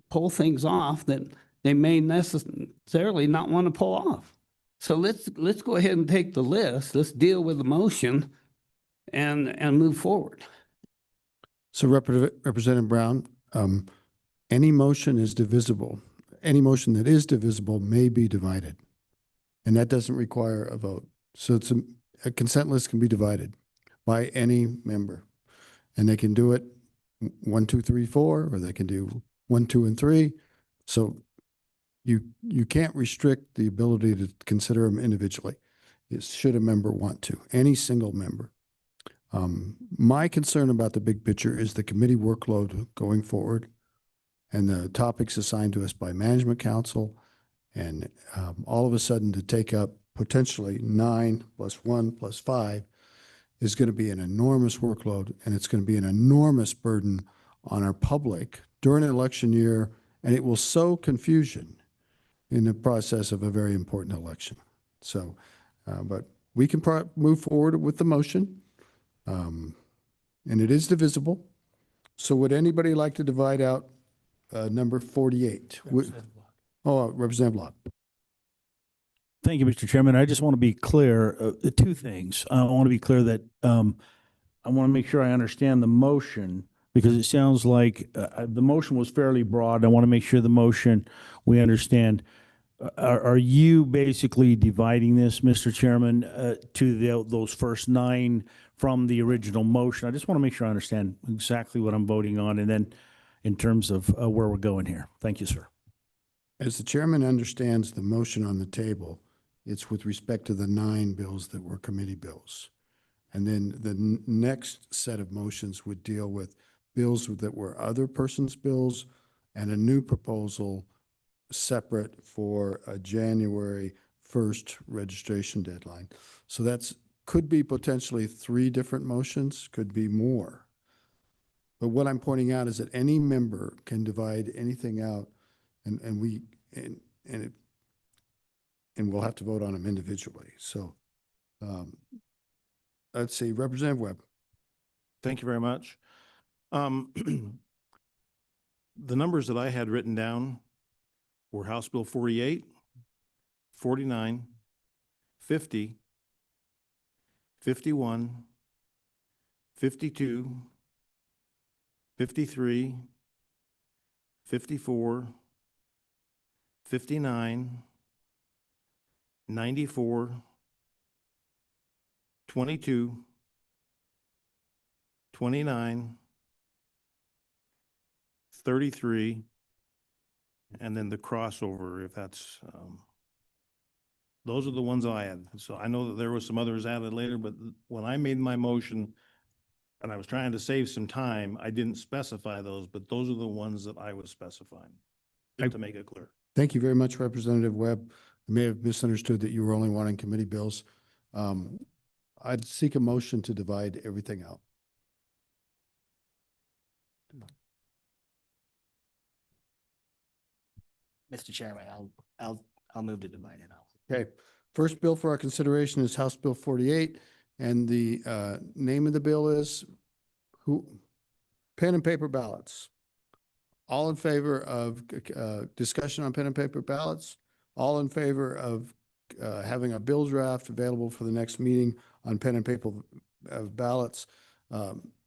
pull things off that they may necessarily not want to pull off. So let's go ahead and take the list. Let's deal with the motion and move forward. So Representative Brown, any motion is divisible. Any motion that is divisible may be divided. And that doesn't require a vote. So it's a consent list can be divided by any member. And they can do it 1, 2, 3, 4, or they can do 1, 2, and 3. So you can't restrict the ability to consider them individually. It should a member want to, any single member. My concern about the big picture is the committee workload going forward and the topics assigned to us by Management Council, and all of a sudden to take up potentially 9 + 1 + 5 is going to be an enormous workload, and it's going to be an enormous burden on our public during an election year, and it will sow confusion in the process of a very important election. So, but we can move forward with the motion, and it is divisible. So would anybody like to divide out number 48? Representative Locke. Thank you, Mr. Chairman. I just want to be clear, 2 things. I want to be clear that I want to make sure I understand the motion, because it sounds like the motion was fairly broad. I want to make sure the motion we understand. Are you basically dividing this, Mr. Chairman, to those first 9 from the original motion? I just want to make sure I understand exactly what I'm voting on, and then in terms of where we're going here. Thank you, sir. As the chairman understands the motion on the table, it's with respect to the 9 bills that were committee bills. And then the next set of motions would deal with bills that were other persons' bills and a new proposal separate for a January 1st registration deadline. So that's could be potentially 3 different motions, could be more. But what I'm pointing out is that any member can divide anything out, and we'll have to vote on them individually. So let's see, Representative Webb. Thank you very much. The numbers that I had written down were House Bill 48, 49, 50, 51, 52, 53, 54, 59, 94, 22, 29, 33, and then the crossover, if that's, those are the ones I had. So I know that there was some others added later, but when I made my motion and I was trying to save some time, I didn't specify those, but those are the ones that I was specifying, just to make it clear. Thank you very much, Representative Webb. I may have misunderstood that you were only wanting committee bills. I'd seek a motion to divide everything out. Mr. Chairman, I'll move to divide it out. Okay, first bill for our consideration is House Bill 48, and the name of the bill is pen and paper ballots. All in favor of discussion on pen and paper ballots? All in favor of having a bill draft available for the next meeting on pen and paper ballots?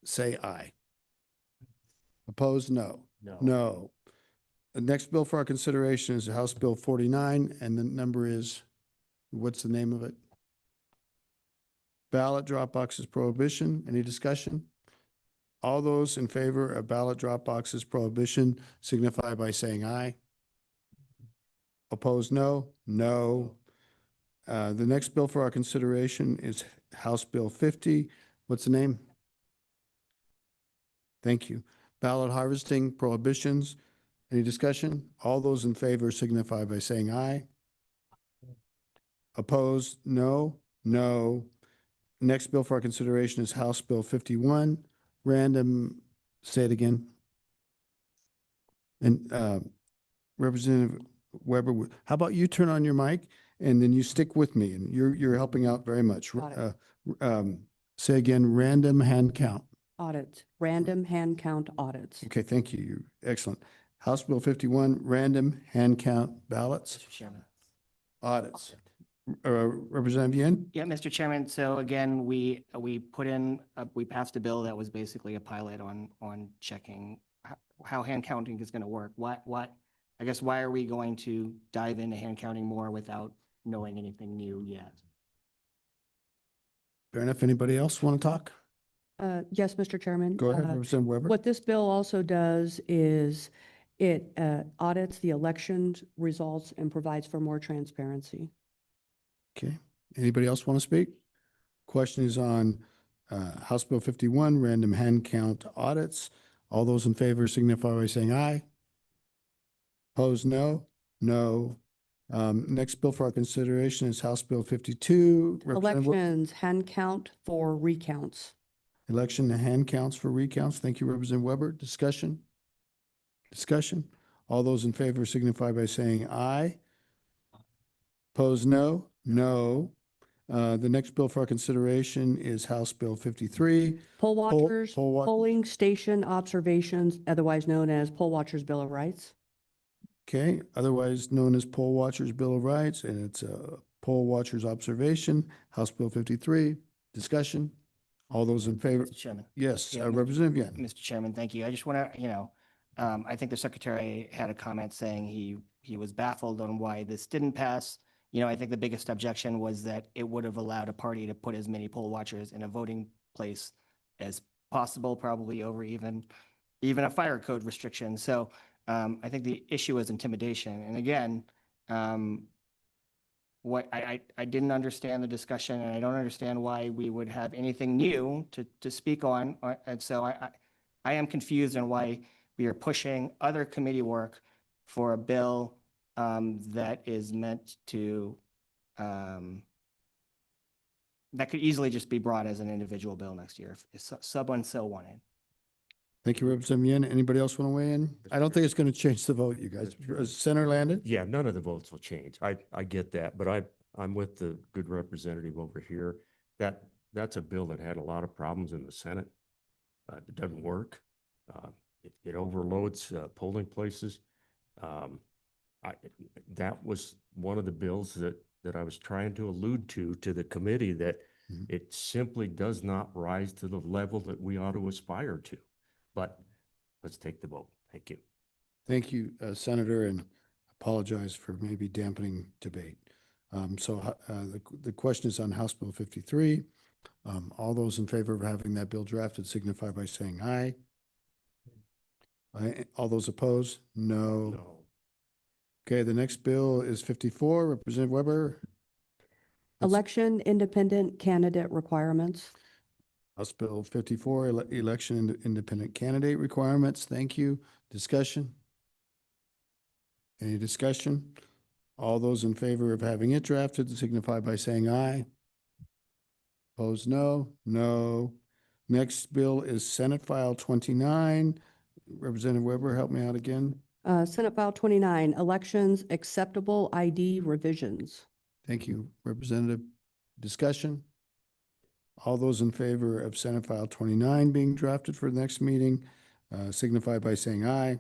Say aye. Opposed? No. No. No. The next bill for our consideration is House Bill 49, and the number is, what's the name of it? Ballot drop boxes prohibition. Any discussion? All those in favor of ballot drop boxes prohibition signify by saying aye. Opposed? No. No. The next bill for our consideration is House Bill 50. What's the name? Thank you. Ballot harvesting prohibitions. Any discussion? All those in favor signify by saying aye. Opposed? No. No. Next bill for our consideration is House Bill 51. Random, say it again. And Representative Weber, how about you turn on your mic and then you stick with me, and you're helping out very much. Got Say again, random hand count. Audits, random hand count audits. Okay, thank you. You're excellent. House Bill 51, random hand count ballots, Mr. Chairman. audits. Representative Yen? Yeah, Mr. Chairman. So again, we put in, we passed a bill that was basically a pilot on checking how hand counting is going to work. I guess, why are we going to dive into hand counting more without knowing anything new yet? Fair enough. Anybody else want to talk? Yes, Mr. Chairman. Go ahead, Representative Weber. What this bill also does is it audits the election results and provides for more transparency. Okay. Anybody else want to speak? Question is on House Bill 51, random hand count audits. All those in favor signify by saying aye. Opposed, no. No. Next bill for our consideration is House Bill 52. Elections, hand count for recounts. Election and hand counts for recounts. Thank you, Representative Weber. Discussion? Discussion? All those in favor signify by saying aye. Opposed, no. No. The next bill for our consideration is House Bill 53. Poll watchers, poll polling station observations, otherwise known as poll watchers' Bill of Rights. Okay, otherwise known as Poll Watchers Bill of Rights, and it's a Poll Watchers Observation, House Bill 53. Discussion? All those in favor? Mr. Chairman. Yes, Yeah, Representative Yen. Mr. Chairman, thank you. I just want to, I think the secretary had a comment saying he was baffled on why this didn't pass. I think the biggest objection was that it would have allowed a party to put as many poll watchers in a voting place as possible, probably over even a fire code restriction. So I think the issue is intimidation. And again, what I didn't understand the discussion, and I don't understand why we would have anything new to speak on. And so I am confused on why we are pushing other committee work for a bill that is meant to, that could easily just be brought as an individual bill next year if someone so wanted. Thank you, Representative Yen. Anybody else want to weigh in? I don't think it's going to change the vote, you guys. Senator Landon? Yeah, none of the votes will change. I get that, but I'm with the good representative over here. That's a bill that had a lot of problems in the Senate. It doesn't work. It overloads polling places. That was one of the bills that I was trying to allude to the committee, that it simply does not rise to the level that we ought to aspire to. But let's take the vote. Thank you. Thank you, Senator, and apologize for maybe dampening debate. The question is on House Bill 53. All those in favor of having that bill drafted signify by saying aye. All those opposed? No. Okay, the next bill is 54. Representative Weber. Election independent candidate requirements. House Bill 54, election independent candidate requirements. Thank you. Discussion? Any discussion? All those in favor of having it drafted signify by saying aye. Opposed, no. No. Next bill is Senate File 29. Representative Weber, help me out again. Senate File 29, elections acceptable ID revisions. Thank you. Representative, discussion? All those in favor of Senate File 29 being drafted for the next meeting signify by saying aye.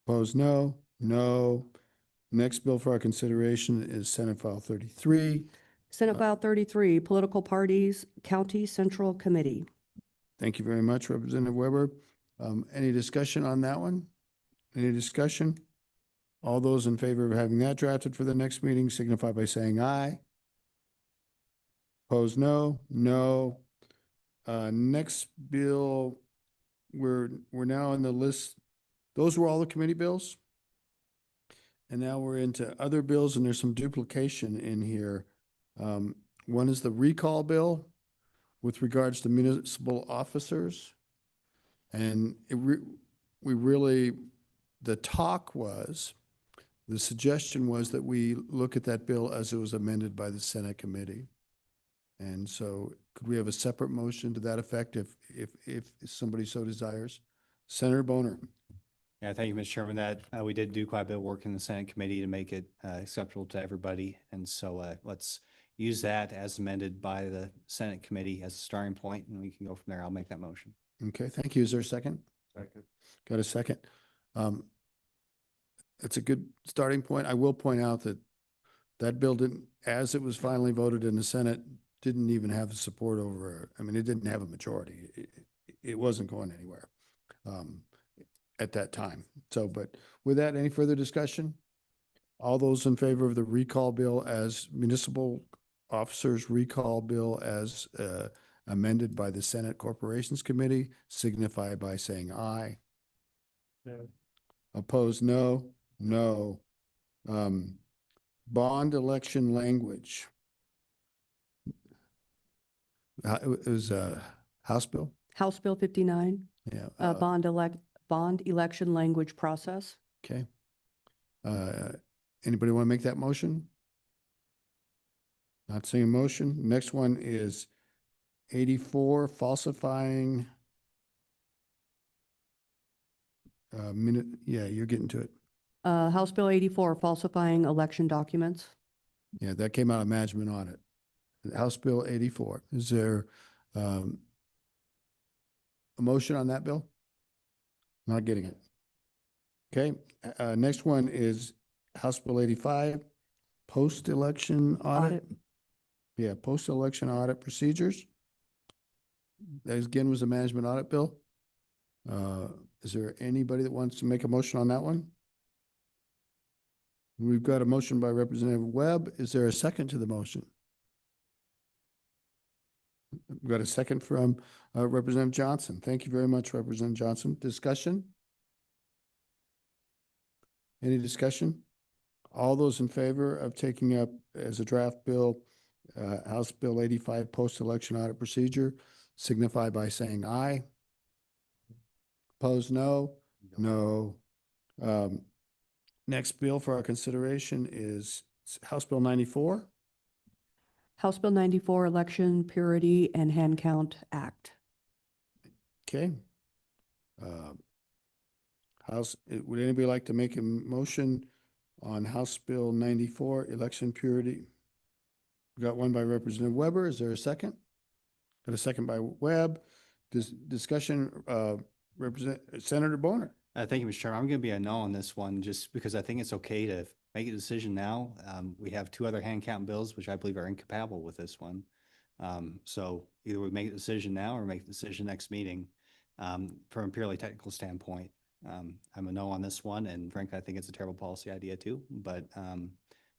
Opposed, no. No. Next bill for our consideration is Senate File 33. Senate File 33, political parties, County Central Committee. Thank you very much, Representative Weber. Any discussion on that one? Any discussion? All those in favor of having that drafted for the next meeting signify by saying aye. Opposed, no. No. Next bill, we're now on the list. Those were all the committee bills. And now we're into other bills, and there's some duplication in here. One is the recall bill with regards to municipal officers. And the suggestion was that we look at that bill as it was amended by the Senate committee. And so could we have a separate motion to that effect if somebody so desires? Senator Boner. Yeah, thank you, Mr. Chairman. That we did do quite a bit of work in the Senate committee to make it acceptable to everybody. And so let's use that as amended by the Senate committee as a starting point, and we can go from there. I'll make that motion. Okay, thank you. Is there a second? Second. Got a second. It's a good starting point. I will point out that that bill didn't, as it was finally voted in the Senate, didn't even have the support over, I mean, it didn't have a majority. It wasn't going anywhere at that time. So, but with that, any further discussion? All those in favor of the recall bill as municipal officers recall bill as amended by the Senate Corporations Committee signify by saying aye. No. Opposed, no. No. Bond election language. It was a House bill? House Bill 59. Yeah. Bond election language process. Okay. Anybody want to make that motion? Not seeing a motion. Next one is 84, falsifying. Yeah, you're getting to it. House Bill 84, falsifying election documents. Yeah, that came out of management audit. House Bill 84. Is there a motion on that bill? Not getting it. Okay. Next one is House Bill 85, post-election audit. Yeah, post-election audit procedures. That again was a management audit bill. Is there anybody that wants to make a motion on that one? We've got a motion by Representative Webb. Is there a second to the motion? We've got a second from Representative Johnson. Thank you very much, Representative Johnson. Discussion? Any discussion? All those in favor of taking up as a draft bill, House Bill 85, post-election audit procedure, signify by saying aye. Opposed, no? No. Next bill for our consideration is House Bill 94. House Bill 94, Election Purity and Hand Count Act. Okay. Would anybody like to make a motion on House Bill 94, election purity? We got one by Representative Weber. Is there a second? Got a second by Webb. Discussion, Senator Boner. Thank you, Mr. Chairman. I'm going to be a no on this one just because I think it's okay to make a decision now. We have two other hand count bills, which I believe are incompatible with this one. So either we make a decision now or make a decision next meeting from a purely technical standpoint. I'm a no on this one, and frankly, I think it's a terrible policy idea too. But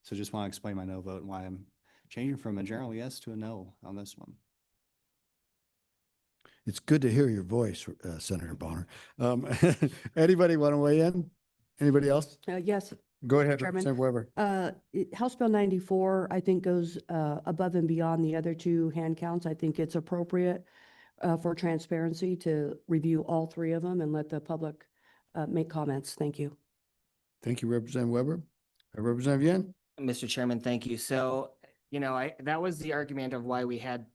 so just want to explain my no vote and why I'm changing from a general yes to a no on this one. It's good to hear your voice, Senator Bonner. Anybody want to weigh in? Anybody else? Yes. Go ahead, Chairman. Representative Weber. House Bill 94, I think, goes above and beyond the other two hand counts. I think it's appropriate for transparency to review all three of them and let the public make comments. Thank you. Thank you, Representative Weber. Representative Yen? Mr. Chairman, thank you. So, that was the argument of why we had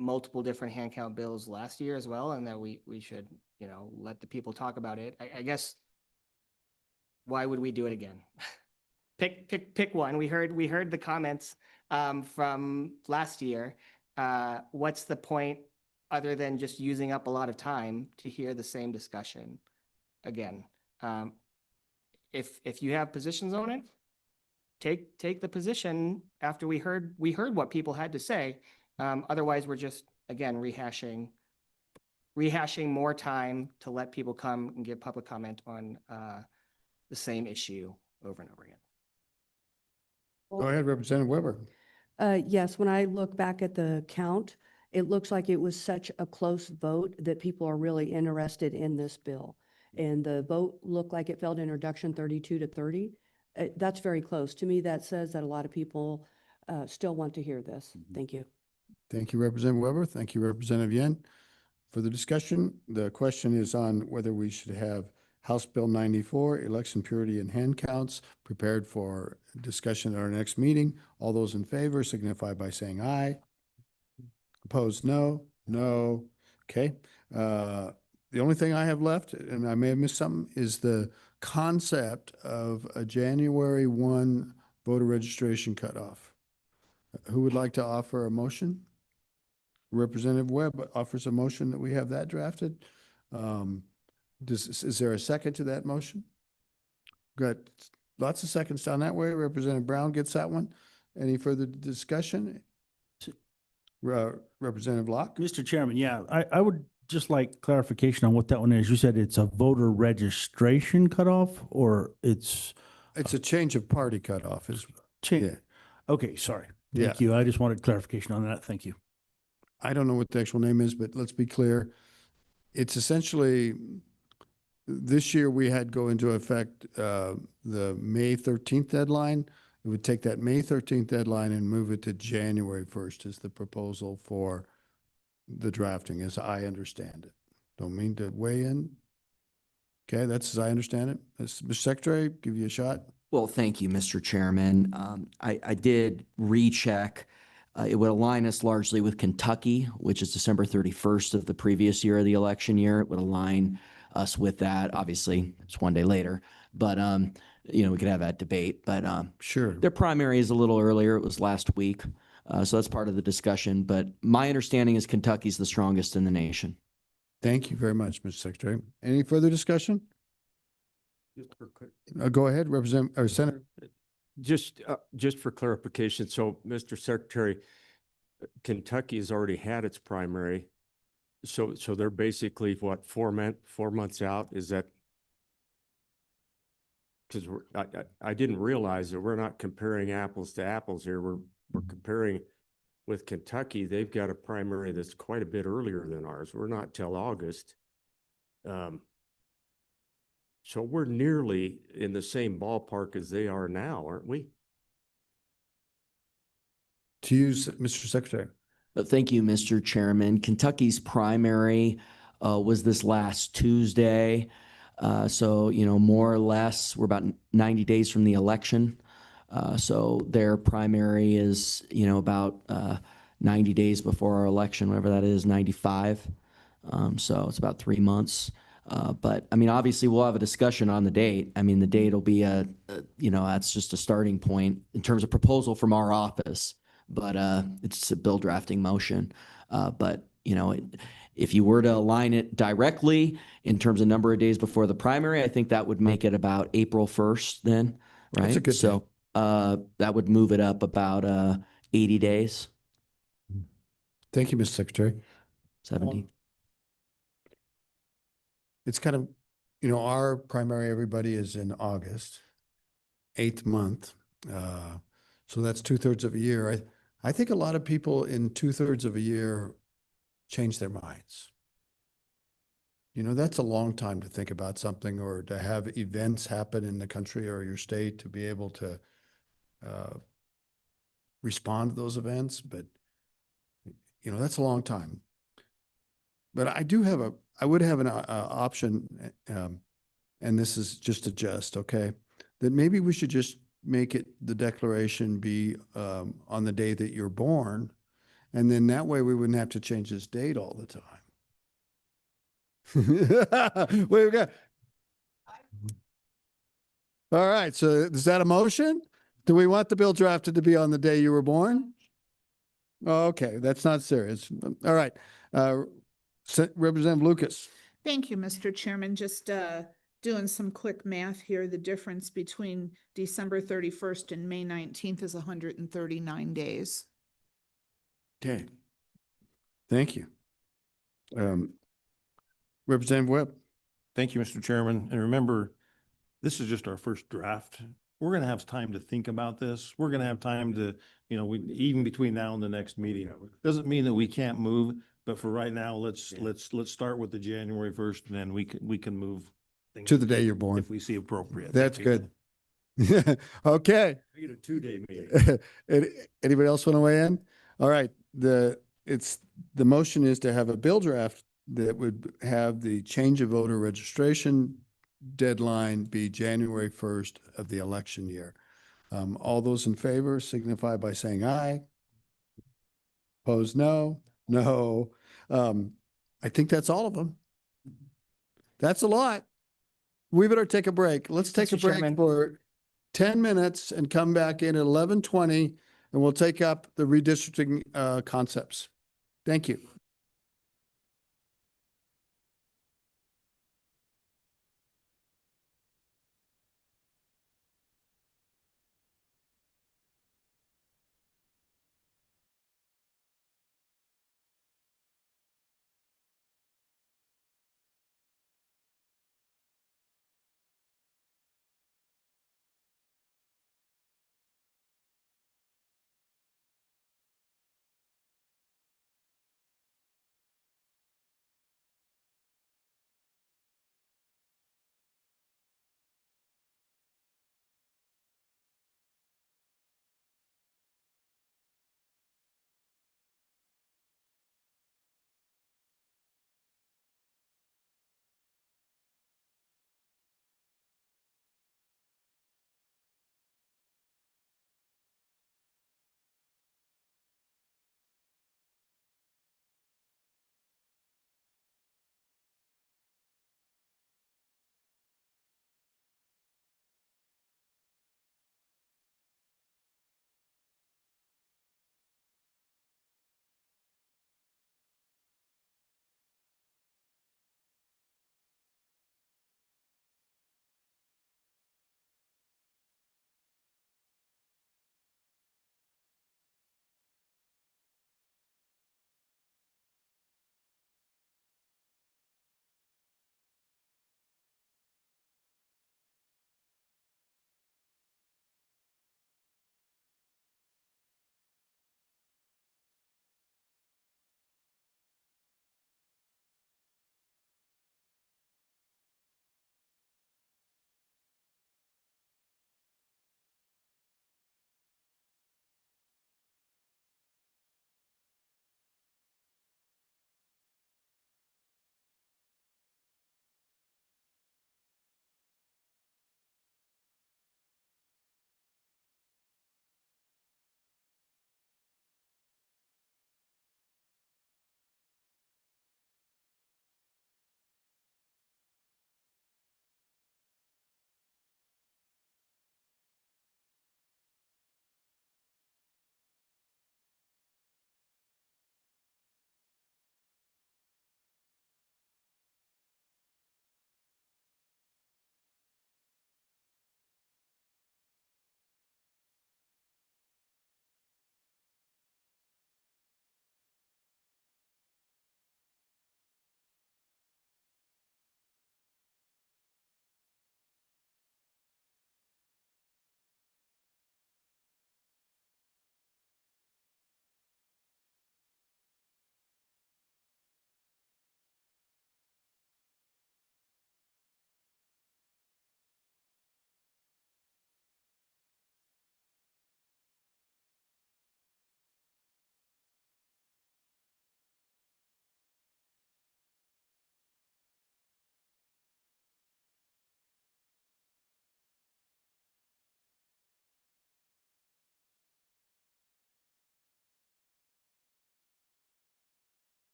multiple different hand count bills last year as well, and that we should, let the people talk about it. I guess, why would we do it again? Pick one. We heard the comments from last year. What's the point other than just using up a lot of time to hear the same discussion again? If you have positions on it, take the position after we heard what people had to say. Otherwise, we're just, again, rehashing more time to let people come and give public comment on the same issue over and over again. Go ahead, Representative Weber. Yes, when I look back at the count, it looks like it was such a close vote that people are really interested in this bill. And the vote looked like it fell to introduction 32-30. That's very close. To me, that says that a lot of people still want to hear this. Thank you. Thank you, Representative Weber. Thank you, Representative Yen. For the discussion, the question is on whether we should have House Bill 94, election purity and hand counts, prepared for discussion at our next meeting. All those in favor signify by saying aye. Opposed, no. No. Okay. The only thing I have left, and I may have missed something, is the concept of a January 1 voter registration cutoff. Who would like to offer a motion? Representative Webb offers a motion that we have that drafted. Is there a second to that motion? Got lots of seconds down that way. Representative Brown gets that one. Any further discussion? Representative Locke? Mr. Chairman, yeah, I would just like clarification on what that one is. You said it's a voter registration cutoff, or it's a change of party cutoff. Yeah. Okay, sorry. Yeah. Thank you. I just wanted clarification on that. Thank you. I don't know what the actual name is, but let's be clear. It's essentially, this year we had go into effect the May 13th deadline. It would take that May 13th deadline and move it to January 1st is the proposal for the drafting, as I understand it. Don't mean to weigh in. Okay, that's as I understand it. Mr. Secretary, give you a shot. Well, thank you, Mr. Chairman. I did recheck. It would align us largely with Kentucky, which is December 31st of the previous year of the election year. It would align us with that. Obviously, it's one day later, but we could have that debate. But sure, their primary is a little earlier. It was last week, so that's part of the discussion. But my understanding is Kentucky's the strongest in the nation. Thank you very much, Mr. Secretary. Any further discussion? Go ahead, Senator. Just for clarification, so Mr. Secretary, Kentucky has already had its primary, so they're basically what, 4 months out? Is that? Because I didn't realize that we're not comparing apples to apples here. We're comparing with Kentucky. They've got a primary that's quite a bit earlier than ours. We're not till August. So we're nearly in the same ballpark as they are now, aren't we? To you, Mr. Secretary. Thank you, Mr. Chairman. Kentucky's primary was this last Tuesday. So, more or less, we're about 90 days from the election. So their primary is, about 90 days before our election, whatever that is, 95. So it's about 3 months. But I mean, obviously we'll have a discussion on the date. I mean, the date will be that's just a starting point in terms of proposal from our office, but it's a bill drafting motion. But if you were to align it directly in terms of number of days before the primary, I think that would make it about April 1st then, right? That's a good so that would move it up about 80 days. Thank you, Mr. Secretary. 70. It's kind of you know, our primary, everybody is in August, 8th month. So that's 2/3 of a year. I think a lot of people in 2/3 of a year change their minds. You know, that's a long time to think about something or to have events happen in the country or your state to be able to respond to those events. But, you know, that's a long time. But I would have an option, and this is just a jest, okay? That maybe we should just make it, the declaration be on the day that you're born. And then that way we wouldn't have to change this date all the time. We've got. All right, so is that a motion? Do we want the bill drafted to be on the day you were born? Okay, that's not serious. All right. Representative Lucas. Thank you, Mr. Chairman. Just doing some quick math here. The difference between December 31st and May 19th is 139 days. Okay. Thank you. Representative Webb. Thank you, Mr. Chairman. And remember, this is just our first draft. We're going to have time to think about this. We're going to have time to, you know, even between now and the next meeting. Doesn't mean that we can't move, but for right now, let's start with the January 1st, and then we can move things To the day you're born. if we see appropriate. That's Thank you. good. Okay. I get a 2-day meeting. Anybody else want to weigh in? All right. The motion is to have a bill draft that would have the change of voter registration deadline be January 1st of the election year. All those in favor signify by saying aye. Opposed, no. No. I think that's all of them. That's a lot. We better take a break. Let's take Mr. a break Chairman. for 10 minutes and come back in at 11:20, and we'll take up the redistricting concepts. Thank you.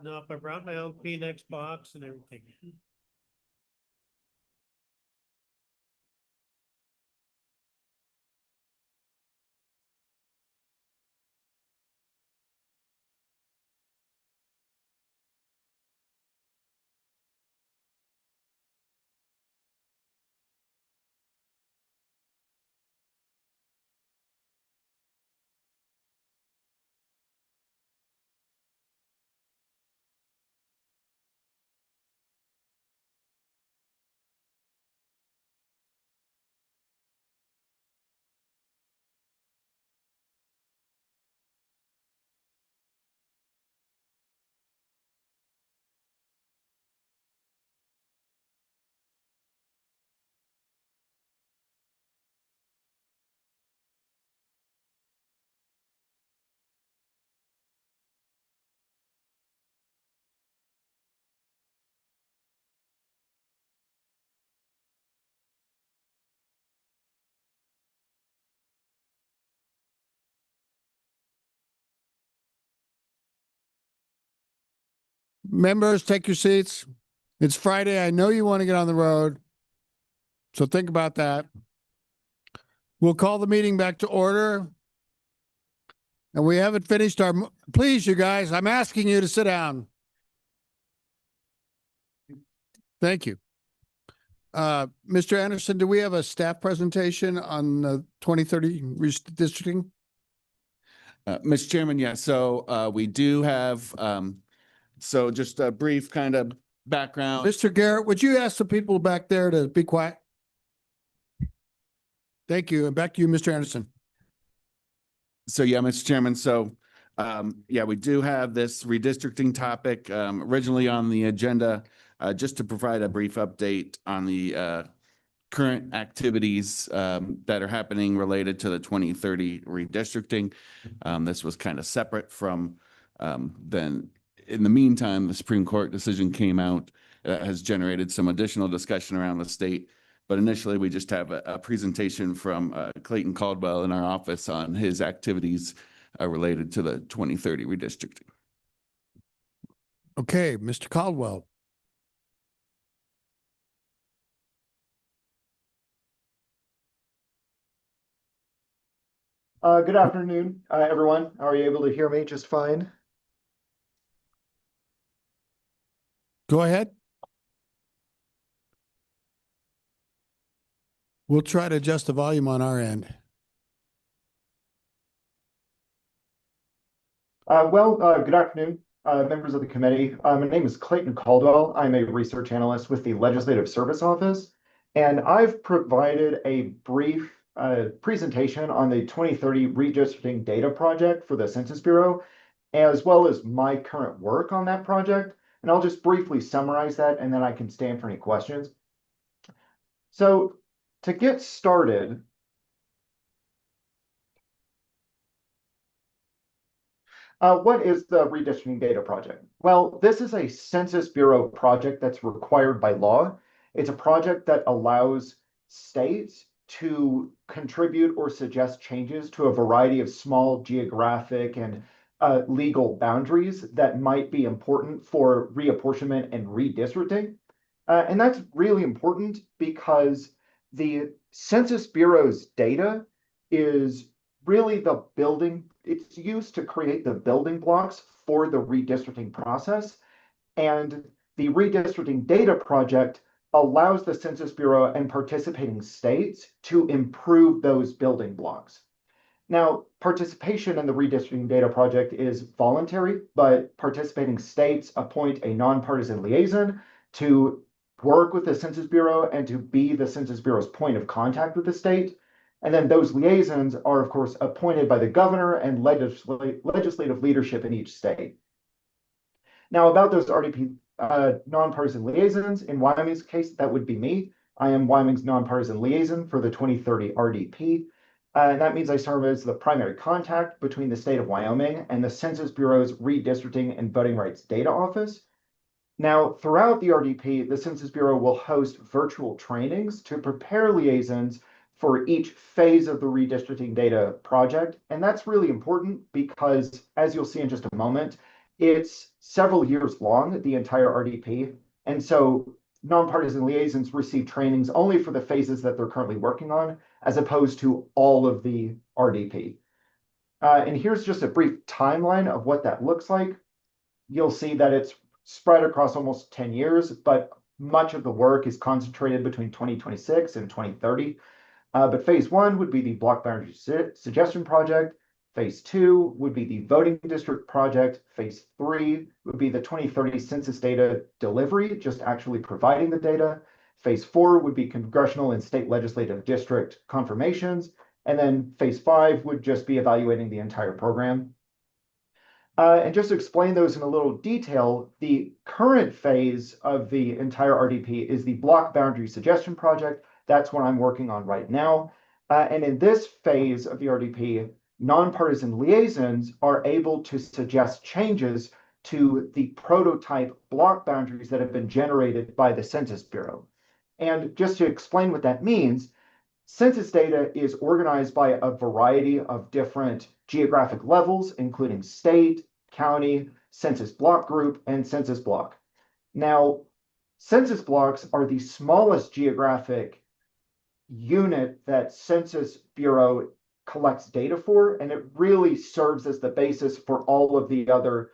No, I brought my own Kleenex box and everything. Members, take your seats. It's Friday. I know you want to get on the road. So think about that. We'll call the meeting back to order. And we haven't finished our, please, you guys, I'm asking you to sit down. Thank you. Mr. Anderson, do we have a staff presentation on the 2030 redistricting? Mr. Chairman, yeah, so we do have, so just a brief kind of background. Mr. Garrett, would you ask the people back there to be quiet? Thank you. And back to you, Mr. Anderson. So yeah, Mr. Chairman, so yeah, we do have this redistricting topic originally on the agenda, just to provide a brief update on the current activities that are happening related to the 2030 redistricting. This was kind of separate from then. In the meantime, the Supreme Court decision came out, has generated some additional discussion around the state. But initially, we just have a presentation from Clayton Caldwell in our office on his activities related to the 2030 redistricting. Okay, Mr. Caldwell. Good afternoon, everyone. Are you able to hear me just fine? Go ahead. We'll try to adjust the volume on our end. Good afternoon, members of the committee. My name is Clayton Caldwell. I'm a research analyst with the Legislative Service Office, and I've provided a brief presentation on the 2030 redistricting data project for the Census Bureau, as well as my current work on that project. And I'll just briefly summarize that, and then I can stand for any questions. So to get started, what is the redistricting data project? Well, this is a Census Bureau project that's required by law. It's a project that allows states to contribute or suggest changes to a variety of small geographic and legal boundaries that might be important for reapportionment and redistricting. And that's really important because the Census Bureau's data is really the building, it's used to create the building blocks for the redistricting process. And the redistricting data project allows the Census Bureau and participating states to improve those building blocks. Now, participation in the redistricting data project is voluntary, but participating states appoint a nonpartisan liaison to work with the Census Bureau and to be the Census Bureau's point of contact with the state. And then those liaisons are, of course, appointed by the governor and legislative leadership in each state. Now, about those RDP nonpartisan liaisons, in Wyoming's case, that would be me. I am Wyoming's nonpartisan liaison for the 2030 RDP. And that means I serve as the primary contact between the state of Wyoming and the Census Bureau's Redistricting and Voting Rights Data Office. Now, throughout the RDP, the Census Bureau will host virtual trainings to prepare liaisons for each phase of the redistricting data project. And that's really important because, as you'll see in just a moment, It's several years long, the entire RDP. And so nonpartisan liaisons receive trainings only for the phases that they're currently working on, as opposed to all of the RDP. And here's just a brief timeline of what that looks like. You'll see that it's spread across almost 10 years, but much of the work is concentrated between 2026 and 2030. But phase one would be the block boundary suggestion project. Phase two would be the voting district project. Phase three would be the 2030 census data delivery, just actually providing the data. Phase four would be congressional and state legislative district confirmations. And then phase five would just be evaluating the entire program. And just to explain those in a little detail, the current phase of the entire RDP is the block boundary suggestion project. That's what I'm working on right now. And in this phase of the RDP, nonpartisan liaisons are able to suggest changes to the prototype block boundaries that have been generated by the Census Bureau. And just to explain what that means, census data is organized by a variety of different geographic levels, including state, county, census block group, and census block. Now, census blocks are the smallest geographic unit that Census Bureau collects data for, and it really serves as the basis for all of the other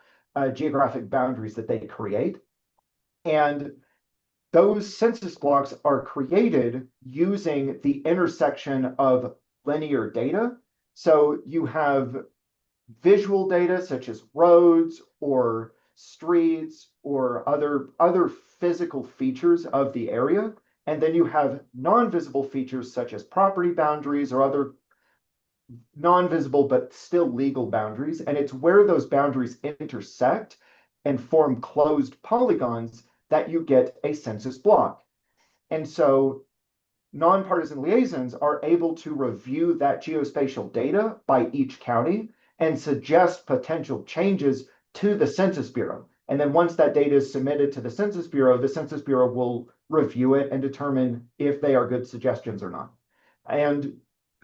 geographic boundaries that they create. And those census blocks are created using the intersection of linear data. So you have visual data such as roads or streets or other physical features of the area. And then you have non-visible features such as property boundaries or other non-visible but still legal boundaries. And it's where those boundaries intersect and form closed polygons that you get a census block. And so nonpartisan liaisons are able to review that geospatial data by each county and suggest potential changes to the Census Bureau. And then once that data is submitted to the Census Bureau will review it and determine if they are good suggestions or not. And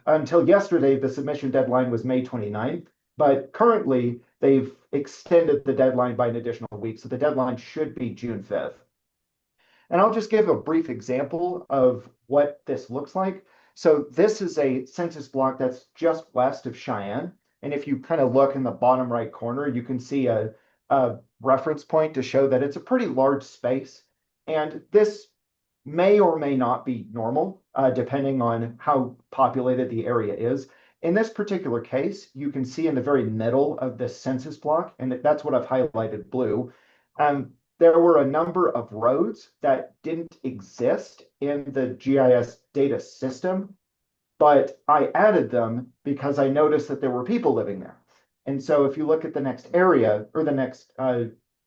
until yesterday, the submission deadline was May 29th, but currently they've extended the deadline by an additional week. So the deadline should be June 5th. And I'll just give a brief example of what this looks like. So this is a census block that's just west of Cheyenne. And if you kind of look in the bottom right corner, you can see a reference point to show that it's a pretty large space. And this may or may not be normal, depending on how populated the area is. In this particular case, you can see in the very middle of this census block, and that's what I've highlighted blue, there were a number of roads that didn't exist in the GIS data system, but I added them because I noticed that there were people living there. And so if you look at the next area or the next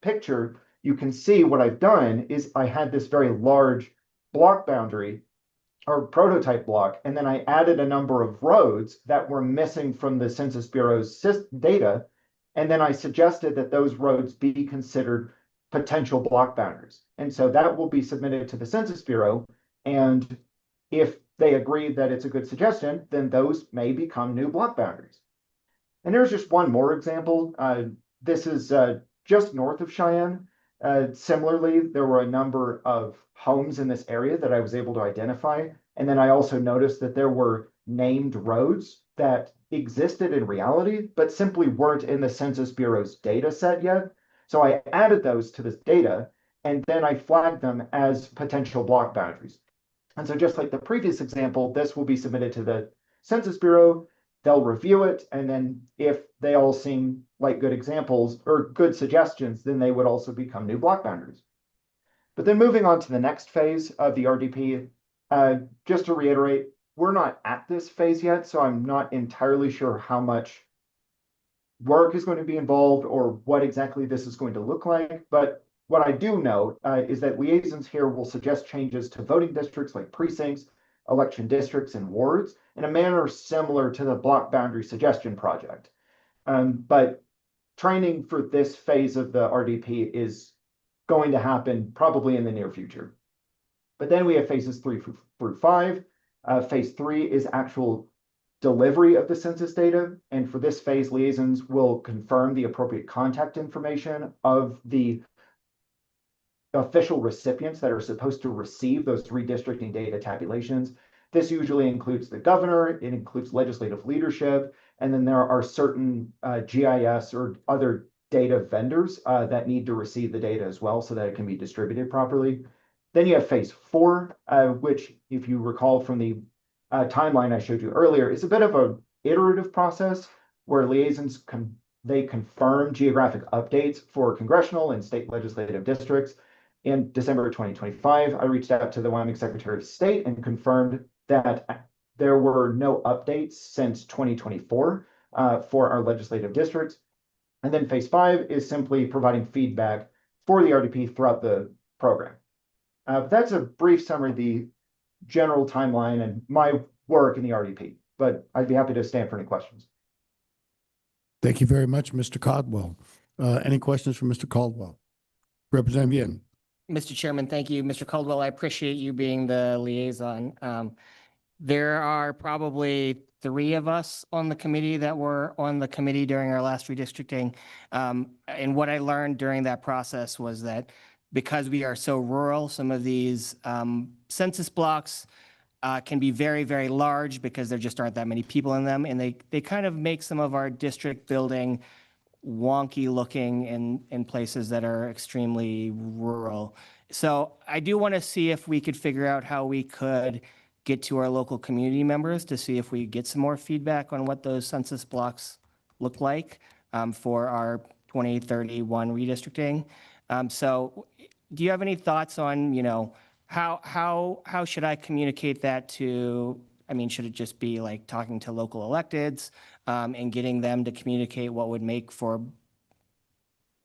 picture, you can see what I've done is I had this very large block boundary or prototype block, and then I added a number of roads that were missing from the Census Bureau's data. And then I suggested that those roads be considered potential block boundaries. And so that will be submitted to the Census Bureau. And if they agree that it's a good suggestion, then those may become new block boundaries. And there's just one more example. This is just north of Cheyenne. Similarly, there were a number of homes in this area that I was able to identify. And then I also noticed that there were named roads that existed in reality, but simply weren't in the Census Bureau's data set yet. So I added those to this data, and then I flagged them as potential block boundaries. And so just like the previous example, this will be submitted to the Census Bureau. They'll review it, and then if they all seem like good examples or good suggestions, then they would also become new block boundaries. But then moving on to the next phase of the RDP, just to reiterate, we're not at this phase yet, so I'm not entirely sure how much work is going to be involved or what exactly this is going to look like. But what I do know is that liaisons here will suggest changes to voting districts like precincts, election districts, and wards in a manner similar to the block boundary suggestion project. But training for this phase of the RDP is going to happen probably in the near future. But then we have phases 3 through 5. Phase 3 is actual delivery of the census data. And for this phase, liaisons will confirm the appropriate contact information of the official recipients that are supposed to receive those redistricting data tabulations. This usually includes the governor, it includes legislative leadership, and then there are certain GIS or other data vendors that need to receive the data as well so that it can be distributed properly. Then you have phase 4, which, if you recall from the timeline I showed you earlier, is a bit of an iterative process where liaisons they confirm geographic updates for congressional and state legislative districts. In December 2025, I reached out to the Wyoming Secretary of State and confirmed that there were no updates since 2024 for our legislative districts. And then phase 5 is simply providing feedback for the RDP throughout the program. That's a brief summary of the general timeline and my work in the RDP, but I'd be happy to stand for any questions. Thank you very much, Mr. Caldwell. Any questions for Mr. Caldwell? Representative Yin. Mr. Chairman, thank you. Mr. Caldwell, I appreciate you being the liaison. There are probably 3 of us on the committee that were on the committee during our last redistricting. And what I learned during that process was that because we are so rural, some of these census blocks can be very, very large because there just aren't that many people in them. And they kind of make some of our district building wonky looking in places that are extremely rural. So I do want to see if we could figure out how we could get to our local community members to see if we get some more feedback on what those census blocks look like for our 2031 redistricting. So do you have any thoughts on, how should I communicate that to, should it just be like talking to local electeds and getting them to communicate what would make for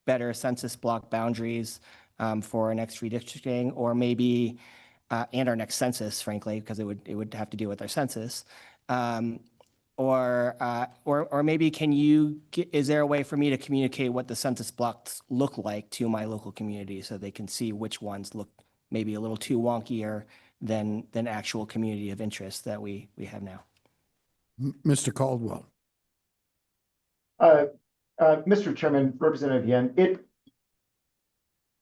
better census block boundaries for our next redistricting, or maybe, and our next census, frankly, because it would have to deal with our census. Or maybe is there a way for me to communicate what the census blocks look like to my local community so they can see which ones look maybe a little too wonkier than actual community of interest that we have now? Mr. Caldwell. Mr. Chairman, Representative Yen,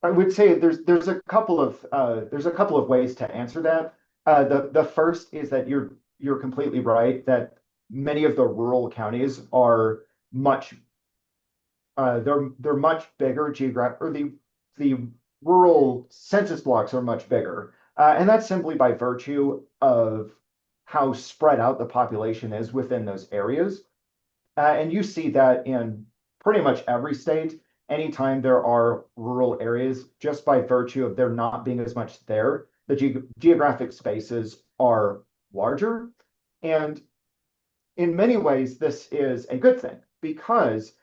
I would say there's a couple of ways to answer that. The first is that you're completely right that many of the rural counties are they're much bigger the rural census blocks are much bigger. And that's simply by virtue of how spread out the population is within those areas. And you see that in pretty much every state, anytime there are rural areas, just by virtue of there not being as much there, the geographic spaces are larger. And in many ways, this is a good thing, because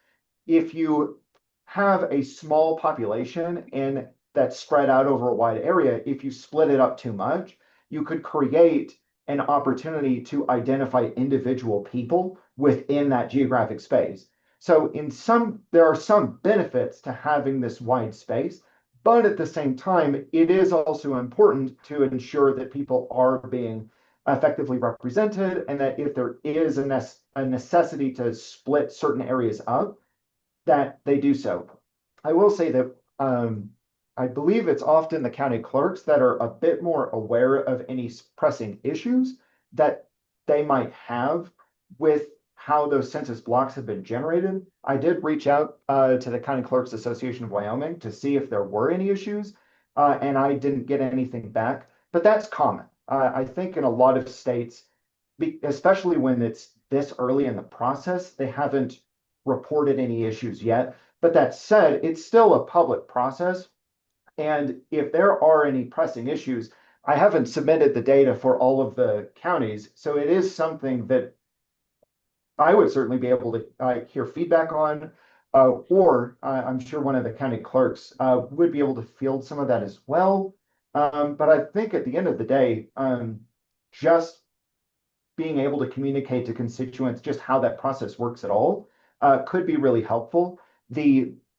if you have a small population and that's spread out over a wide area, if you split it up too much, you could create an opportunity to identify individual people within that geographic space. So there are some benefits to having this wide space, but at the same time, it is also important to ensure that people are being effectively represented, and that if there is a necessity to split certain areas up, that they do so. I will say that I believe it's often the county clerks that are a bit more aware of any pressing issues that they might have with how those census blocks have been generated. I did reach out to the County Clerks Association of Wyoming to see if there were any issues, and I didn't get anything back, but that's common. I think in a lot of states, especially when it's this early in the process, they haven't reported any issues yet. But that said, it's still a public process. And if there are any pressing issues, I haven't submitted the data for all of the counties. So it is something that I would certainly be able to hear feedback on, or I'm sure one of the county clerks would be able to field some of that as well. But I think at the end of the day, just being able to communicate to constituents just how that process works at all could be really helpful.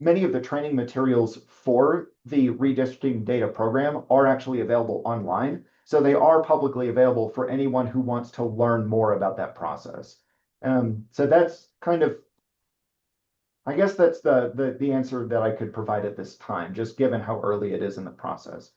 Many of the training materials for the redistricting data program are actually available online. So they are publicly available for anyone who wants to learn more about that process. So that's kind of, I guess that's the answer that I could provide at this time, just given how early it is in the process.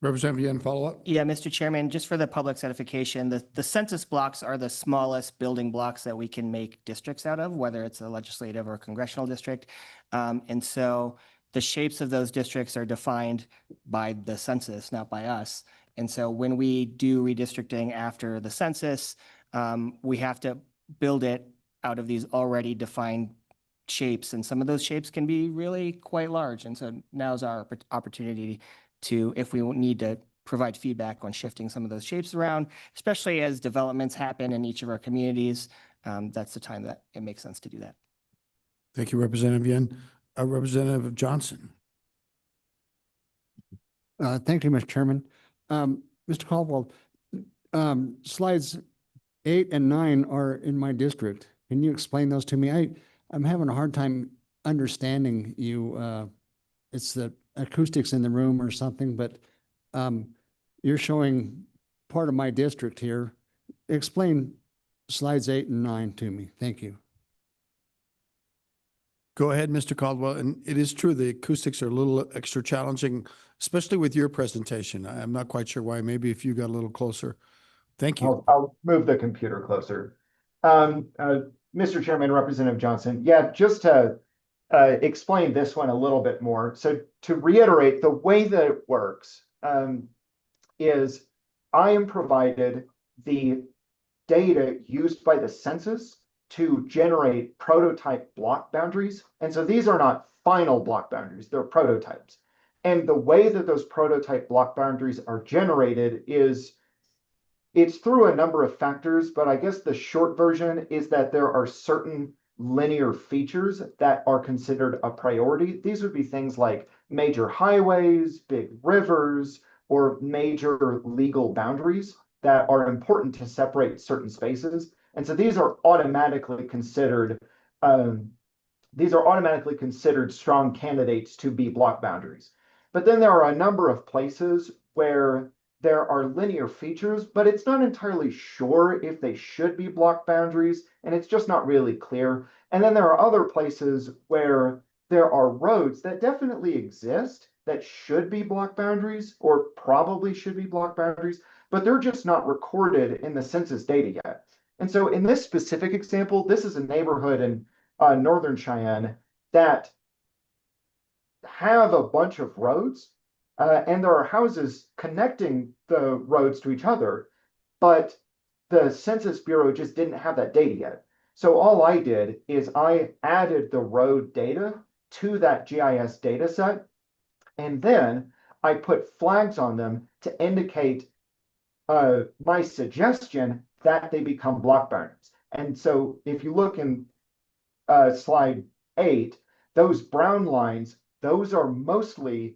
Representative Yen, follow up? Yeah, Mr. Chairman, just for the public's edification, the census blocks are the smallest building blocks that we can make districts out of, whether it's a legislative or congressional district. And so the shapes of those districts are defined by the census, not by us. And so when we do redistricting after the census, we have to build it out of these already defined shapes. And some of those shapes can be really quite large. And so now's our opportunity to, if we need to provide feedback on shifting some of those shapes around, especially as developments happen in each of our communities, that's the time that it makes sense to do that. Thank you, Representative Yen. Representative Johnson. Thank you, Mr. Chairman. Mr. Caldwell, slides 8 and 9 are in my district. Can you explain those to me? I'm having a hard time understanding you. It's the acoustics in the room or something, but you're showing part of my district here. Explain slides 8 and 9 to me. Thank you. Go ahead, Mr. Caldwell. And it is true, the acoustics are a little extra challenging, especially with your presentation. I'm not quite sure why. Maybe if you got a little closer. Thank you. I'll move the computer closer. Mr. Chairman, Representative Johnson, yeah, just to explain this one a little bit more. So to reiterate, the way that it works is I am provided the data used by the census to generate prototype block boundaries. And so these are not final block boundaries, they're prototypes. And the way that those prototype block boundaries are generated is it's through a number of factors, but I guess the short version is that there are certain linear features that are considered a priority. These would be things like major highways, big rivers, or major legal boundaries that are important to separate certain spaces. And so these are automatically considered strong candidates to be block boundaries. But then there are a number of places where there are linear features, but it's not entirely sure if they should be block boundaries, and it's just not really clear. And then there are other places where there are roads that definitely exist that should be block boundaries or probably should be block boundaries, but they're just not recorded in the census data yet. And so in this specific example, this is a neighborhood in Northern Cheyenne that have a bunch of roads, and there are houses connecting the roads to each other, but the Census Bureau just didn't have that data yet. So all I did is I added the road data to that GIS data set, and then I put flags on them to indicate my suggestion that they become block boundaries. And so if you look in slide 8, those brown lines, those are mostly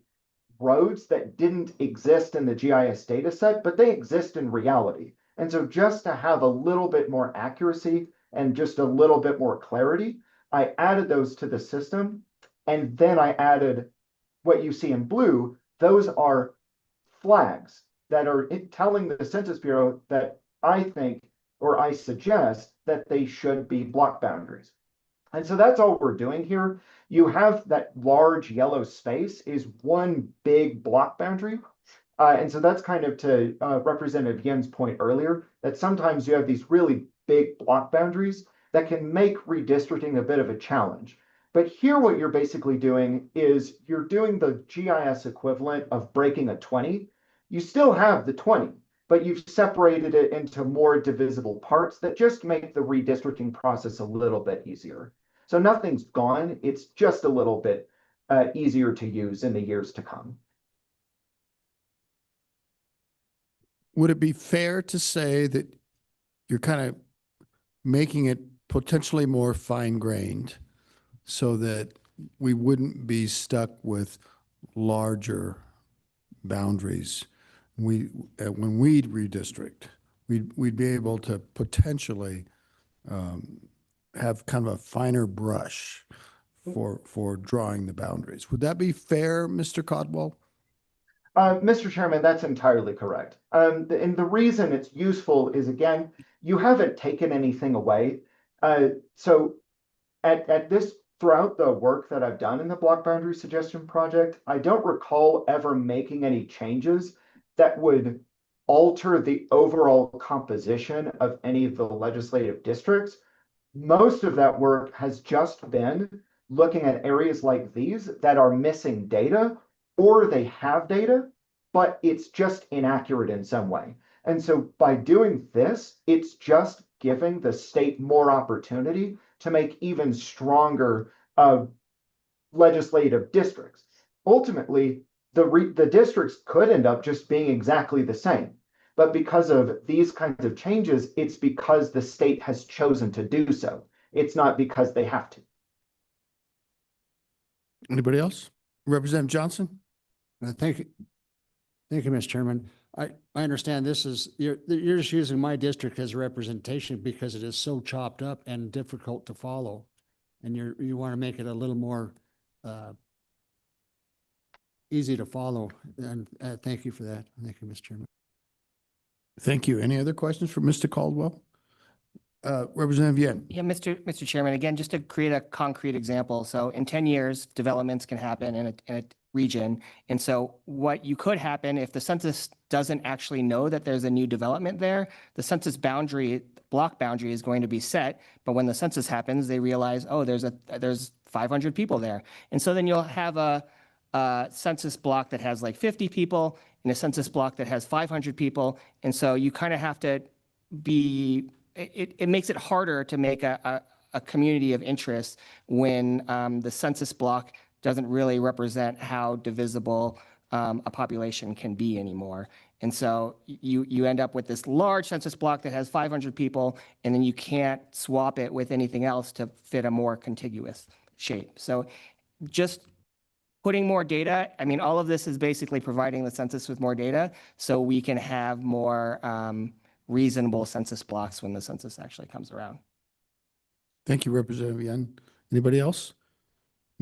roads that didn't exist in the GIS data set, but they exist in reality. And so just to have a little bit more accuracy and just a little bit more clarity, I added those to the system. And then I added what you see in blue. Those are flags that are telling the Census Bureau that I think, or I suggest, that they should be block boundaries. And so that's all we're doing here. You have that large yellow space is one big block boundary. And so that's kind of to Representative Yen's point earlier, that sometimes you have these really big block boundaries that can make redistricting a bit of a challenge. But here what you're basically doing is you're doing the GIS equivalent of breaking a 20. You still have the 20, but you've separated it into more divisible parts that just make the redistricting process a little bit easier. So nothing's gone, it's just a little bit easier to use in the years to come. Would it be fair to say that you're kind of making it potentially more fine-grained so that we wouldn't be stuck with larger boundaries? When we redistrict, we'd be able to potentially have kind of a finer brush for drawing the boundaries. Would that be fair, Mr. Caldwell? Mr. Chairman, that's entirely correct. And the reason it's useful is, again, you haven't taken anything away. So at this, throughout the work that I've done in the block boundary suggestion project, I don't recall ever making any changes that would alter the overall composition of any of the legislative districts. Most of that work has just been looking at areas like these that are missing data, or they have data, but it's just inaccurate in some way. And so by doing this, it's just giving the state more opportunity to make even stronger legislative districts. Ultimately, the districts could end up just being exactly the same. But because of these kinds of changes, it's because the state has chosen to do so. It's not because they have to. Anybody else? Representative Johnson? Thank you. Thank you, Mr. Chairman. I understand this is, you're just using my district as a representation because it is so chopped up and difficult to follow. And you want to make it a little more easy to follow. And thank you for that. Thank you, Mr. Chairman. Thank you. Any other questions for Mr. Caldwell? Representative Yen. Yeah, Mr. Chairman, again, just to create a concrete example. So in 10 years, developments can happen in a region. And so what you could happen if the census doesn't actually know that there's a new development there, the census boundary, block boundary is going to be set. But when the census happens, they realize, oh, there's 500 people there. And so then you'll have a census block that has like 50 people and a census block that has 500 people. And so you kind of have to be, it makes it harder to make a community of interest when the census block doesn't really represent how divisible a population can be anymore. And so you end up with this large census block that has 500 people, and then you can't swap it with anything else to fit a more contiguous shape. So just putting more data, I mean, all of this is basically providing the census with more data so we can have more reasonable census blocks when the census actually comes around. Thank you, Representative Yen. Anybody else?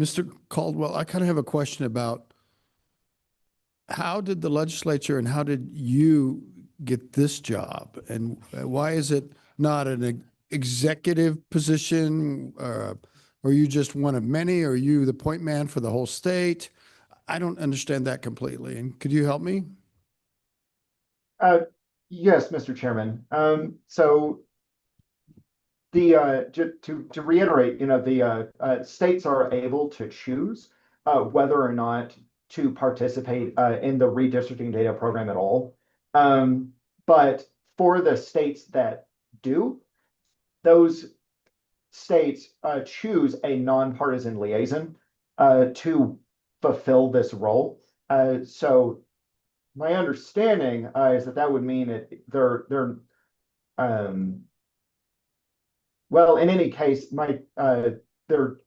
Mr. Caldwell, I kind of have a question about how did the legislature and how did you get this job? And why is it not an executive position? Or are you just one of many? Are you the point man for the whole state? I don't understand that completely. And could you help me? Yes, Mr. Chairman. So to reiterate, the states are able to choose whether or not to participate in the redistricting data program at all. But for the states that do, those states choose a nonpartisan liaison to fulfill this role. So my understanding is that would mean they're well, in any case, they're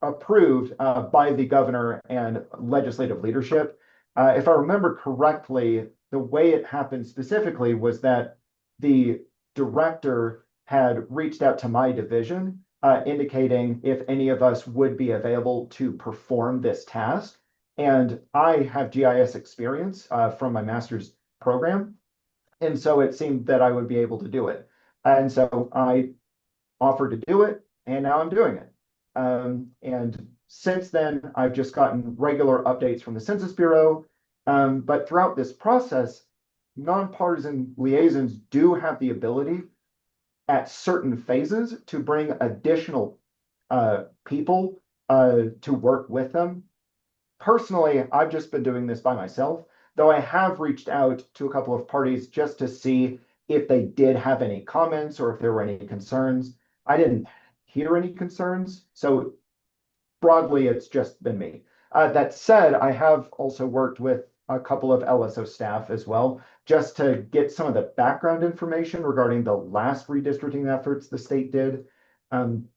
approved by the governor and legislative leadership. If I remember correctly, the way it happened specifically was that the director had reached out to my division, indicating if any of us would be available to perform this task. And I have GIS experience from my master's program. And so it seemed that I would be able to do it. And so I offered to do it, and now I'm doing it. And since then, I've just gotten regular updates from the Census Bureau. But throughout this process, nonpartisan liaisons do have the ability at certain phases to bring additional people to work with them. Personally, I've just been doing this by myself, though I have reached out to a couple of parties just to see if they did have any comments or if there were any concerns. I didn't hear any concerns, so broadly, it's just been me. That said, I have also worked with a couple of LSO staff as well, just to get some of the background information regarding the last redistricting efforts the state did. And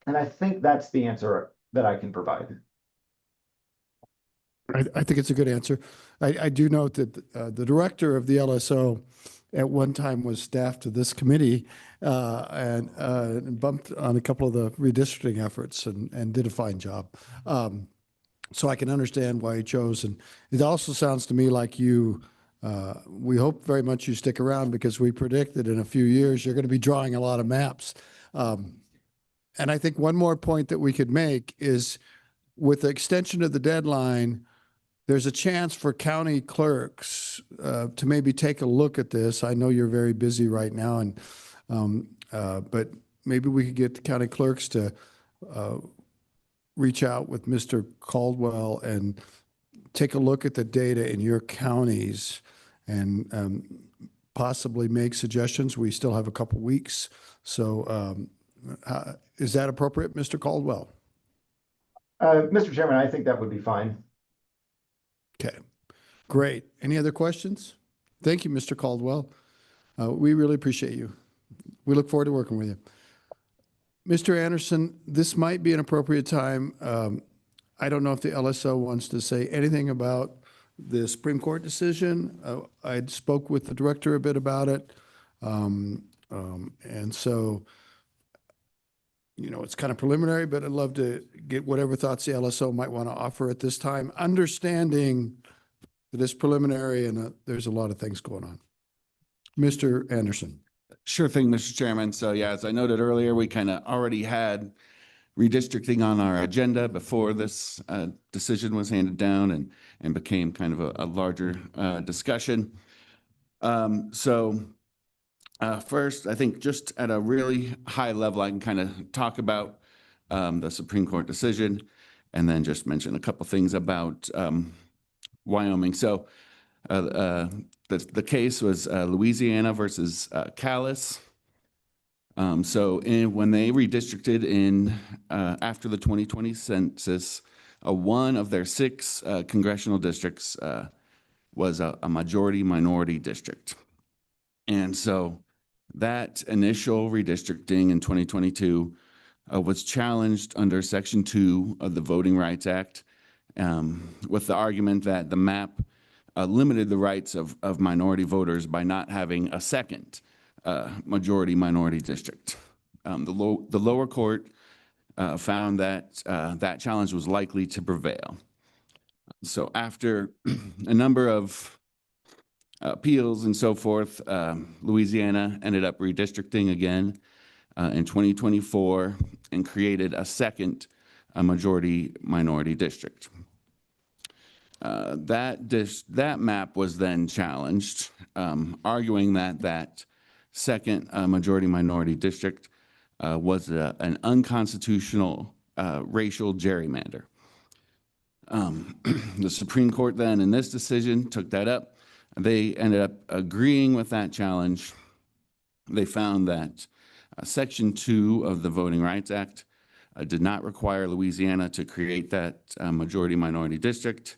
I think that's the answer that I can provide. I think it's a good answer. I do note that the director of the LSO at one time was staff to this committee and bumped on a couple of the redistricting efforts and did a fine job. so I can understand why you chose. And it also sounds to me like we hope very much you stick around because we predict that in a few years, you're going to be drawing a lot of maps. And I think one more point that we could make is with the extension of the deadline, there's a chance for county clerks to maybe take a look at this. I know you're very busy right now, but maybe we could get the county clerks to reach out with Mr. Caldwell and take a look at the data in your counties and possibly make suggestions. We still have a couple weeks. So is that appropriate, Mr. Caldwell? Mr. Chairman, I think that would be fine. Okay, great. Any other questions? Thank you, Mr. Caldwell. We really appreciate you. We look forward to working with you. Mr. Anderson, this might be an appropriate time. I don't know if the LSO wants to say anything about the Supreme Court decision. I spoke with the director a bit about it. And so, you know, it's kind of preliminary, but I'd love to get whatever thoughts the LSO might want to offer at this time, understanding that it's preliminary and there's a lot of things going on. Mr. Anderson. Sure thing, Mr. Chairman. So yeah, as I noted earlier, we kind of already had redistricting on our agenda before this decision was handed down and became kind of a larger discussion. First, I think just at a really high level, I can kind of talk about the Supreme Court decision and then just mention a couple things about Wyoming. So the case was Louisiana versus Callis. When they redistricted in after the 2020 census, one of their 6 congressional districts was a majority minority district. And so that initial redistricting in 2022 was challenged under Section 2 of the Voting Rights Act with the argument that the map limited the rights of minority voters by not having a second majority minority district. The lower court found that that challenge was likely to prevail. So after a number of appeals and so forth, Louisiana ended up redistricting again in 2024 and created a second majority minority district. That map was then challenged, arguing that second majority minority district was an unconstitutional racial gerrymander. The Supreme Court then in this decision took that up. They ended up agreeing with that challenge. They found that Section 2 of the Voting Rights Act did not require Louisiana to create that majority minority district,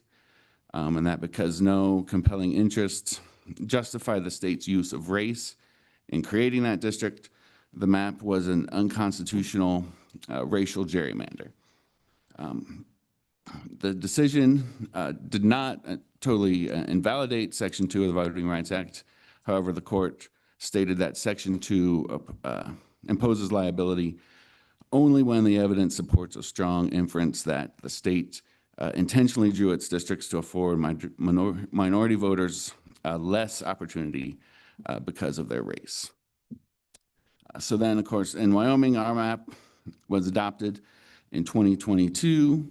and that because no compelling interest justified the state's use of race in creating that district, the map was an unconstitutional racial gerrymander. The decision did not totally invalidate Section 2 of the Voting Rights Act. However, the court stated that Section 2 imposes liability only when the evidence supports a strong inference that the state intentionally drew its districts to afford minority voters less opportunity because of their race. So then, of course, in Wyoming, our map was adopted in 2022.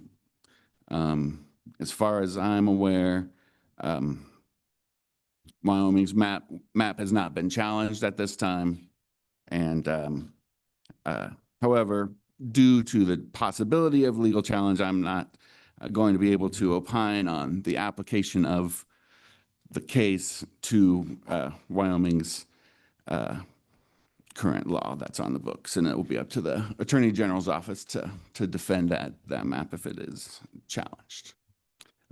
As far as I'm aware, Wyoming's map has not been challenged at this time. And however, due to the possibility of legal challenge, I'm not going to be able to opine on the application of the case to Wyoming's current law that's on the books, and it will be up to the Attorney General's office to defend that map if it is challenged.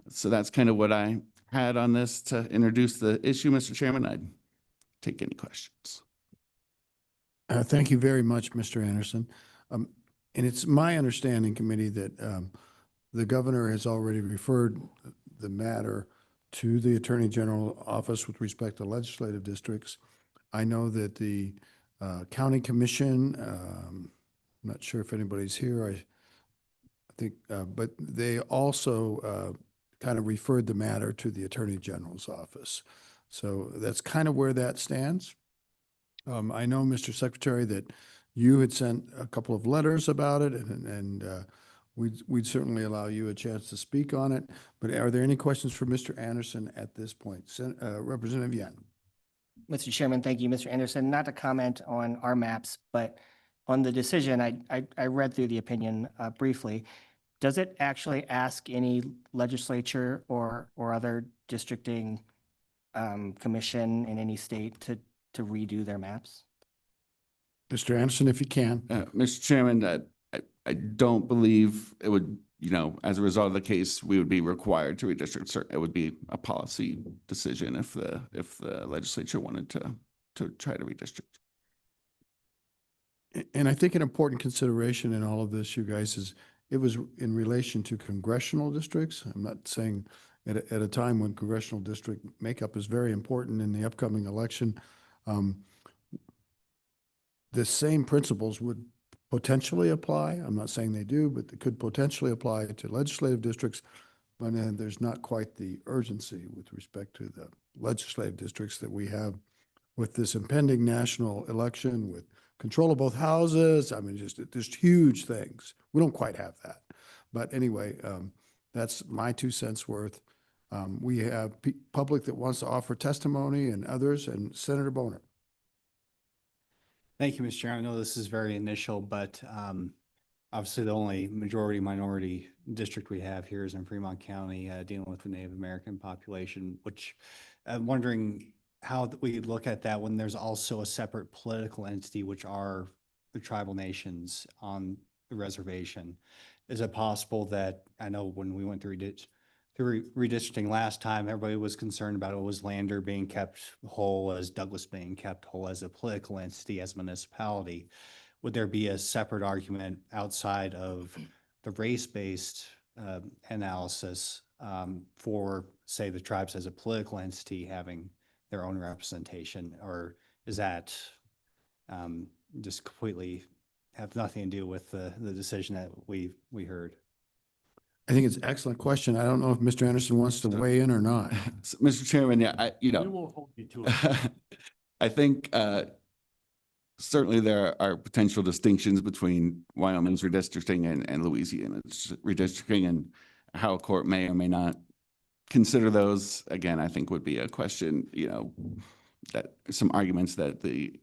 So that's kind of what I had on this to introduce the issue, Mr. Chairman. I'd take any questions. Thank you very much, Mr. Anderson. And it's my understanding, committee, that the governor has already referred the matter to the Attorney General office with respect to legislative districts. I know that the County Commission, I'm not sure if anybody's here. I think, but they also kind of referred the matter to the Attorney General's office. So that's kind of where that stands. I know, Mr. Secretary, that you had sent a couple of letters about it, and we'd certainly allow you a chance to speak on it. But are there any questions for Mr. Anderson at this point? Representative Yan. Mr. Chairman, thank you. Mr. Anderson, not to comment on our maps, but on the decision, I read through the opinion briefly. Does it actually ask any legislature or other districting commission in any state to redo their maps? Mr. Anderson, if you can. Mr. Chairman, I don't believe it would, as a result of the case, we would be required to redistrict. It would be a policy decision if the legislature wanted to try to redistrict. And I think an important consideration in all of this, you guys, is it was in relation to congressional districts. I'm not saying at a time when congressional district makeup is very important in the upcoming election. The same principles would potentially apply. I'm not saying they do, but they could potentially apply to legislative districts, but there's not quite the urgency with respect to the legislative districts that we have with this impending national election, with control of both houses. I mean, just huge things. We don't quite have that. But anyway, that's my 2 cents worth. We have public that wants to offer testimony and others, and Senator Boner. Thank you, Mr. Chair. I know this is very initial, but obviously the only majority minority district we have here is in Fremont County, dealing with the Native American population, which I'm wondering how we look at that when there's also a separate political entity, which are the tribal nations on the reservation. Is it possible that, I know when we went through redistricting last time, everybody was concerned about, was Lander being kept whole, as Douglas being kept whole as a political entity, as a municipality? Would there be a separate argument outside of the race-based analysis for, say, the tribes as a political entity having their own representation? Or is that just completely have nothing to do with the decision that we heard? I think it's an excellent question. I don't know if Mr. Anderson wants to weigh in or not. Mr. Chairman, yeah, We won't hold you to it. I think certainly there are potential distinctions between Wyoming's redistricting and Louisiana's redistricting, and how a court may or may not consider those. Again, I think would be a question, that some arguments that the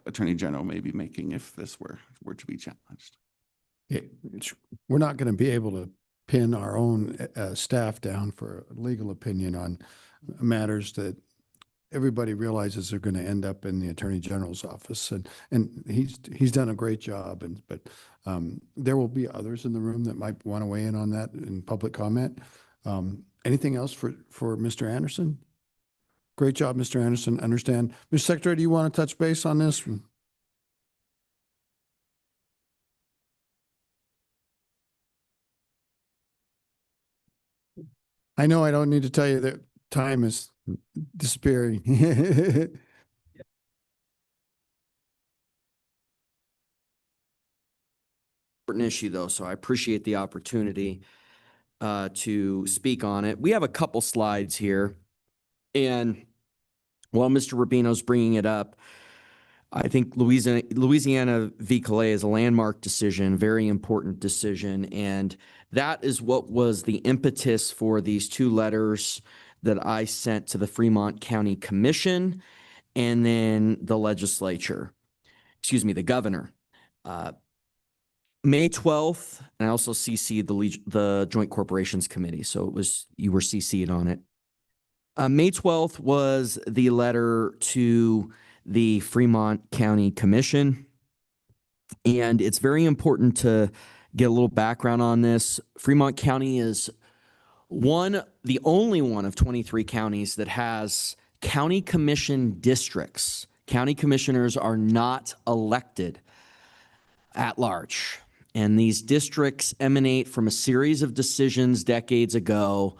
Attorney General may be making if this were to be challenged. Yeah, we're not going to be able to pin our own staff down for legal opinion on matters that everybody realizes are going to end up in the Attorney General's office, and he's done a great job. But there will be others in the room that might want to weigh in on that in public comment. Anything else for Mr. Anderson? Great job, Mr. Anderson. Understand, Mr. Secretary, do you want to touch base on this? I know I don't need to tell you that time is disappearing. Important issue though, so I appreciate the opportunity to speak on it. We have a couple slides here, and while Mr. Rubino's bringing it up, I think Louisiana v. Calais is a landmark decision, very important decision, and that is what was the impetus for these 2 letters that I sent to the Fremont County Commission and then the legislature, the governor. May 12th, and I also CC'd the Joint Corporations Committee, so you were CC'd on it. May 12th was the letter to the Fremont County Commission, and it's very important to get a little background on this. Fremont County is the only one of 23 counties that has county commission districts. County commissioners are not elected at large, and these districts emanate from a series of decisions decades ago,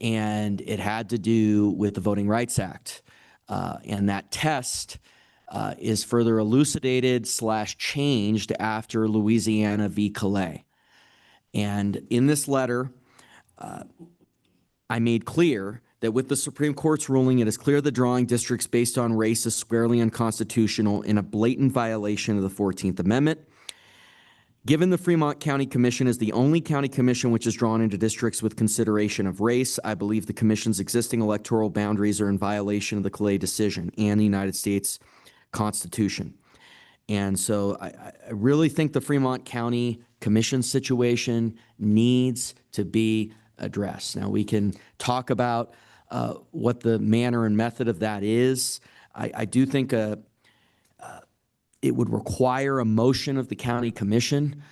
and it had to do with the Voting Rights Act. And that test is further elucidated / changed after Louisiana v. Calais. And in this letter, I made clear that with the Supreme Court's ruling, it is clear the drawing districts based on race is squarely unconstitutional in a blatant violation of the 14th Amendment. Given the Fremont County Commission is the only county commission which is drawn into districts with consideration of race, I believe the commission's existing electoral boundaries are in violation of the Clay decision and the United States Constitution. And so I really think the Fremont County Commission situation needs to be addressed. Now, we can talk about what the manner and method of that is. I do think it would require a motion of the county commission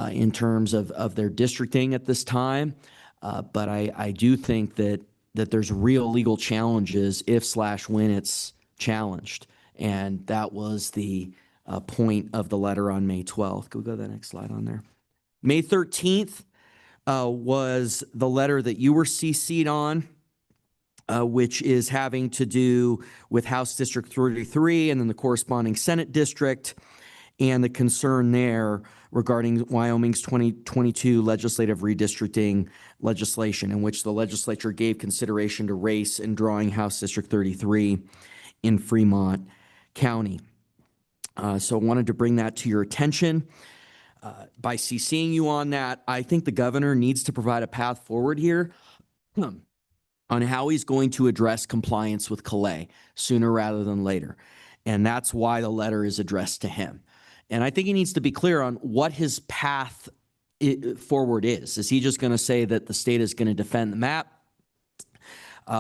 in terms of their districting at this time. But I do think that there's real legal challenges if/when it's challenged. And that was the point of the letter on May 12th. Go to the next slide on there. May 13th was the letter that you were CC'd on, which is having to do with House District 33 and then the corresponding Senate district, and the concern there regarding Wyoming's 2022 legislative redistricting legislation, in which the legislature gave consideration to race in drawing House District 33 in Fremont County. So I wanted to bring that to your attention. By CCing you on that, I think the governor needs to provide a path forward here on how he's going to address compliance with Calais sooner rather than later. And that's why the letter is addressed to him. And I think he needs to be clear on what his path forward is. Is he just going to say that the state is going to defend the map,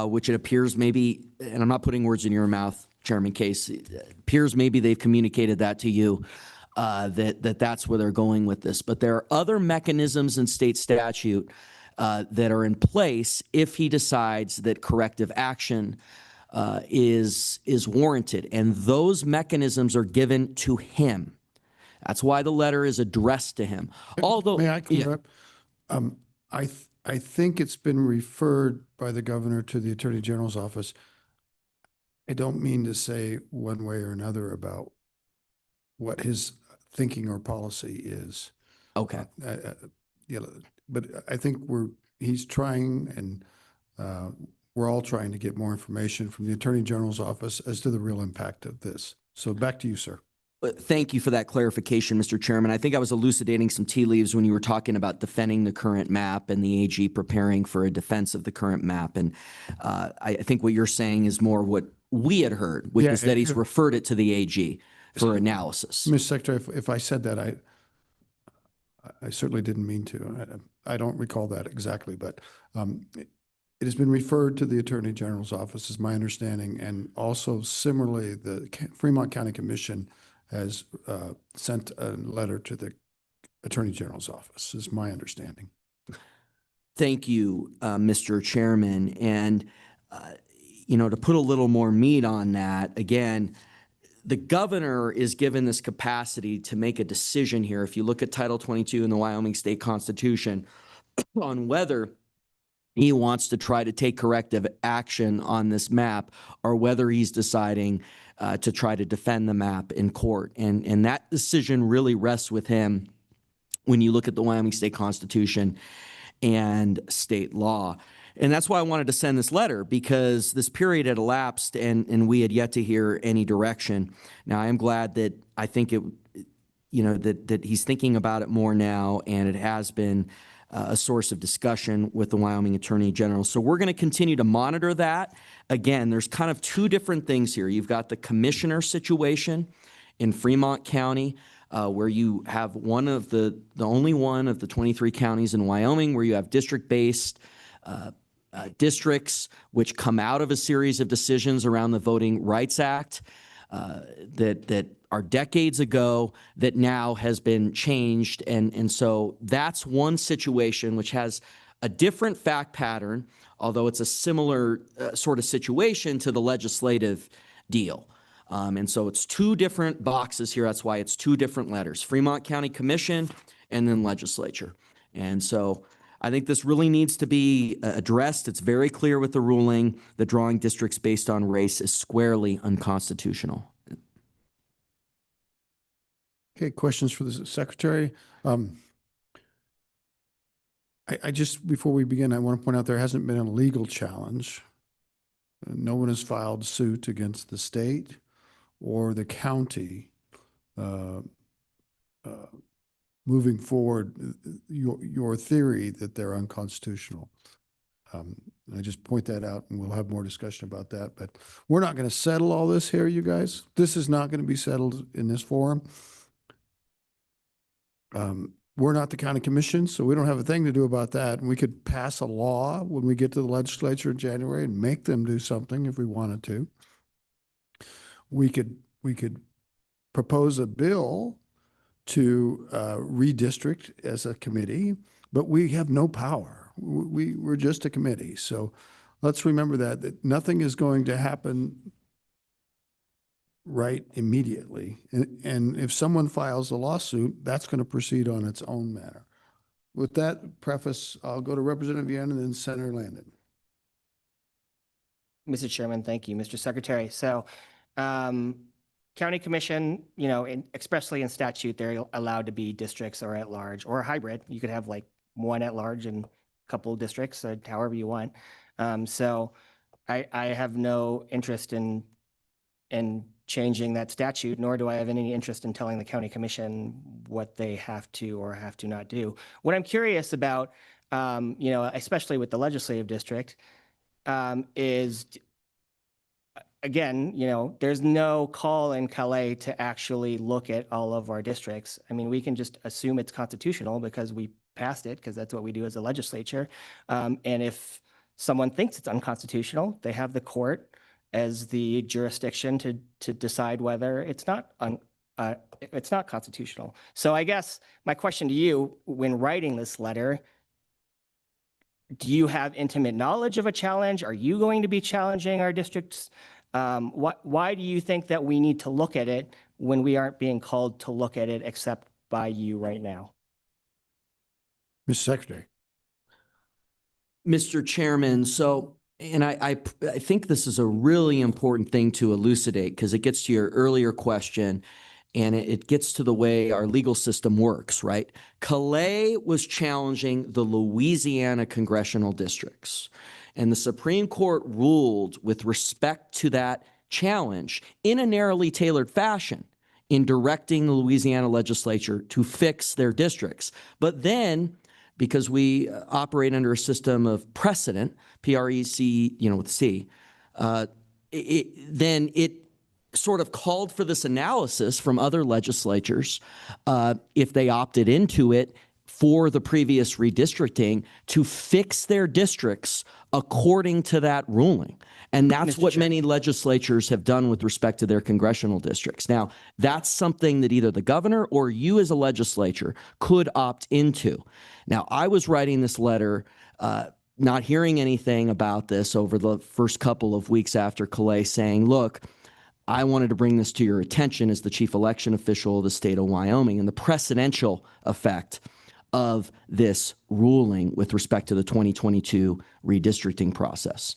which it appears maybe, and I'm not putting words in your mouth, Chairman Case, it appears maybe they've communicated that to you, that's where they're going with this. But there are other mechanisms in state statute that are in place if he decides that corrective action is warranted. And those mechanisms are given to him. That's why the letter is addressed to him. Although, May I clear up? I think it's been referred by the governor to the Attorney General's office. I don't mean to say one way or another about what his thinking or policy is. Okay. But I think he's trying, and we're all trying to get more information from the Attorney General's office as to the real impact of this. So back to you, sir. Thank you for that clarification, Mr. Chairman. I think I was elucidating some tea leaves when you were talking about defending the current map and the AG preparing for a defense of the current map. And I think what you're saying is more what we had heard, which is that he's referred it to the AG for analysis. Mr. Secretary, if I said that, I certainly didn't mean to. I don't recall that exactly, but it has been referred to the Attorney General's office, is my understanding. And also similarly, the Fremont County Commission has sent a letter to the Attorney General's office, is my understanding. Thank you, Mr. Chairman. And, to put a little more meat on that, again, the governor is given this capacity to make a decision here. If you look at Title 22 in the Wyoming State Constitution on whether he wants to try to take corrective action on this map or whether he's deciding to try to defend the map in court. And that decision really rests with him when you look at the Wyoming State Constitution and state law. And that's why I wanted to send this letter, because this period had elapsed and we had yet to hear any direction. Now, I am glad that I think that he's thinking about it more now, and it has been a source of discussion with the Wyoming Attorney General. So we're going to continue to monitor that. Again, there's kind of two different things here. You've got the commissioner situation in Fremont County, where you have the only one of the 23 counties in Wyoming where you have district-based districts which come out of a series of decisions around the Voting Rights Act that are decades ago that now has been changed. And so that's one situation which has a different fact pattern, although it's a similar sort of situation to the legislative deal. And so it's two different boxes here. That's why it's two different letters: Fremont County Commission and then legislature. And so I think this really needs to be addressed. It's very clear with the ruling that drawing districts based on race is squarely unconstitutional. Okay, questions for the Secretary? I just, before we begin, I want to point out there hasn't been a legal challenge. No one has filed suit against the state or the county moving forward your theory that they're unconstitutional. I just point that out, and we'll have more discussion about that. But we're not going to settle all this here, you guys. This is not going to be settled in this forum. We're not the county commission, so we don't have a thing to do about that. And we could pass a law when we get to the legislature in January and make them do something if we wanted to. We could propose a bill to redistrict as a committee, but we have no power. We're just a committee. So let's remember that nothing is going to happen right immediately. And if someone files a lawsuit, that's going to proceed on its own manner. With that preface, I'll go to Representative Yen and then Senator Landon. Mr. Chairman, thank you. Mr. Secretary, so County Commission, expressly in statute, they're allowed to be districts or at large or a hybrid. You could have like one at large and a couple of districts, or however you want. So I have no interest in changing that statute, nor do I have any interest in telling the County Commission what they have to or have to not do. What I'm curious about, especially with the legislative district, is again, there's no call in Calais to actually look at all of our districts. I mean, we can just assume it's constitutional because we passed it, because that's what we do as a legislature. And if someone thinks it's unconstitutional, they have the court as the jurisdiction to decide whether it's not constitutional. So I guess my question to you, when writing this letter, do you have intimate knowledge of a challenge? Are you going to be challenging our districts? Why do you think that we need to look at it when we aren't being called to look at it except by you right now? Mr. Secretary. Mr. Chairman, and I think this is a really important thing to elucidate, because it gets to your earlier question and it gets to the way our legal system works, right? Calais was challenging the Louisiana congressional districts, and the Supreme Court ruled with respect to that challenge in a narrowly tailored fashion in directing the Louisiana legislature to fix their districts. But then, because we operate under a system of precedent, P-R-E-C, with C, then it sort of called for this analysis from other legislatures, if they opted into it for the previous redistricting, to fix their districts according to that ruling. And that's what many legislatures have done with respect to their congressional districts. Now, that's something that either the governor or you as a legislature could opt into. Now, I was writing this letter, not hearing anything about this over the first couple of weeks after Calais, saying, look, I wanted to bring this to your attention as the chief election official of the state of Wyoming and the precedential effect of this ruling with respect to the 2022 redistricting process.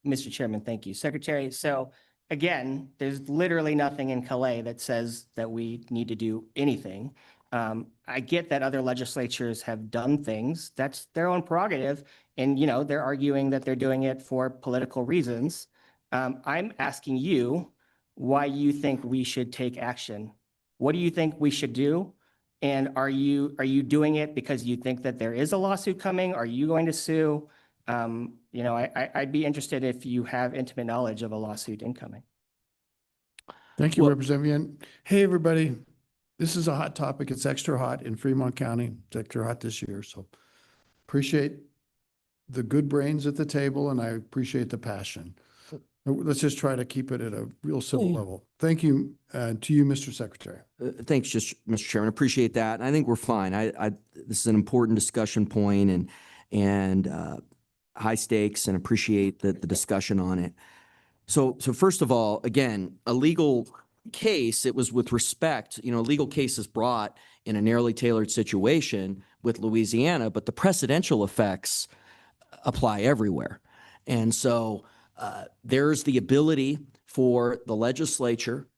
Mr. Chairman, thank you. Secretary, so again, there's literally nothing in Calais that says that we need to do anything. I get that other legislatures have done things. That's their own prerogative. And, they're arguing that they're doing it for political reasons. I'm asking you why you think we should take action. What do you think we should do? And are you doing it because you think that there is a lawsuit coming? Are you going to sue? I'd be interested if you have intimate knowledge of a lawsuit incoming. Thank you, Representative Yen. Hey, everybody. This is a hot topic. It's extra hot in Fremont County. It's extra hot this year. So appreciate the good brains at the table, and I appreciate the passion. Let's just try to keep it at a real civil level. Thank you to you, Mr. Secretary. Thanks, Mr. Chairman. Appreciate that. I think we're fine. This is an important discussion point and high stakes, and appreciate the discussion on it. So first of all, again, a legal case, it was with respect, a legal case is brought in a narrowly tailored situation with Louisiana, but the precedential effects apply everywhere. And so there's the ability for the legislature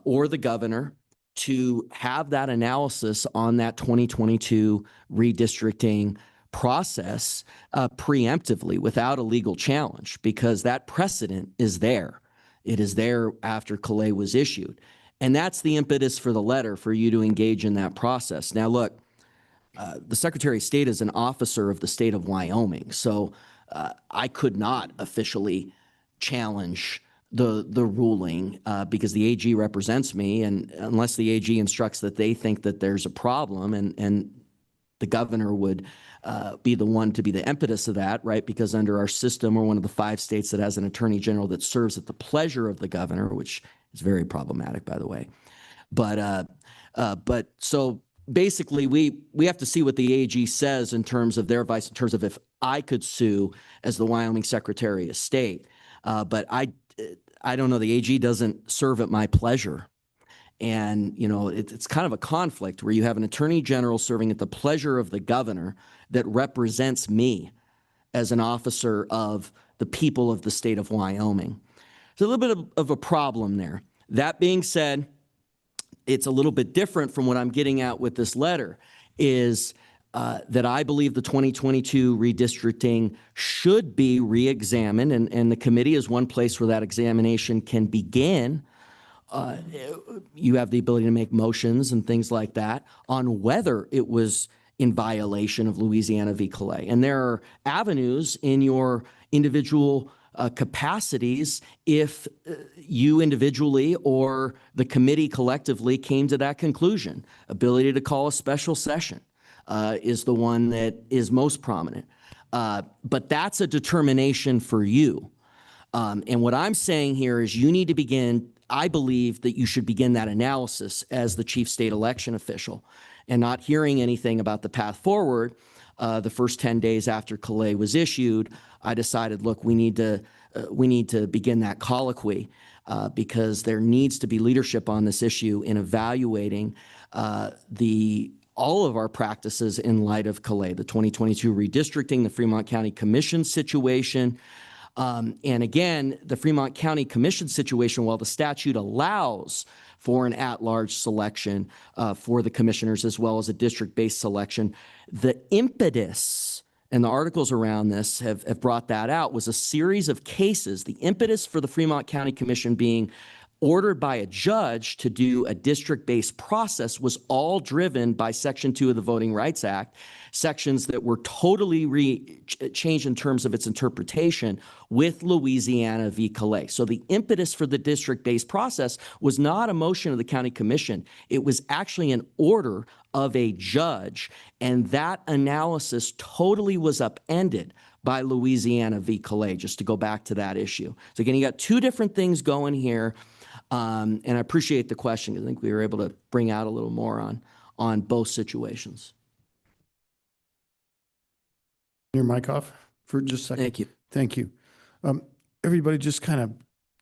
or the governor to have that analysis on that 2022 redistricting process preemptively without a legal challenge, because that precedent is there. It is there after Calais was issued. And that's the impetus for the letter, for you to engage in that process. Now, look, the Secretary of State is an officer of the state of Wyoming, so I could not officially challenge the ruling because the AG represents me, and unless the AG instructs that they think that there's a problem, and the governor would be the one to be the impetus of that, right? Because under our system, we're one of the 5 states that has an attorney general that serves at the pleasure of the governor, which is very problematic, by the way. But so basically, we have to see what the AG says in terms of their advice, in terms of if I could sue as the Wyoming Secretary of State. But I don't know. The AG doesn't serve at my pleasure. And, you know, it's kind of a conflict where you have an attorney general serving at the pleasure of the governor that represents me as an officer of the people of the state of Wyoming. There's a little bit of a problem there. That being said, it's a little bit different from what I'm getting at with this letter, is that I believe the 2022 redistricting should be re-examined, and the committee is one place where that examination can begin. You have the ability to make motions and things like that on whether it was in violation of Louisiana v. Calais. And there are avenues in your individual capacities if you individually or the committee collectively came to that conclusion. Ability to call a special session is the one that is most prominent. But that's a determination for you. And what I'm saying here is you need to begin, I believe that you should begin that analysis as the chief state election official, and not hearing anything about the path forward. The first 10 days after Calais was issued, I decided, look, we need to begin that colloquy because there needs to be leadership on this issue in evaluating all of our practices in light of Calais, the 2022 redistricting, the Fremont County Commission situation. And again, the Fremont County Commission situation, while the statute allows for an at-large selection for the commissioners as well as a district-based selection, the impetus, and the articles around this have brought that out, was a series of cases. The impetus for the Fremont County Commission being ordered by a judge to do a district-based process was all driven by Section 2 of the Voting Rights Act, sections that were totally changed in terms of its interpretation with Louisiana v. Calais. So the impetus for the district-based process was not a motion of the county commission. It was actually an order of a judge, and that analysis totally was upended by Louisiana v. Calais, just to go back to that issue. So again, you got 2 different things going here. And I appreciate the question. I think we were able to bring out a little more on both situations. Your mic off for just a second. Thank you. Thank you. Everybody just kind of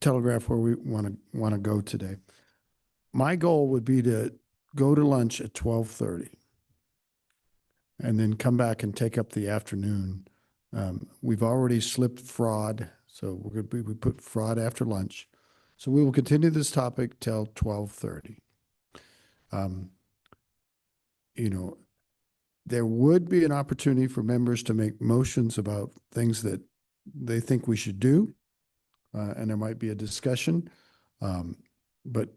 telegraph where we want to go today. My goal would be to go to lunch at 12:30 and then come back and take up the afternoon. We've already slipped fraud, so we put fraud after lunch. So we will continue this topic till 12:30. You know, there would be an opportunity for members to make motions about things that they think we should do, and there might be a discussion. But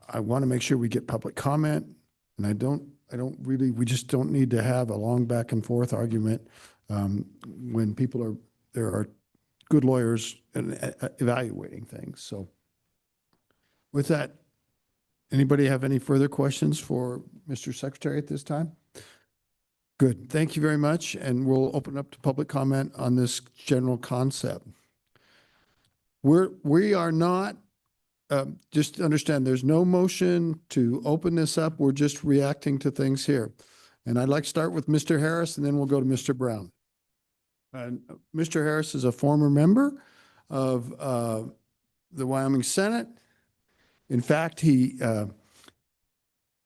I want to make sure we get public comment, and we just don't need to have a long back and forth argument when there are good lawyers evaluating things. So with that, anybody have any further questions for Mr. Secretary at this time? Good. Thank you very much. And we'll open up to public comment on this general concept. We are not, just understand, there's no motion to open this up. We're just reacting to things here. And I'd like to start with Mr. Harris, and then we'll go to Mr. Brown. Mr. Harris is a former member of the Wyoming Senate. In fact,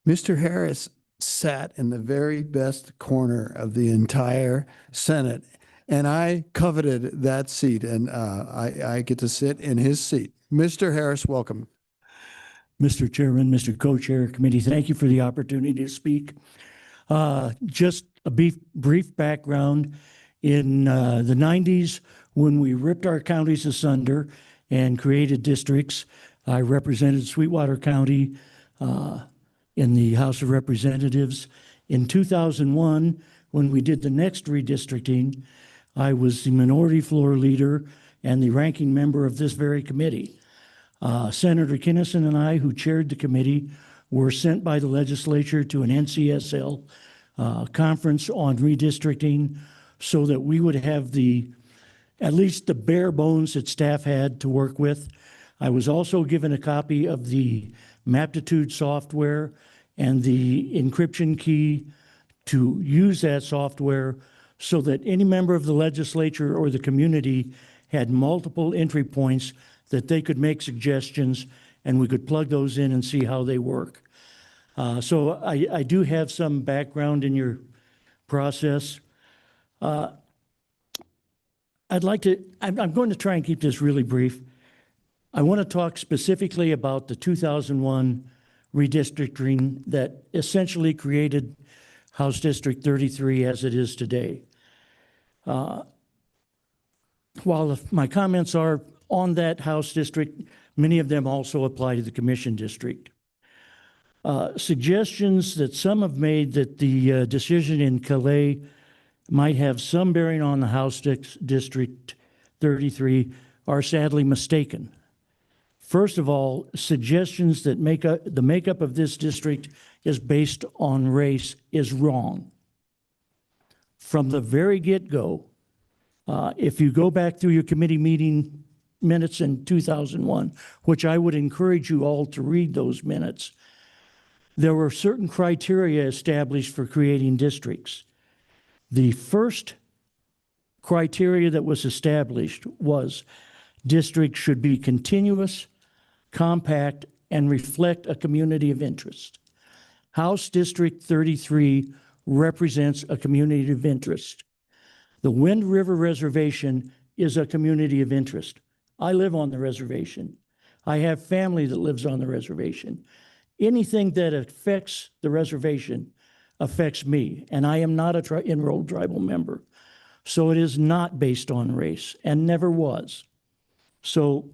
Mr. Harris sat in the very best corner of the entire Senate, and I coveted that seat, and I get to sit in his seat. Mr. Harris, welcome. Mr. Chairman, Mr. Co-Chair Committee, thank you for the opportunity to speak. Just a brief background. In the 90s, when we ripped our counties asunder and created districts, I represented Sweetwater County in the House of Representatives. In 2001, when we did the next redistricting, I was the minority floor leader and the ranking member of this very committee. Senator Kinnison and I, who chaired the committee, were sent by the legislature to an NCSL conference on redistricting so that we would have at least the bare bones that staff had to work with. I was also given a copy of the Maptitude software and the encryption key to use that software so that any member of the legislature or the community had multiple entry points that they could make suggestions and we could plug those in and see how they work. So I do have some background in your process. I'm going to try and keep this really brief. I want to talk specifically about the 2001 redistricting that essentially created House District 33 as it is today. While my comments are on that House district, many of them also apply to the Commission district. Suggestions that some have made that the decision in Calais might have some bearing on the House District 33 are sadly mistaken. First of all, suggestions that the makeup of this district is based on race is wrong. From the very get-go, if you go back through your committee meeting minutes in 2001, which I would encourage you all to read those minutes, there were certain criteria established for creating districts. The first criteria that was established was districts should be continuous, compact, and reflect a community of interest. House District 33 represents a community of interest. The Wind River Reservation is a community of interest. I live on the reservation. I have family that lives on the reservation. Anything that affects the reservation affects me, and I am not a enrolled tribal member. So it is not based on race and never was. So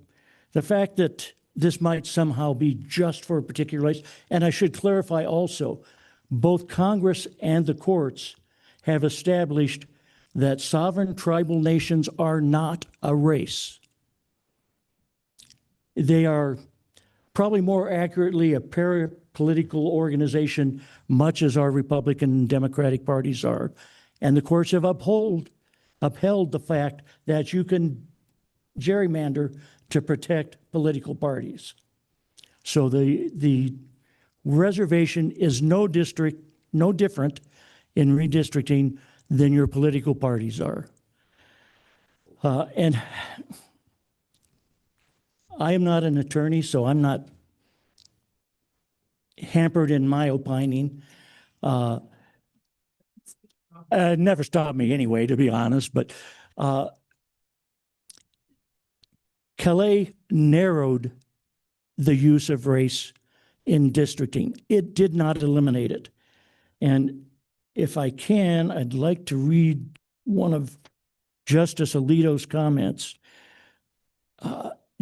the fact that this might somehow be just for a particular race, and I should clarify also, both Congress and the courts have established that sovereign tribal nations are not a race. They are probably more accurately a parapolitical organization, much as our Republican and Democratic parties are. And the courts have upheld the fact that you can gerrymander to protect political parties. So the reservation is no different in redistricting than your political parties are. And I am not an attorney, so I'm not hampered in my opining. Never stopped me anyway, to be honest, but Calais narrowed the use of race in districting. It did not eliminate it. And if I can, I'd like to read one of Justice Alito's comments.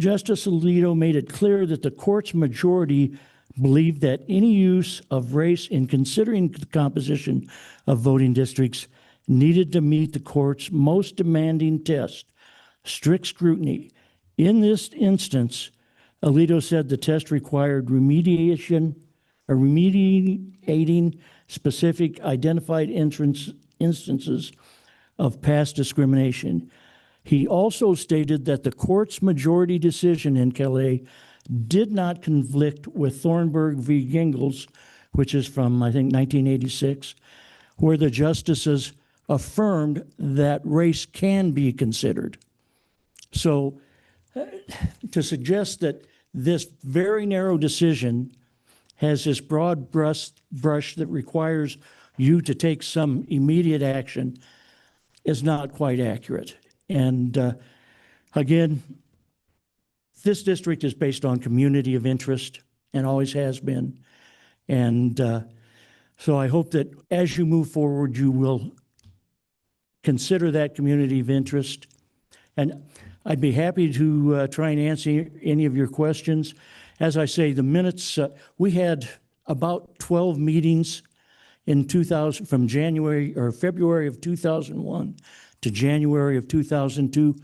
Justice Alito made it clear that the court's majority believed that any use of race in considering the composition of voting districts needed to meet the court's most demanding test, strict scrutiny. In this instance, Alito said the test required remediating specific identified instances of past discrimination. He also stated that the court's majority decision in Calais did not conflict with Thornburg v. Gingles, which is from, I think, 1986, where the justices affirmed that race can be considered. So to suggest that this very narrow decision has this broad brush that requires you to take some immediate action is not quite accurate. And again, this district is based on community of interest. and always has been. And so I hope that as you move forward, you will consider that community of interest. And I'd be happy to try and answer any of your questions. As I say, the minutes, we had about 12 meetings in 2000, from January or February of 2001 to January of 2002,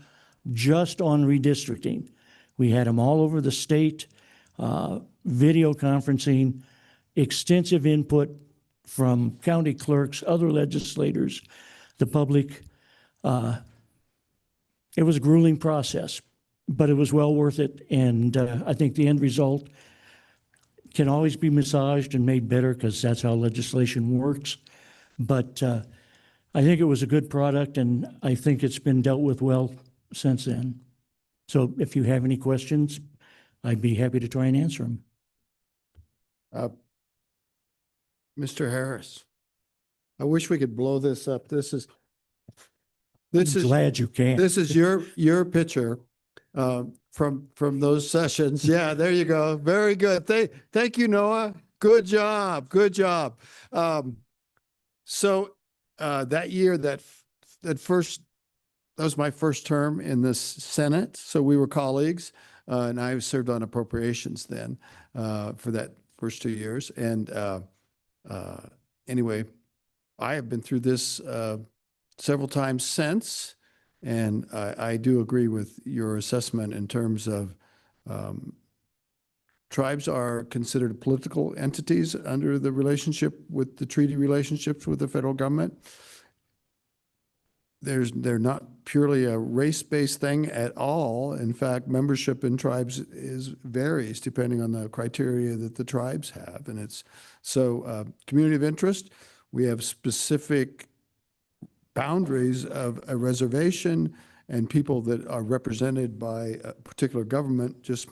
just on redistricting. We had them all over the state, video conferencing, extensive input from county clerks, other legislators, the public. It was a grueling process, but it was well worth it. And I think the end result can always be massaged and made better because that's how legislation works. But I think it was a good product, and I think it's been dealt with well since then. So if you have any questions, I'd be happy to try and answer them. Mr. Harris, I wish we could blow this up. This is glad you can. This is your picture from those sessions. Yeah, there you go. Very good. Thank you, Noah. Good job. Good job. So that year, that was my first term in this Senate. So we were colleagues, and I served on appropriations then for that first 2 years. And anyway, I have been through this several times since, and I do agree with your assessment in terms of tribes are considered political entities under the relationship with the treaty relationships with the federal government. They're not purely a race-based thing at all. In fact, membership in tribes varies depending on the criteria that the tribes have. And it's so community of interest, we have specific boundaries of a reservation, and people that are represented by a particular government. Just,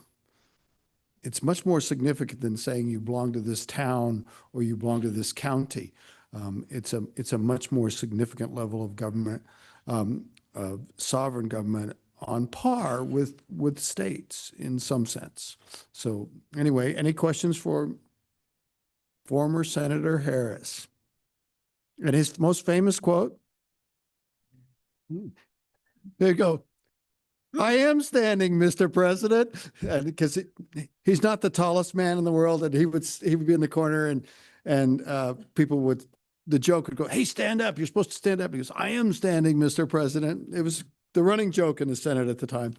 it's much more significant than saying you belong to this town or you belong to this county. It's a much more significant level of government, of sovereign government, on par with states in some sense. So anyway, any questions for former Senator Harris? And his most famous quote? There you go. I am standing, Mr. President, because he's not the tallest man in the world, and he would be in the corner, and people would, the joke would go, "Hey, stand up! You're supposed to stand up." He goes, "I am standing, Mr. President." It was the running joke in the Senate at the time.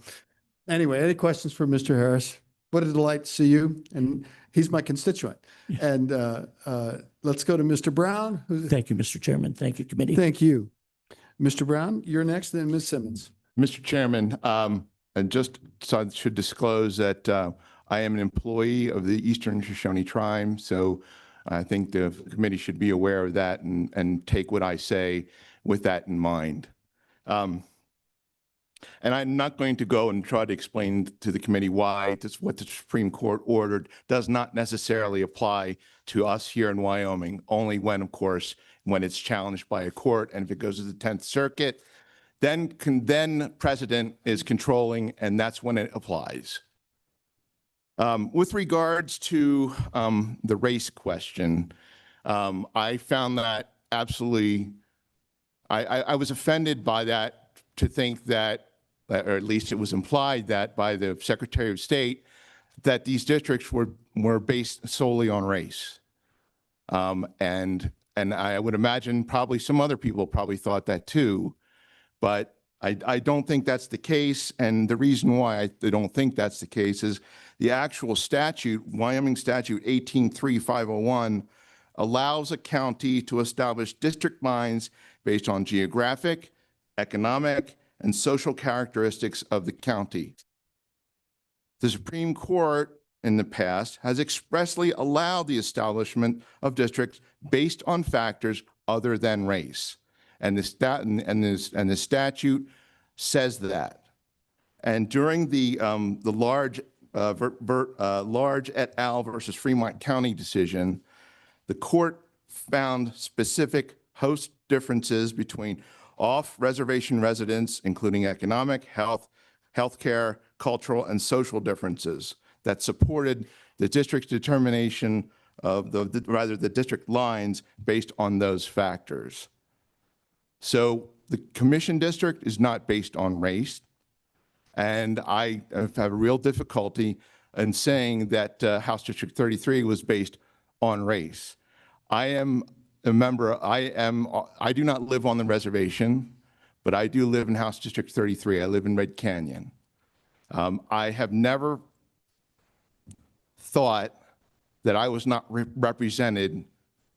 Anyway, any questions for Mr. Harris? What a delight to see you, and he's my constituent. And let's go to Mr. Brown. Thank you, Mr. Chairman. Thank you, committee. Thank you. Mr. Brown, you're next, then Ms. Simmons. Mr. Chairman, and just so I should disclose that I am an employee of the Eastern Shoshone Tribe, so I think the committee should be aware of that and take what I say with that in mind. And I'm not going to go and try to explain to the committee why what the Supreme Court ordered does not necessarily apply to us here in Wyoming, only when, of course, when it's challenged by a court, and if it goes to the 10th Circuit, then precedent is controlling, and that's when it applies. With regards to the race question, I found that absolutely, I was offended by that, to think that, or at least it was implied that by the Secretary of State, that these districts were based solely on race. And I would imagine probably some other people probably thought that too, but I don't think that's the case. And the reason why I don't think that's the case is the actual statute, Wyoming Statute 183501, allows a county to establish district lines based on geographic, economic, and social characteristics of the county. The Supreme Court in the past has expressly allowed the establishment of districts based on factors other than race. And the statute says that. And during the large et al. Versus Fremont County decision, the court found specific host differences between off-reservation residents, including economic, healthcare, cultural, and social differences that supported the district's determination of rather the district lines based on those factors. So the commission district is not based on race. And I have a real difficulty in saying that House District 33 was based on race. I am a member, I do not live on the reservation, but I do live in House District 33. I live in Red Canyon. I have never thought that I was not represented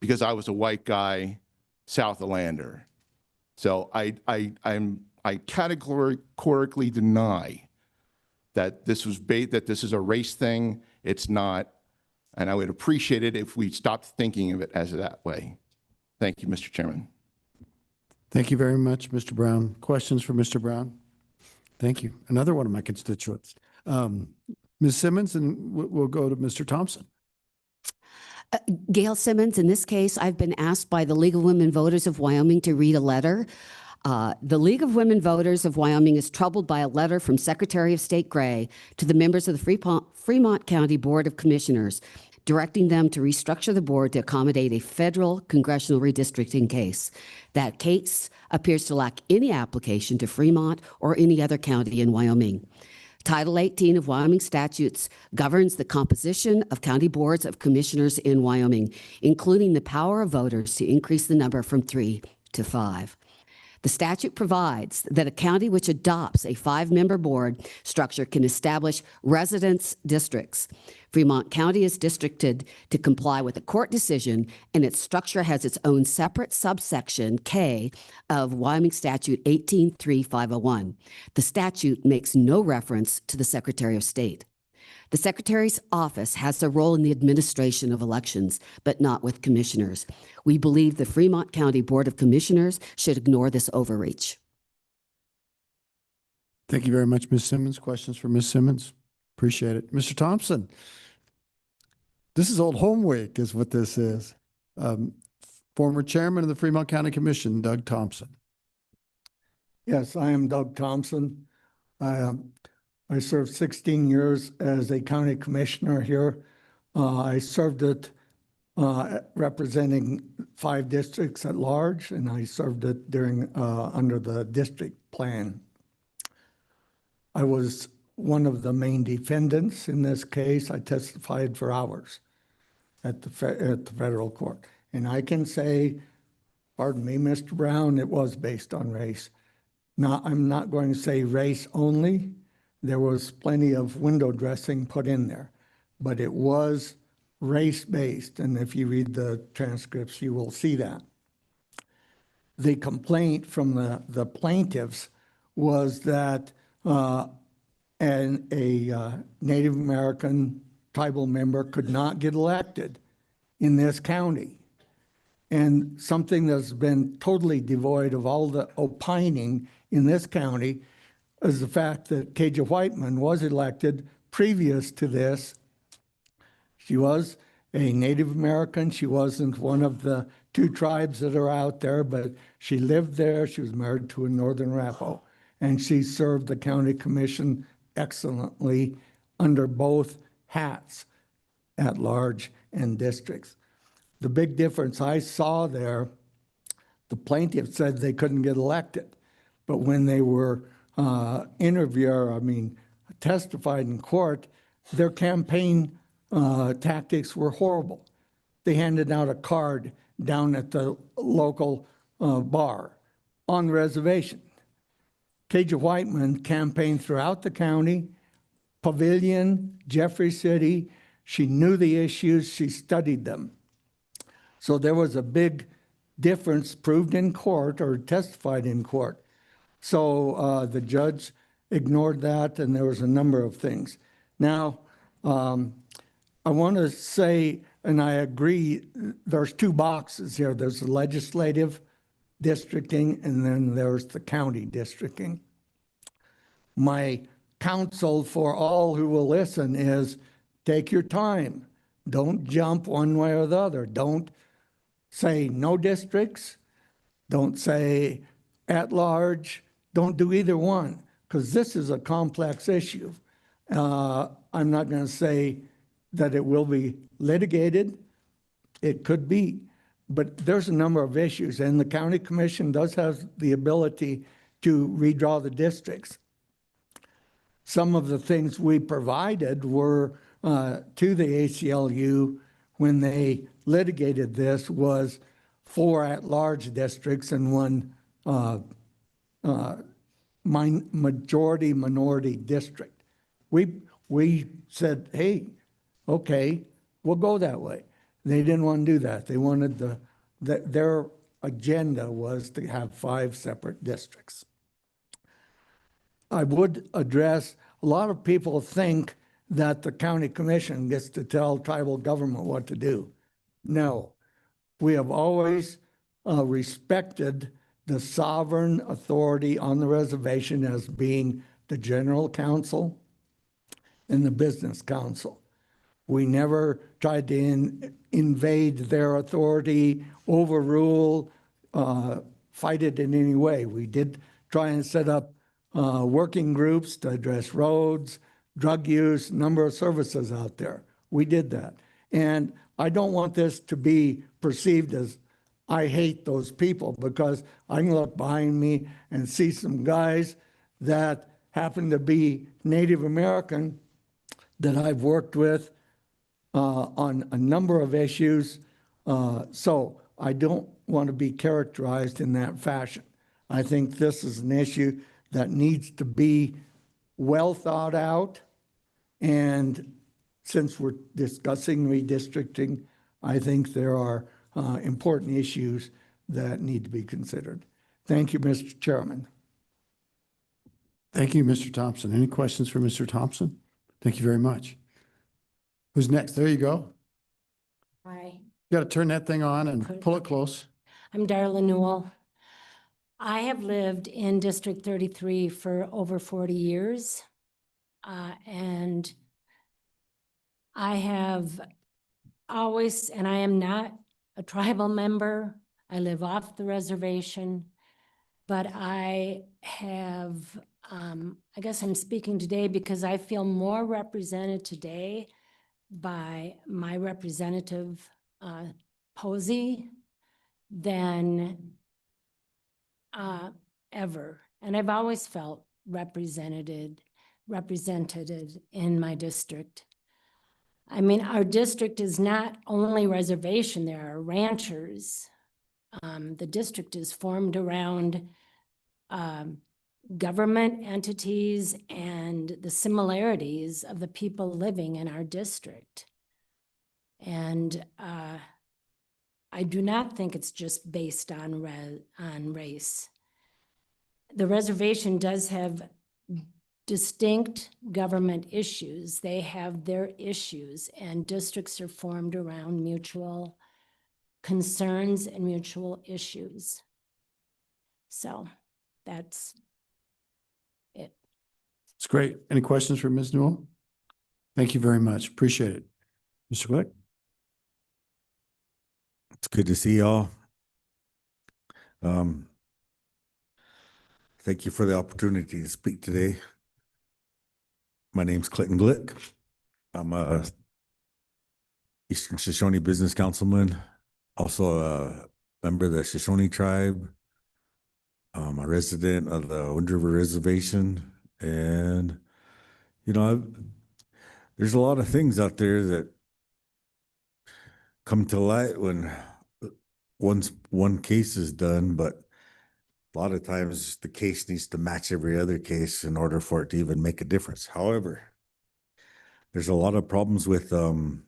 because I was a white guy south of Lander. So I categorically deny that this is a race thing. It's not, and I would appreciate it if we stopped thinking of it as that way. Thank you, Mr. Chairman. Thank you very much, Mr. Brown. Questions for Mr. Brown? Thank you. Another one of my constituents. Ms. Simmons, and we'll go to Mr. Thompson. Gail Simmons, in this case, I've been asked by the League of Women Voters of Wyoming to read a letter. The League of Women Voters of Wyoming is troubled by a letter from Secretary of State Gray to the members of the Fremont County Board of Commissioners, directing them to restructure the board to accommodate a federal congressional redistricting case. That case appears to lack any application to Fremont or any other county in Wyoming. Title 18 of Wyoming statutes governs the composition of county boards of commissioners in Wyoming, including the power of voters to increase the number from 3 to 5. The statute provides that a county which adopts a 5-member board structure can establish residence districts. Fremont County is districted to comply with a court decision, and its structure has its own separate subsection K of Wyoming Statute 18-3501. The statute makes no reference to the Secretary of State. The Secretary's office has a role in the administration of elections, but not with commissioners. We believe the Fremont County Board of Commissioners should ignore this overreach. Thank you very much, Ms. Simmons. Questions for Ms. Simmons? Appreciate it. Mr. Thompson, this is old home week is what this is. Former chairman of the Fremont County Commission, Doug Thompson. Yes, I am Doug Thompson. I served 16 years as a county commissioner here. I served it representing 5 districts at large, and I served it during under the district plan. I was one of the main defendants in this case. I testified for hours at the federal court. And I can say, pardon me, Mr. Brown, it was based on race. Now, I'm not going to say race only. There was plenty of window dressing put in there, but it was race-based. And if you read the transcripts, you will see that. The complaint from the plaintiffs was that a Native American tribal member could not get elected in this county. And something that's been totally devoid of all the opining in this county is the fact that Kaja Whiteman was elected previous to this. She was a Native American. She wasn't one of the 2 tribes that are out there, but she lived there. She was married to a Northern Arapaho, and she served the county commission excellently under both hats, at large and districts. The big difference I saw there, the plaintiff said they couldn't get elected, but when they were testified in court, their campaign tactics were horrible. They handed out a card down at the local bar on the reservation. Kaja Whiteman campaigned throughout the county, Pavilion, Jeffrey City. She knew the issues, she studied them. So there was a big difference proved in court or testified in court. So the judge ignored that, and there was a number of things. Now, I want to say, and I agree, there's 2 boxes here. There's the legislative districting, and then there's the county districting. My counsel for all who will listen is take your time. Don't jump one way or the other. Don't say no districts. Don't say at large. Don't do either one, because this is a complex issue. I'm not going to say that it will be litigated. It could be, but there's a number of issues, and the county commission does have the ability to redraw the districts. Some of the things we provided were to the ACLU when they litigated this was 4 at-large districts and 1 majority minority district. We said, hey, okay, we'll go that way. They didn't want to do that. They wanted their agenda was to have 5 separate districts. I would address, a lot of people think that the county commission gets to tell tribal government what to do. No, we have always respected the sovereign authority on the reservation as being the general council and the business council. We never tried to invade their authority, overrule, fight it in any way. We did try and set up working groups to address roads, drug use, number of services out there. We did that. And I don't want this to be perceived as I hate those people, because I can look behind me and see some guys that happen to be Native American that I've worked with on a number of issues. So I don't want to be characterized in that fashion. I think this is an issue that needs to be well thought out. And since we're discussing redistricting, I think there are important issues that need to be considered. Thank you, Mr. Chairman. Thank you, Mr. Thompson. Any questions for Mr. Thompson? Thank you very much. Who's next? There you go. Hi, You got to turn that thing on and pull it close. I'm Darla Newell. I have lived in District 33 for over 40 years. And I have always, and I am not a tribal member. I live off the reservation, but I have, I guess I'm speaking today because I feel more represented today by my representative, Posey, than ever. And I've always felt represented in my district. I mean, our district is not only reservation, there are ranchers. The district is formed around government entities and the similarities of the people living in our district. And I do not think it's just based on race. The reservation does have distinct government issues. They have their issues, and districts are formed around mutual concerns and mutual issues. So that's it. It's great. Any questions for Ms. Newell? Thank you very much. Appreciate it. Mr. Glick? It's good to see y'all. Thank you for the opportunity to speak today. My name's Clinton Glick. I'm a Eastern Shoshone Business Councilman, also a member of the Shoshone tribe. I'm a resident of the Wind River Reservation. And, you know, there's a lot of things out there that come to light when one case is done, but a lot of times the case needs to match every other case in order for it to even make a difference. However, there's a lot of problems with trying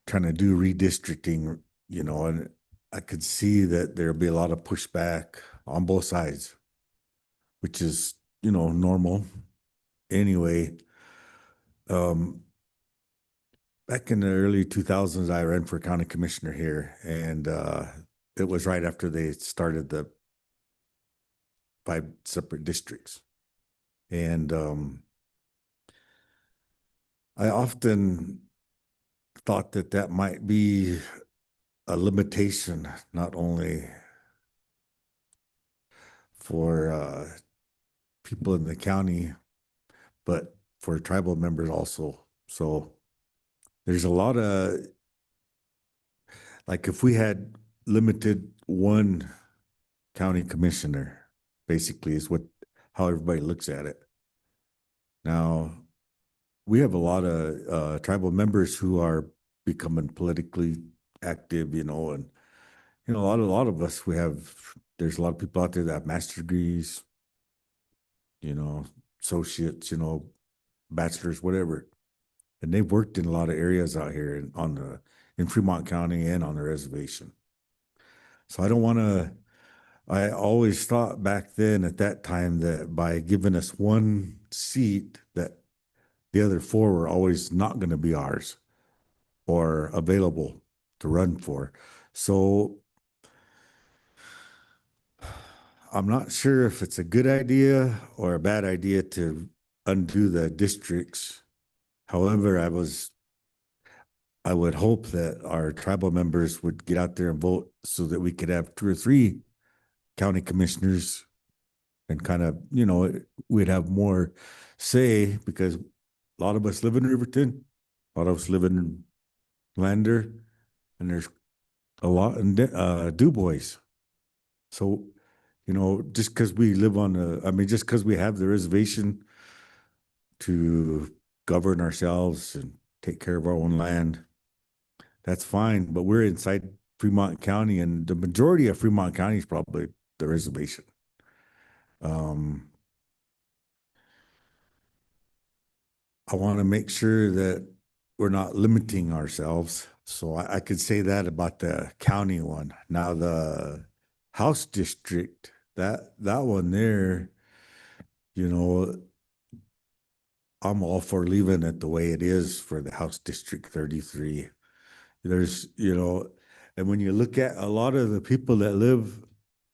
to do redistricting, you know, and I could see that there'll be a lot of pushback on both sides, which is, you know, normal. Anyway, back in the early 2000s, I ran for county commissioner here, and it was right after they started the 5 separate districts. And I often thought that that might be a limitation, not only for people in the county, but for tribal members also. So there's a lot of, like if we had limited one county commissioner, basically is how everybody looks at it. Now, we have a lot of tribal members who are becoming politically active, and a lot of us, there's a lot of people out there that have master's degrees, associates, bachelors, whatever. And they've worked in a lot of areas out here in Fremont County and on the reservation. So I always thought back then at that time that by giving us one seat, that the other four were always not going to be ours or available to run for. So I'm not sure if it's a good idea or a bad idea to undo the districts. However, I would hope that our tribal members would get out there and vote so that we could have 2 or 3 county commissioners and kind of, we'd have more say, because a lot of us live in Riverton, a lot of us live in Lander, and there's a lot in Du Bois. So, just because we live just because we have the reservation to govern ourselves and take care of our own land, that's fine. But we're inside Fremont County, and the majority of Fremont County is probably the reservation. I want to make sure that we're not limiting ourselves. So I could say that about the county one. Now the House district, that one there, I'm all for leaving it the way it is for the House District 33. There's, and when you look at a lot of the people that live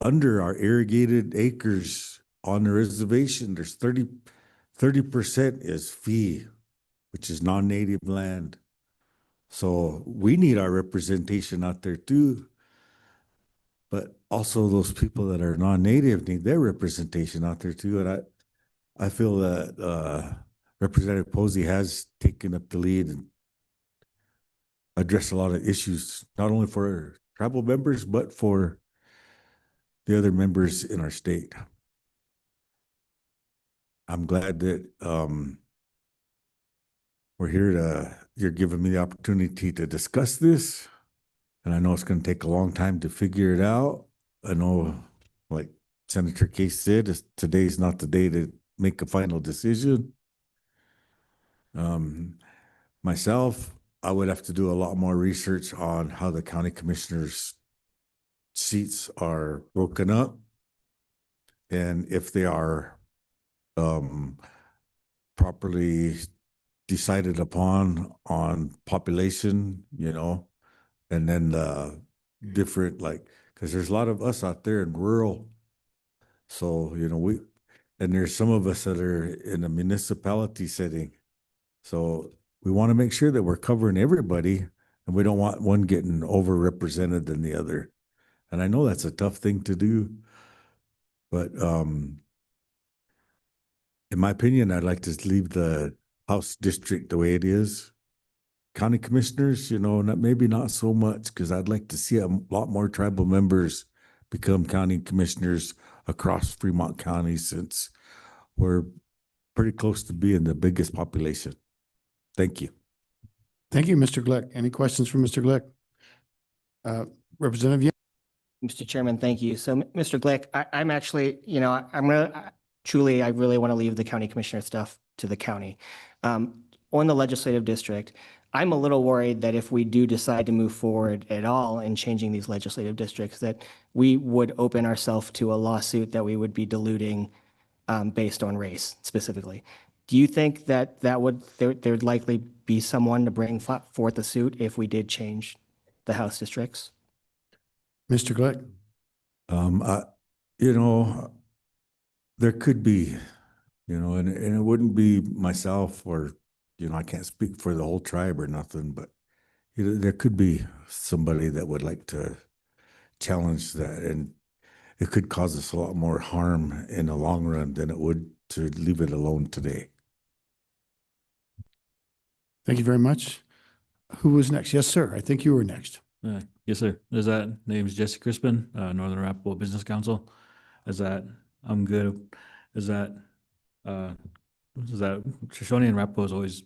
under our irrigated acres on the reservation, there's 30% is fee, which is non-native land. So we need our representation out there too. But also those people that are non-native need their representation out there too. And I feel that Representative Posey has taken up the lead and addressed a lot of issues, not only for tribal members, but for the other members in our state. I'm glad that you're giving me the opportunity to discuss this. And I know it's going to take a long time to figure it out. I know, like Senator Case said, today's not the day to make a final decision. Myself, I would have to do a lot more research on how the county commissioners' seats are broken up, and if they are properly decided upon on population, and then the different, because there's a lot of us out there in rural. So, and there's some of us that are in a municipality setting. So we want to make sure that we're covering everybody, and we don't want one getting overrepresented than the other. And I know that's a tough thing to do, but in my opinion, I'd like to leave the House district the way it is. County commissioners, maybe not so much, because I'd like to see a lot more tribal members become county commissioners across Fremont County, since we're pretty close to being the biggest population. Thank you. Thank you, Mr. Glick. Any questions for Mr. Glick? Representative Yang? Mr. Chairman, thank you. So, Mr. Glick, I'm actually, I really want to leave the county commissioner stuff to the county. On the legislative district, I'm a little worried that if we do decide to move forward at all in changing these legislative districts, that we would open ourselves to a lawsuit that we would be diluting based on race specifically. Do you think that there'd likely be someone to bring forth a suit if we did change the House districts? Mr. Glick? There could be, and it wouldn't be myself, or, I can't speak for the whole tribe or nothing, but there could be somebody that would like to challenge that, and it could cause us a lot more harm in the long run than it would to leave it alone today. Thank you very much. Who was next? Yes, sir. I think you were next. Yes, sir. Name is Jesse Crispin, Northern Arapahoe Business Council. I'm good. Is that Shoshone and Arapahoe has always,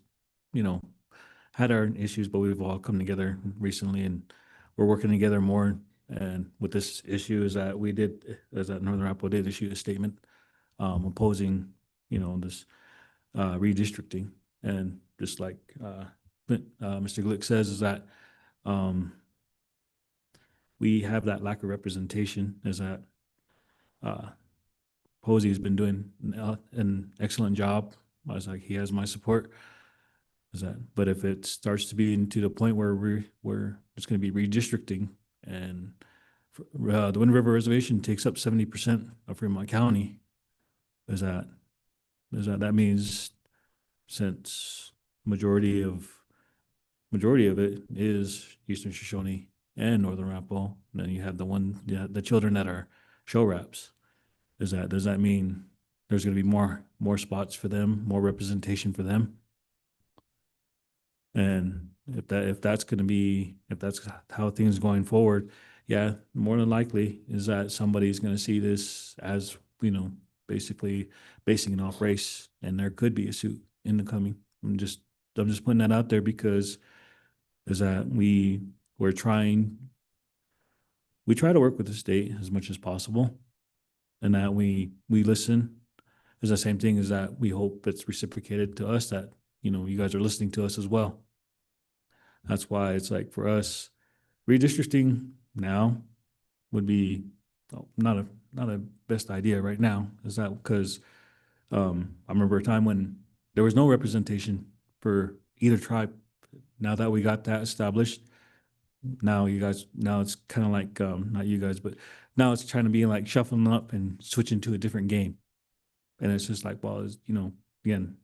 had our issues, but we've all come together recently and we're working together more. And with this issue is that Northern Arapahoe did issue a statement opposing, this redistricting. And just like Mr. Glick says, is that we have that lack of representation. Is that Posey has been doing an excellent job. I was like, he has my support. But if it starts to be into the point where we're just going to be redistricting, and the Wind River Reservation takes up 70% of Fremont County, that means since majority of it is Eastern Shoshone and Northern Arapahoe, then you have the children that are show reps. Does that mean there's going to be more spots for them, more representation for them? And if that's how things going forward, yeah, more than likely is that somebody's going to see this as, basically basing it off race, and there could be a suit in the coming. I'm just putting that out there because we try to work with the state as much as possible, and that we listen. Is the same thing as that we hope it's reciprocated to us, that you guys are listening to us as well. That's why it's like, for us, redistricting now would be not a best idea right now. Is that because I remember a time when there was no representation for either tribe. Now that we got that established, now it's kind of like, not you guys, but now it's trying to be like shuffling up and switching to a different game. And it's just like, well, again,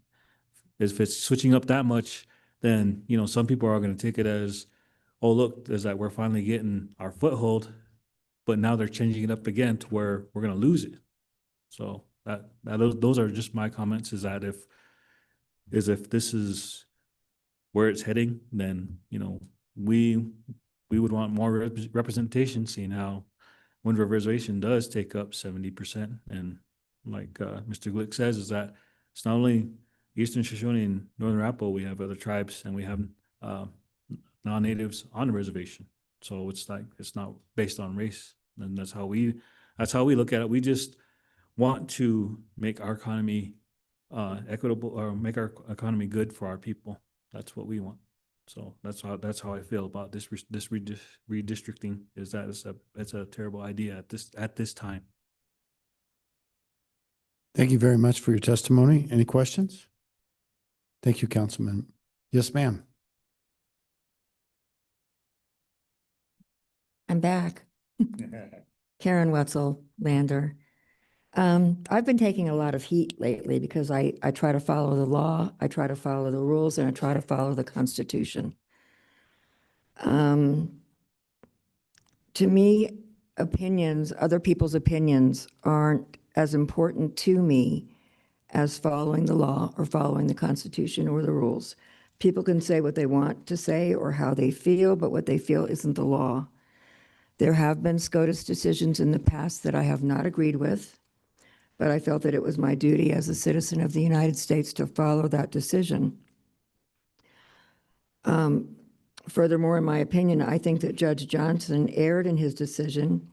if it's switching up that much, then, some people are going to take it as, oh, look, is that we're finally getting our foothold, but now they're changing it up again to where we're going to lose it. So those are just my comments, is that if this is where it's heading, then, we would want more representation, seeing how Wind River Reservation does take up 70%. And like Mr. Glick says, is that it's not only Eastern Shoshone and Northern Arapahoe, we have other tribes, and we have non-natives on the reservation. So it's like, it's not based on race. And that's how we look at it. We just want to make our economy equitable, or make our economy good for our people. That's what we want. So that's how I feel about this redistricting, is that it's a terrible idea at this time. Thank you very much for your testimony. Any questions? Thank you, Councilman. Yes, ma'am. I'm back. Karen Wetzel, Lander. I've been taking a lot of heat lately because I try to follow the law, I try to follow the rules, and I try to follow the Constitution. To me, other people's opinions aren't as important to me as following the law or following the Constitution or the rules. People can say what they want to say or how they feel, but what they feel isn't the law. There have been SCOTUS decisions in the past that I have not agreed with, but I felt that it was my duty as a citizen of the United States to follow that decision. Furthermore, in my opinion, I think that Judge Johnson erred in his decision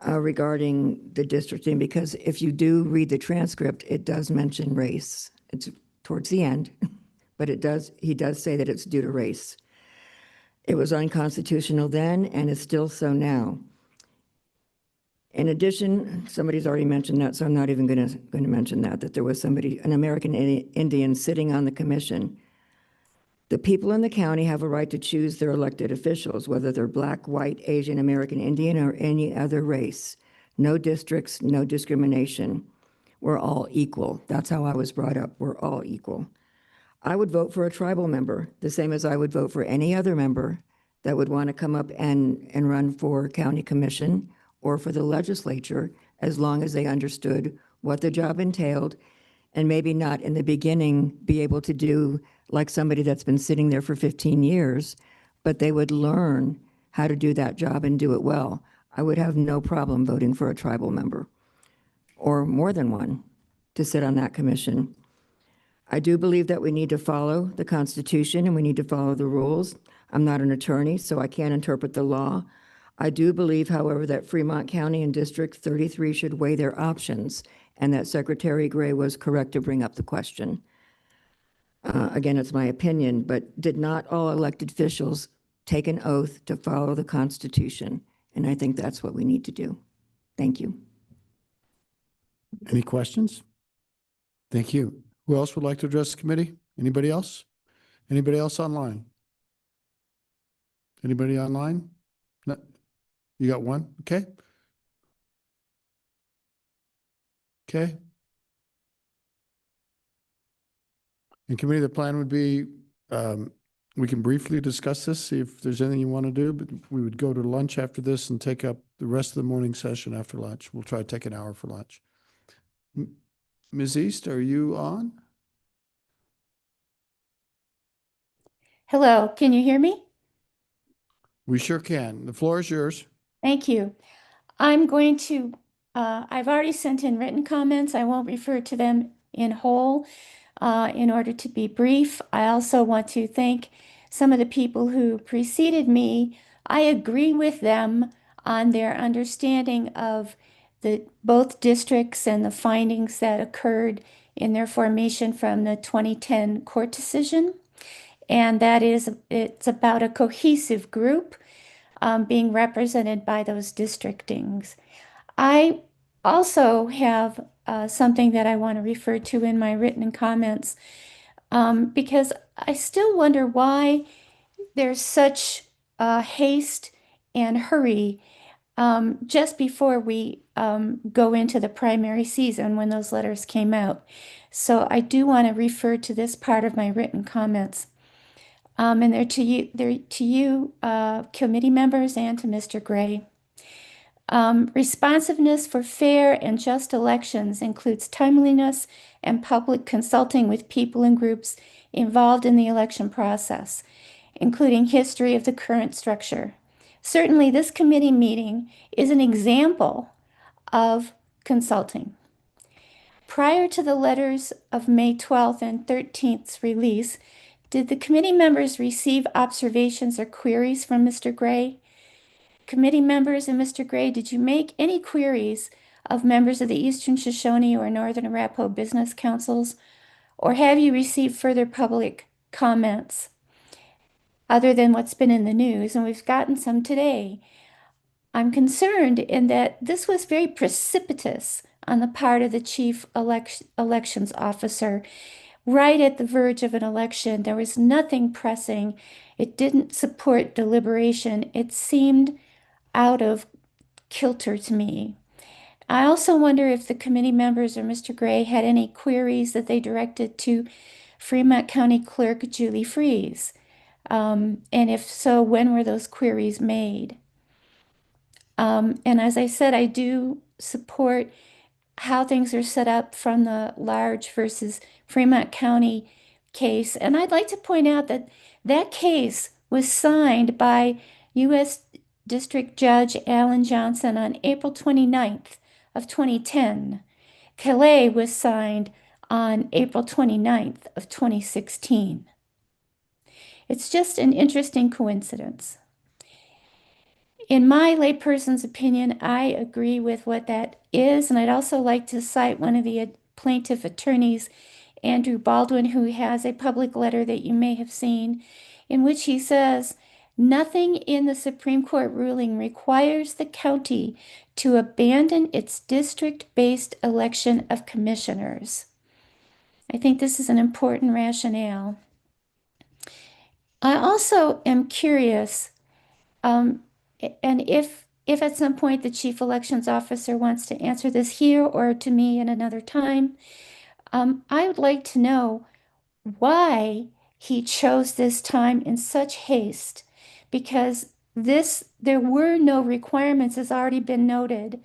regarding the districting, because if you do read the transcript, it does mention race. It's towards the end, but he does say that it's due to race. It was unconstitutional then, and is still so now. In addition, somebody's already mentioned that, so I'm not even going to mention that there was an American Indian sitting on the commission. The people in the county have a right to choose their elected officials, whether they're Black, white, Asian, American Indian, or any other race. No districts, no discrimination. We're all equal. That's how I was brought up. We're all equal. I would vote for a tribal member, the same as I would vote for any other member that would want to come up and run for county commission or for the legislature, as long as they understood what the job entailed, and maybe not in the beginning be able to do like somebody that's been sitting there for 15 years, but they would learn how to do that job and do it well. I would have no problem voting for a tribal member or more than one to sit on that commission. I do believe that we need to follow the Constitution and we need to follow the rules. I'm not an attorney, so I can't interpret the law. I do believe, however, that Fremont County and District 33 should weigh their options and that Secretary Gray was correct to bring up the question. Again, it's my opinion, but did not all elected officials take an oath to follow the Constitution? And I think that's what we need to do. Thank you. Any questions? Thank you. Who else would like to address the committee? Anybody else? Anybody else online? Anybody online? No? You got one? Okay. Okay. In committee, the plan would be, we can briefly discuss this, see if there's anything you want to do, but we would go to lunch after this and take up the rest of the morning session after lunch. We'll try to take an hour for lunch. Ms. East, are you on? Hello, can you hear me? We sure can. The floor is yours. Thank you. I'm going to, I've already sent in written comments. I won't refer to them in whole in order to be brief. I also want to thank some of the people who preceded me. I agree with them on their understanding of both districts and the findings that occurred in their formation from the 2010 court decision. And that is, it's about a cohesive group being represented by those districtings. I also have something that I want to refer to in my written comments because I still wonder why there's such haste and hurry just before we go into the primary season when those letters came out. So I do want to refer to this part of my written comments. And they're to you, committee members, and to Mr. Gray. Responsiveness for fair and just elections includes timeliness and public consulting with people and groups involved in the election process, including history of the current structure. Certainly, this committee meeting is an example of consulting. Prior to the letters of May 12th and 13th's release, did the committee members receive observations or queries from Mr. Gray? Committee members and Mr. Gray, did you make any queries of members of the Eastern Shoshone or Northern Arapaho Business Councils? Or have you received further public comments other than what's been in the news? And we've gotten some today. I'm concerned in that this was very precipitous on the part of the chief elections officer. Right at the verge of an election, there was nothing pressing. It didn't support deliberation. It seemed out of kilter to me. I also wonder if the committee members or Mr. Gray had any queries that they directed to Fremont County Clerk Julie Freeze. And if so, when were those queries made? And as I said, I do support how things are set up from the Large versus Fremont County case. And I'd like to point out that that case was signed by U.S. District Judge Alan Johnson on April 29th of 2010. Calais was signed on April 29th of 2016. It's just an interesting coincidence. In my layperson's opinion, I agree with what that is, and I'd also like to cite one of the plaintiff attorneys, Andrew Baldwin, who has a public letter that you may have seen, in which he says, "Nothing in the Supreme Court ruling requires the county to abandon its district-based election of commissioners." I think this is an important rationale. I also am curious, and if at some point the chief elections officer wants to answer this here or to me at another time, I would like to know why he chose this time in such haste, because there were no requirements, has already been noted,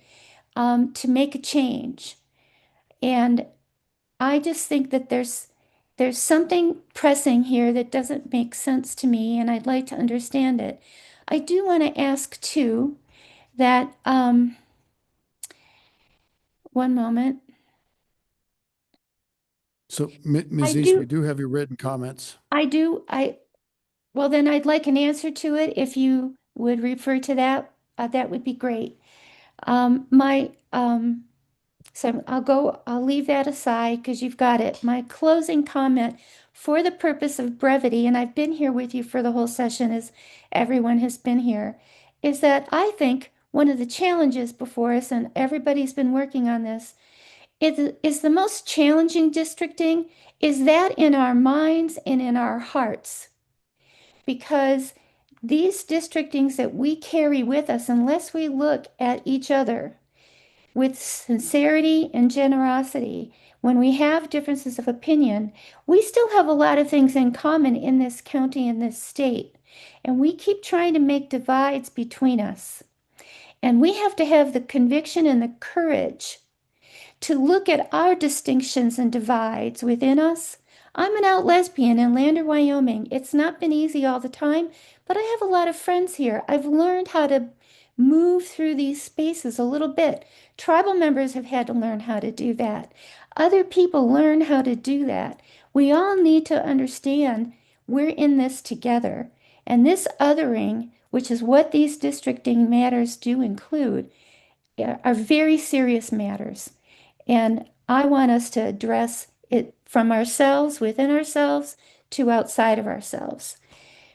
to make a change. And I just think that there's something pressing here that doesn't make sense to me, and I'd like to understand it. I do want to ask too that, one moment. So, Ms. I East, do- we do have your written comments. Well, then I'd like an answer to it. If you would refer to that, that would be great. So I'll leave that aside because you've got it. My closing comment, for the purpose of brevity, and I've been here with you for the whole session as everyone has been here, is that I think one of the challenges before us, and everybody's been working on this, is the most challenging districting, is that in our minds and in our hearts. Because these districtings that we carry with us, unless we look at each other with sincerity and generosity, when we have differences of opinion, we still have a lot of things in common in this county and this state. And we keep trying to make divides between us. And we have to have the conviction and the courage to look at our distinctions and divides within us. I'm an out lesbian in Lander, Wyoming. It's not been easy all the time, but I have a lot of friends here. I've learned how to move through these spaces a little bit. Tribal members have had to learn how to do that. Other people learn how to do that. We all need to understand we're in this together. And this othering, which is what these districting matters do include, are very serious matters. And I want us to address it from ourselves, within ourselves, to outside of ourselves.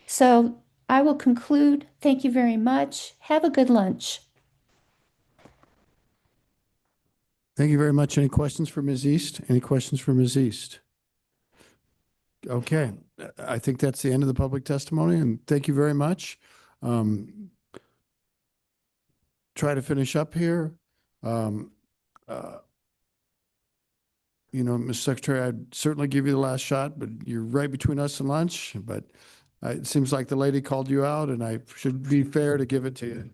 So I will conclude. Thank you very much. Have a good lunch. Thank you very much. Any questions for Ms. East? Any questions for Ms. East? Okay, I think that's the end of the public testimony, and thank you very much. Try to finish up here. You know, Ms. Secretary, I'd certainly give you the last shot, but you're right between us and lunch. But it seems like the lady called you out, and I should be fair to give it to you.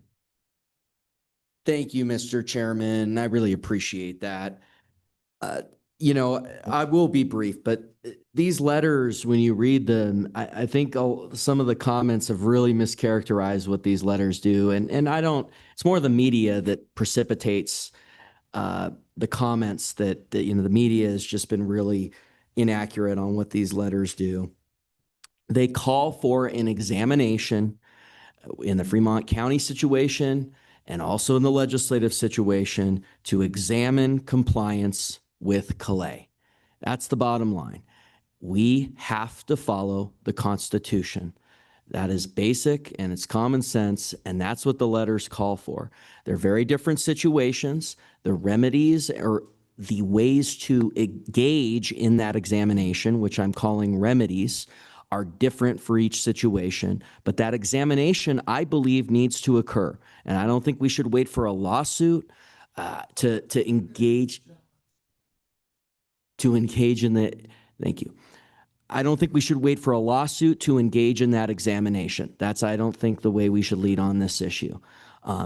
Thank you, Mr. Chairman. I really appreciate that. You know, I will be brief, but these letters, when you read them, I think some of the comments have really mischaracterized what these letters do. And I don't, it's more the media that precipitates the comments that, you know, the media has just been really inaccurate on what these letters do. They call for an examination in the Fremont County situation and also in the legislative situation to examine compliance with Calais. That's the bottom line. We have to follow the Constitution. That is basic and it's common sense, and that's what the letters call for. They're very different situations. The remedies or the ways to engage in that examination, which I'm calling remedies, are different for each situation. But that examination, I believe, needs to occur. And I don't think we should wait for a lawsuit to engage in the, thank you. I don't think we should wait for a lawsuit to engage in that examination. That's, I don't think, the way we should lead on this issue.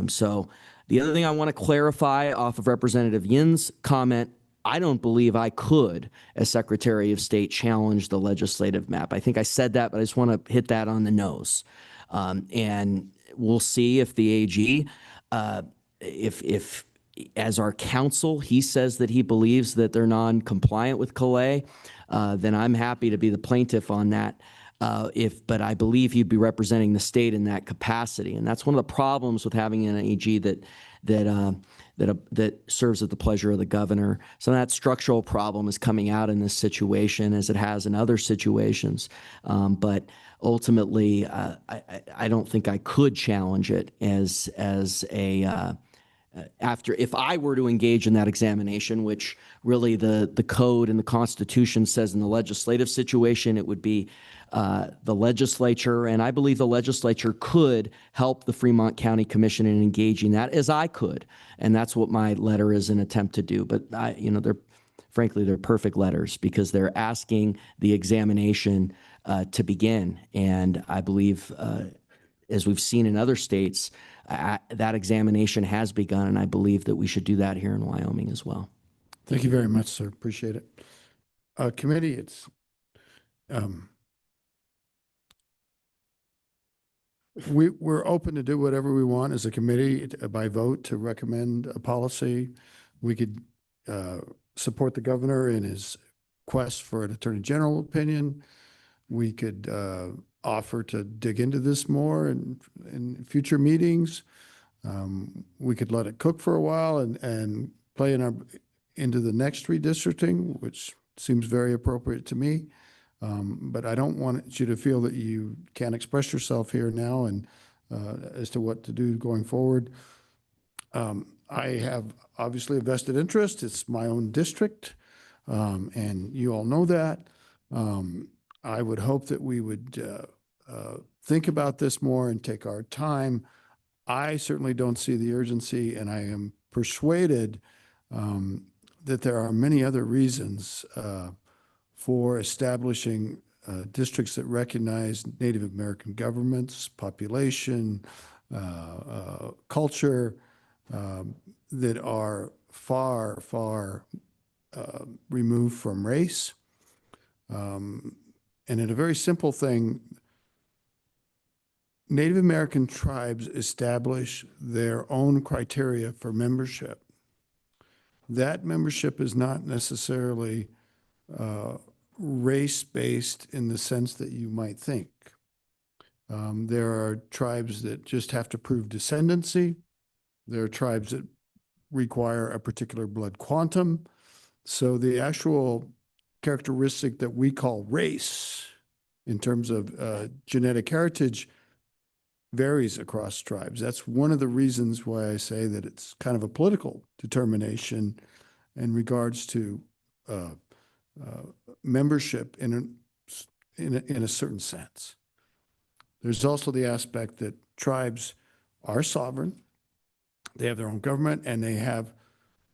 So the other thing I want to clarify off of Representative Yin's comment, I don't believe I could, as Secretary of State, challenge the legislative map. I think I said that, but I just want to hit that on the nose. And we'll see if the AG, if as our counsel, he says that he believes that they're non-compliant with Calais, then I'm happy to be the plaintiff on that. But I believe he'd be representing the state in that capacity, and that's one of the problems with having an AG that serves at the pleasure of the governor. So that structural problem is coming out in this situation, as it has in other situations. But ultimately, I don't think I could challenge it as a. If I were to engage in that examination, which really the code and the Constitution says in the legislative situation, it would be the legislature, and I believe the legislature could help the Fremont County Commission in engaging that, as I could, and that's what my letter is an attempt to do. But frankly, they're perfect letters because they're asking the examination to begin, and I believe, as we've seen in other states, that examination has begun, and I believe that we should do that here in Wyoming as well. Thank you very much, sir. Appreciate it. Committee, it's um, we're open to do whatever we want as a committee by vote to recommend a policy. We could support the governor in his quest for an attorney general opinion. We could offer to dig into this more in future meetings. We could let it cook for a while and play into the next redistricting, which seems very appropriate to me. But I don't want you to feel that you can't express yourself here now and as to what to do going forward. I have obviously a vested interest. It's my own district, and you all know that. I would hope that we would think about this more and take our time. I certainly don't see the urgency, and I am persuaded that there are many other reasons for establishing districts that recognize Native American governments, population, culture, that are far, far removed from race. And in a very simple thing, Native American tribes establish their own criteria for membership. That membership is not necessarily race-based in the sense that you might think. There are tribes that just have to prove descendancy. There are tribes that require a particular blood quantum. So the actual characteristic that we call race in terms of genetic heritage varies across tribes. That's one of the reasons why I say that it's kind of a political determination in regards to membership in a certain sense. There's also the aspect that tribes are sovereign. They have their own government, and they have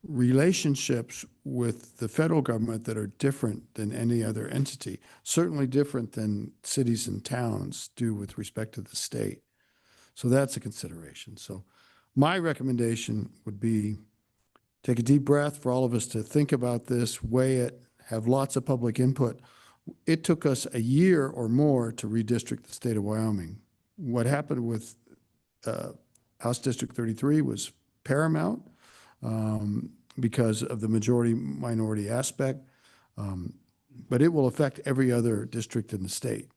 relationships with the federal government that are different than any other entity, certainly different than cities and towns do with respect to the state. So that's a consideration. So my recommendation would be take a deep breath for all of us to think about this, weigh it, have lots of public input. It took us a year or more to redistrict the state of Wyoming. What happened with House District 33 was paramount because of the majority-minority aspect, but it will affect every other district in the state.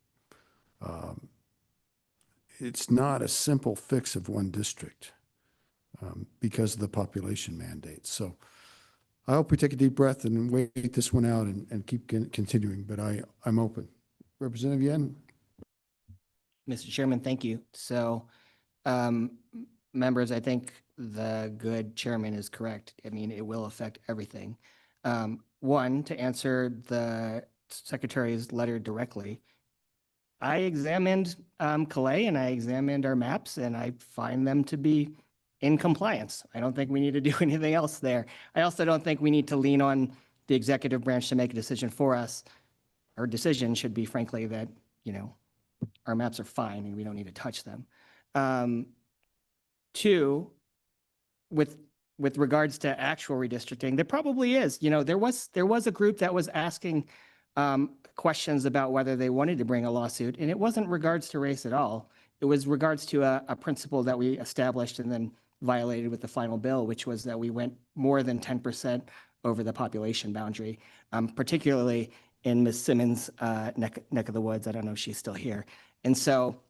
It's not a simple fix of one district because of the population mandate. So I hope we take a deep breath and wait this one out and keep continuing, but I'm open. Representative Yen? Mr. Chairman, thank you. So, members, I think the good chairman is correct. I mean, it will affect everything. One, to answer the secretary's letter directly, I examined Calais and I examined our maps and I find them to be in compliance. I don't think we need to do anything else there. I also don't think we need to lean on the executive branch to make a decision for us. Our decision should be, frankly, that, our maps are fine and we don't need to touch them. Two, with regards to actual redistricting, there probably is. There was a group that was asking questions about whether they wanted to bring a lawsuit, and it wasn't regards to race at all. It was regards to a principle that we established and then violated with the final bill, which was that we went more than 10% over the population boundary, particularly in Ms. Simmons' neck of the woods. I don't know if she's still here. And so,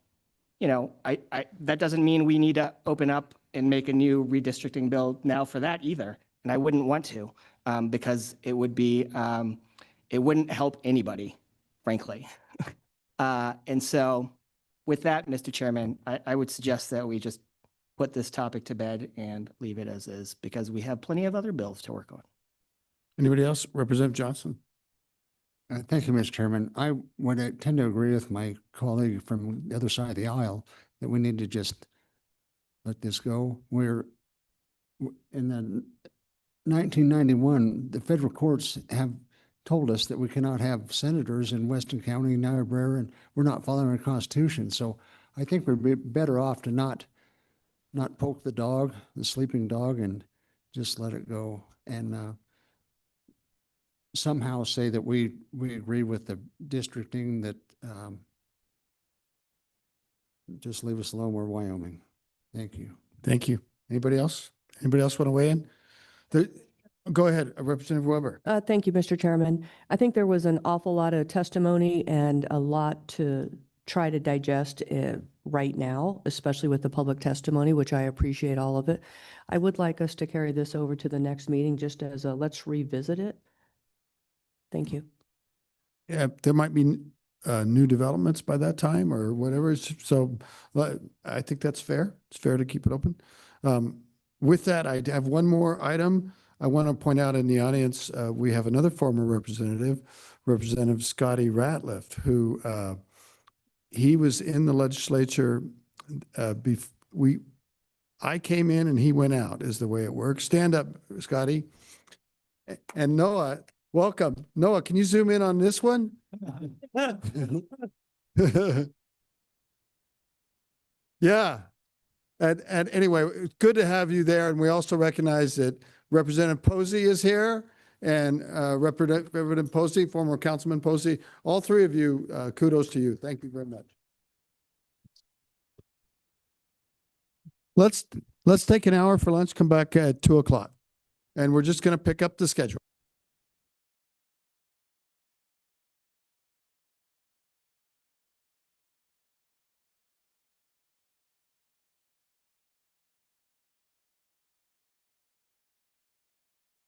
that doesn't mean we need to open up and make a new redistricting bill now for that either. And I wouldn't want to, because it would be, it wouldn't help anybody, frankly. And so with that, Mr. Chairman, I would suggest that we just put this topic to bed and leave it as is, because we have plenty of other bills to work on. Anybody else? Representative Johnson? Thank you, Mr. Chairman. I would tend to agree with my colleague from the other side of the aisle that we need to just let this go. We're in the 1991, the federal courts have told us that we cannot have senators in Weston County, Niobrara, and we're not following our Constitution. So I think we'd be better off to not poke the dog, the sleeping dog, and just let it go. And somehow say that we agree with the districting that, just leave us alone, we're Wyoming. Thank you. Thank you. Anybody else? Anybody else want to weigh in? Go ahead, Representative Weber. Thank you, Mr. Chairman. I think there was an awful lot of testimony and a lot to try to digest right now, especially with the public testimony, which I appreciate all of it. I would like us to carry this over to the next meeting just as a let's revisit it. Thank you. Yeah, there might be new developments by that time or whatever. So I think that's fair. It's fair to keep it open. With that, I have one more item. I want to point out in the audience, we have another former representative, Representative Scotty Ratliff, who he was in the legislature. I came in and he went out is the way it works. Stand up, Scotty. And Noah, welcome. Noah, can you zoom in on this one? Yeah. And anyway, it's good to have you there. And we also recognize that Representative Posey is here and Representative Posey, former Councilman Posey. All three of you, kudos to you. Thank you very much. Let's take an hour for lunch, come back at 2 o'clock. And we're just going to pick up the schedule.